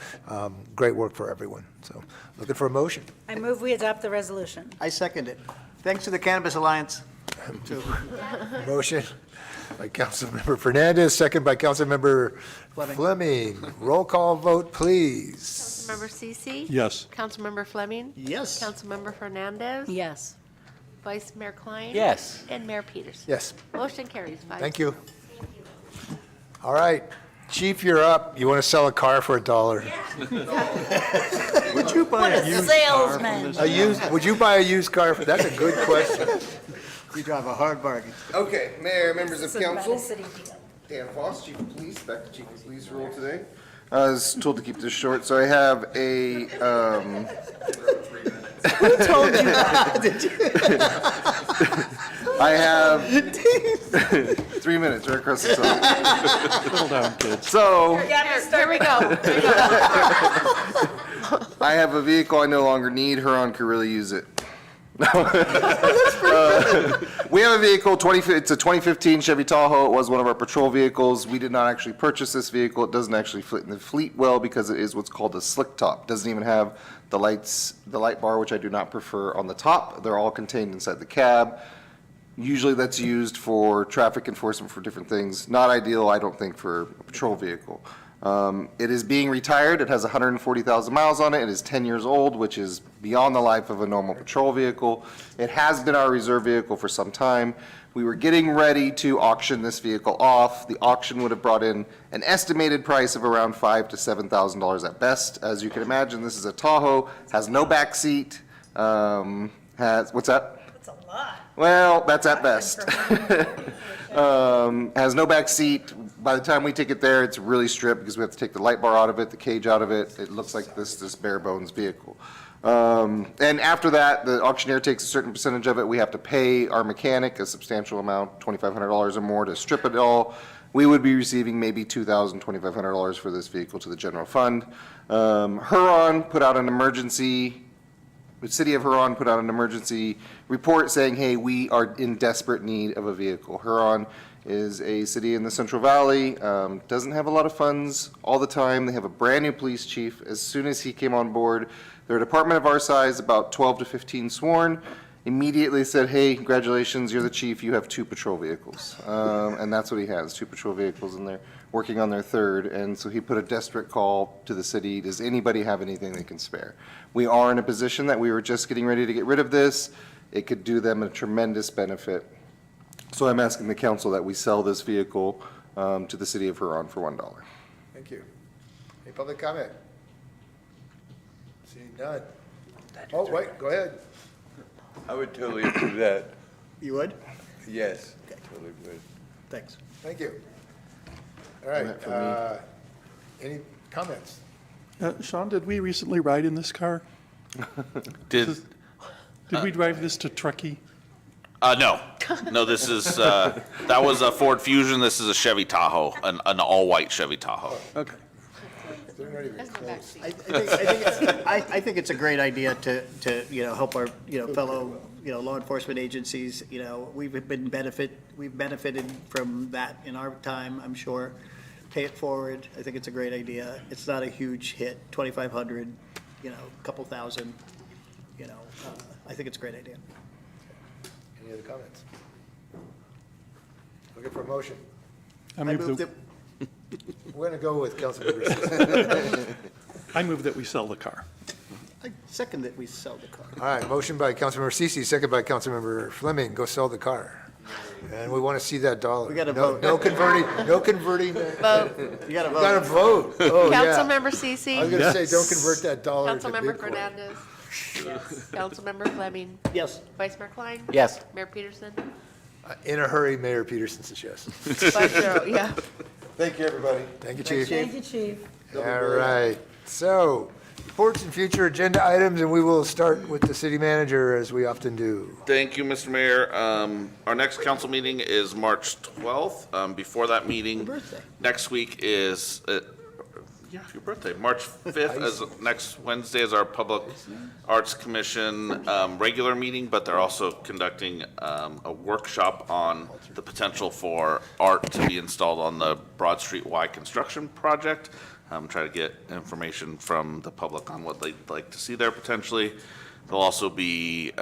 great work for everyone. So looking for a motion. I move we adopt the resolution. I second it. Thanks to the Cannabis Alliance. Motion by Councilmember Fernandez, second by Councilmember Fleming. Roll call vote, please. Councilmember Cece? Yes. Councilmember Fleming? Yes. Councilmember Fernandez? Yes. Vice Mayor Klein? Yes. And Mayor Peterson? Yes. Motion carries 5-0. Thank you. All right, Chief, you're up. You want to sell a car for $1? Would you buy a used car from this? Would you buy a used car? That's a good question. You drive a hard bargain. Okay, Mayor, members of It's a Nevada council. City deal. Dan Foss, Chief of Police, back to Chief of Police role today. I was told to keep this short, so I have a, Who told you that? Did you? I have 3 minutes right across the top. Settle down, kids. So, Here we go. I have a vehicle I no longer need. Huron could really use it. We have a vehicle, it's a 2015 Chevy Tahoe. It was one of our patrol vehicles. We did not actually purchase this vehicle. It doesn't actually fit in the fleet well because it is what's called a slick top. Doesn't even have the lights, the light bar, which I do not prefer, on the top. They're all contained inside the cab. Usually that's used for traffic enforcement for different things. Not ideal, I don't think, for a patrol vehicle. It is being retired. It has 140,000 miles on it. It is 10 years old, which is beyond the life of a normal patrol vehicle. It has been our reserve vehicle for some time. We were getting ready to auction this vehicle off. The auction would have brought in an estimated price of around $5,000 to $7,000 at best. As you can imagine, this is a Tahoe, has no back seat, what's that? That's a lot. Well, that's at best. Has no back seat. By the time we take it there, it's really stripped because we have to take the light bar out of it, the cage out of it. It looks like this bare bones vehicle. And after that, the auctioneer takes a certain percentage of it. We have to pay our mechanic a substantial amount, $2,500 or more, to strip it all. We would be receiving maybe $2,000, $2,500 for this vehicle to the general fund. Huron put out an emergency. The city of Huron put out an emergency report saying, hey, we are in desperate need of a vehicle. Huron is a city in the Central Valley, doesn't have a lot of funds all the time. They have a brand new police chief. As soon as he came on board, they're a department of our size, about 12 to 15 sworn, immediately said, hey, congratulations, you're the chief, you have 2 patrol vehicles. And that's what he has, 2 patrol vehicles, and they're working on their 3rd. And so he put a desperate call to the city, does anybody have anything they can spare? We are in a position that we were just getting ready to get rid of this. It could do them a tremendous benefit. So I'm asking the council that we sell this vehicle to the city of Huron for $1. Thank you. Any public comment? Seeing none. Oh, wait, go ahead. I would totally do that. You would? Yes, totally would. Thanks. Thank you. All right, that for any comments? Sean, did we recently ride in this car? Did we drive this to Truckee? No. No, this is, that was a Ford Fusion. This is a Chevy Tahoe, an all-white Chevy Tahoe. Okay. They're not even close. I think it's a great idea to help our, fellow, law enforcement agencies. We've benefited from that in our time, I'm sure. pay it forward. I think it's a great idea. It's not a huge hit, 2,500, you know, a couple thousand, you know, I think it's a great idea. Any other comments? Looking for a motion. I move that, We're going to go with Councilmember Ceci. I move that we sell the car. I second that we sell the car. All right, motion by Councilmember Ceci, second by Councilmember Fleming, go sell the car. And we want to see that dollar. We gotta No- vote. No converting, no converting. Vote. You gotta You gotta vote. Oh, yeah. Councilmember Ceci. I was going to say, don't convert that dollar to Councilmember Bitcoin. Fernandez. Yes. Councilmember Fleming. Yes. Vice Mayor Klein. Yes. Mayor Peterson. In a hurry, Mayor Peterson says yes. 5-0, yeah. Thank you, everybody. Thank you, Chief. Thank you, Chief. All right, so, reports and future agenda items, and we will start with the city manager, as we often do. Thank you, Mr. Mayor. Our next council meeting is March 12th. Before that meeting, next week is, yeah, your birthday, March 5th, as next Wednesday is our Public Arts Commission regular meeting, but they're also conducting a workshop on the potential for art to be installed on the Broad Street Y construction project. Try to get information from the public on what they'd like to see there potentially. They'll also be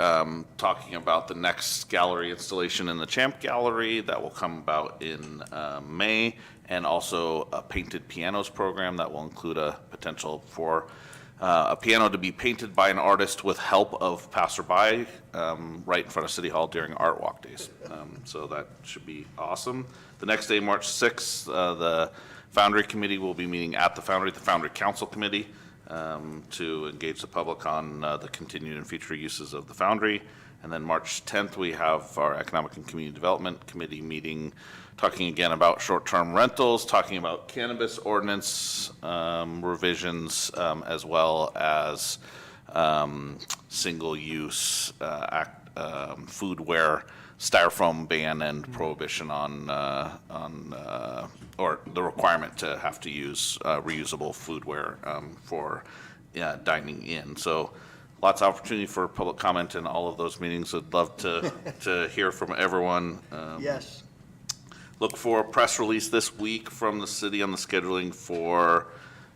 talking about the next gallery installation in the Champ Gallery that will come about in May, and also a painted pianos program that will include a potential for a piano to be painted by an artist with help of passerby right in front of City Hall during Art Walk days. So that should be awesome. The next day, March 6th, the Foundry Committee will be meeting at the Foundry Council Committee, to engage the public on the continued and future uses of the Foundry. And then March 10th, we have our Economic and Community Development Committee meeting, talking again about short-term rentals, talking about cannabis ordinance revisions, as well as single-use foodware, styrofoam ban, and prohibition on or the requirement to have to use reusable foodware for dining in. So lots of opportunity for public comment in all of those meetings. I'd love to hear from everyone. Yes. Look for a press release this week from the city on the scheduling for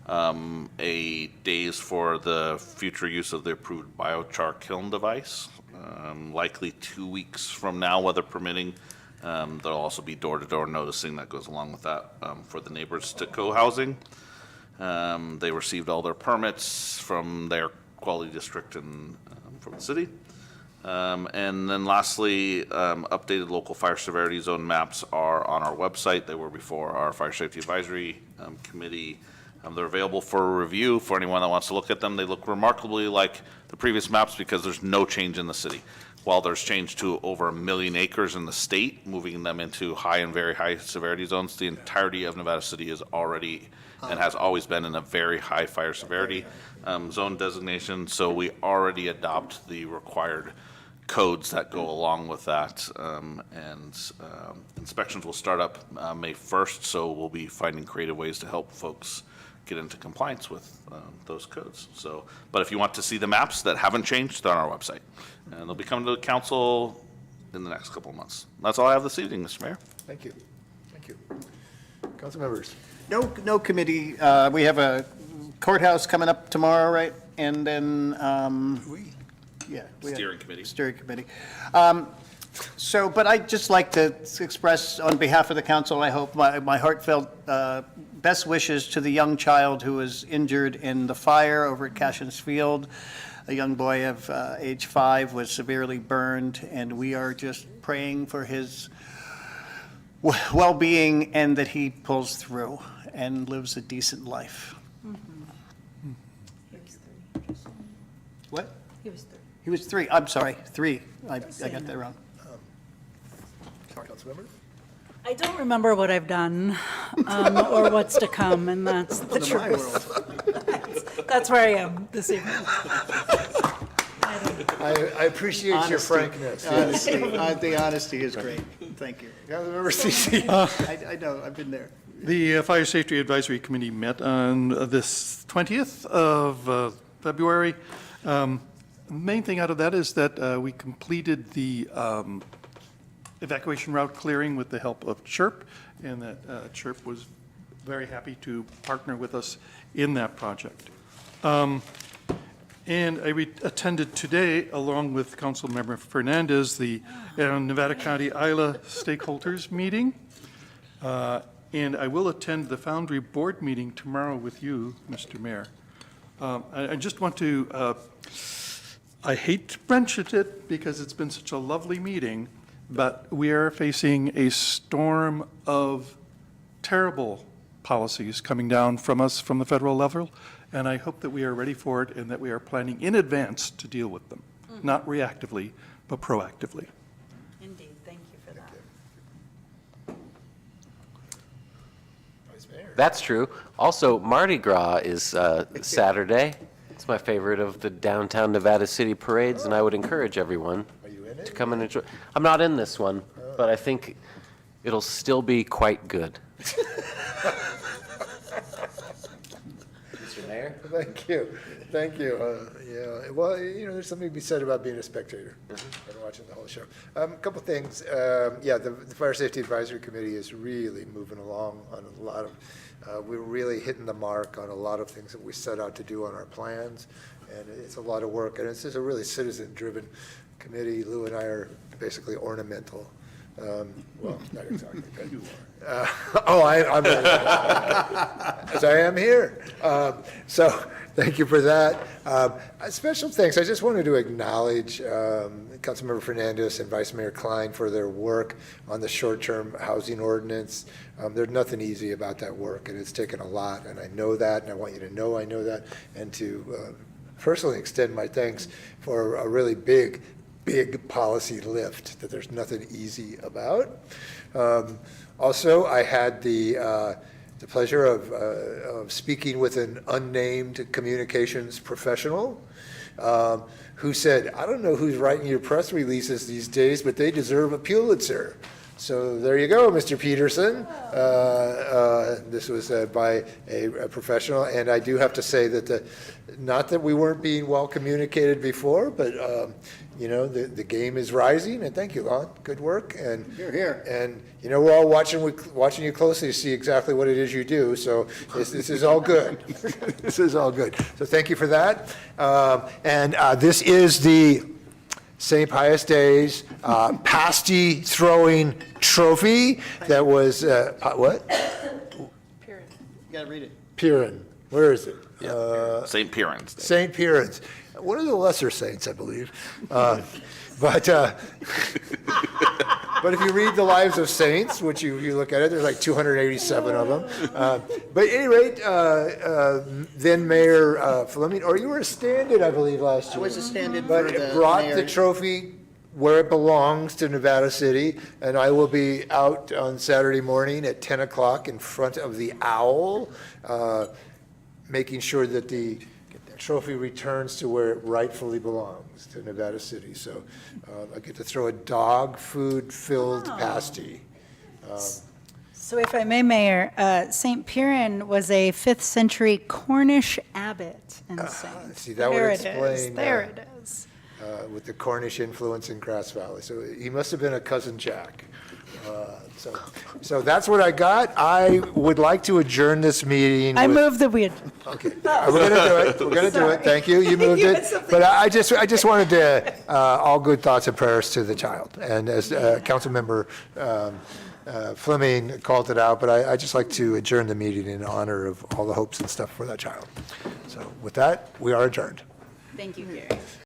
a days for the future use of the approved biochar kiln device. Likely 2 weeks from now, weather permitting. There'll also be door-to-door noticing that goes along with that for the neighbors to co-housing. They received all their permits from their quality district and from the city. And then lastly, updated local fire severity zone maps are on our website. They were before our Fire Safety Advisory Committee. They're available for review for anyone that wants to look at them. They look remarkably like the previous maps because there's no change in the city. While there's change to over 1 million acres in the state, moving them into high and very high severity zones, the entirety of Nevada City is already and has always been in a very high fire severity zone designation. So we already adopt the required codes that go along with that. Inspections will start up May 1st, so we'll be finding creative ways to help folks get into compliance with those codes. So, but if you want to see the maps that haven't changed, they're on our website. And they'll be coming to the council in the next couple of months. That's all I have this evening, Mr. Mayor. Thank you. Thank you. Council members. No committee. We have a courthouse coming up tomorrow, right? And then, yeah. we have Steering committee. Steering committee. So, but I'd just like to express on behalf of the council, I hope, my heartfelt best wishes to the young child who was injured in the fire over at Cashin's Field. A young boy of age 5 was severely burned, and we are just praying for his well-being and that he pulls through and lives a decent life. What? He was 3. He was 3. I'm sorry, 3. I got that wrong. Councilmember? I don't remember what I've done or what's to come, and that's the Welcome to my truth. That's where I am this evening. I appreciate your frankness. Honesty. The honesty is great. Thank you. Councilmember Ceci. I know, I've been there. The Fire Safety Advisory Committee met on this 20th of February. The main thing out of that is that we completed the evacuation route clearing with the help of CHIRP, and that CHIRP was very happy to partner with us in that project. And I attended today, along with Councilmember Fernandez, the Nevada County ILA stakeholders meeting. And I will attend the Foundry Board meeting tomorrow with you, Mr. Mayor. I just want to, I hate to mention it because it's been such a lovely meeting, but we are facing a storm of terrible policies coming down from us from the federal level, and I hope that we are ready for it and that we are planning in advance to deal with them, not reactively, but proactively. Indeed, thank you for that. That's true. Also, Mardi Gras is Saturday. It's my favorite of the downtown Nevada City parades, and I would encourage everyone to come and enjoy. I'm not in this one, but I think it'll still be quite good. Mr. Mayor? Thank you. Thank you. Yeah, well, there's something to be said about being a spectator and watching the whole show. A couple things. Yeah, the Fire Safety Advisory Committee is really moving along on a lot of, we're really hitting the mark on a lot of things that we set out to do on our plans, and it's a lot of work, and it's just a really citizen-driven committee. Lou and I are basically ornamental. Well, not exactly, but I'm as I am here. So thank you for that. Special thanks. I just wanted to acknowledge Councilmember Fernandez and Vice Mayor Klein for their work on the short-term housing ordinance. There's nothing easy about that work, and it's taken a lot, and I know that, and I want you to know I know that, and to personally extend my thanks for a really big policy lift that there's nothing easy about. Also, I had the pleasure of speaking with an unnamed communications professional who said, I don't know who's writing your press releases these days, but they deserve a Pulitzer. So there you go, Mr. Peterson. This was by a professional, and I do have to say that not that we weren't being well communicated before, but the game is rising, and thank you, Lon. Good work. And Here. And we're all watching you closely to see exactly what it is you do. So this is all good. This is all good. So thank you for that. And this is the St. Pius Days pasty throwing trophy that was what? You gotta read it. Piran. Where is it? St. Piran's Day. St. Piran's. One of the lesser saints, I believe. But if you read the lives of saints, which you look at it, there's like 287 of them. But at any rate, then Mayor Fleming, or you were a stand-in, I believe, last year. I was a stand-in But for the brought mayor. the trophy where it belongs to Nevada City, and I will be out on Saturday morning at 10 o'clock in front of the Owl, making sure that the trophy returns to where it rightfully belongs, to Nevada City. So I get to throw a dog food-filled pasty. So if I may, Mayor, St. Piran was a 5th century Cornish abbot and saint. See, that would explain. There it is. With the Cornish influence in Grass Valley. So he must have been a cousin Jack. So that's what I got. I would like to adjourn this meeting. I move that we. Okay, we're going to do it. We're going to do it. Thank you. You moved it. But I just wanted to, all good thoughts and prayers to the child. And as Councilmember Fleming called it out, but I just like to adjourn the meeting in honor of all the hopes and stuff for that child. So with that, we are adjourned. Thank you, Gary.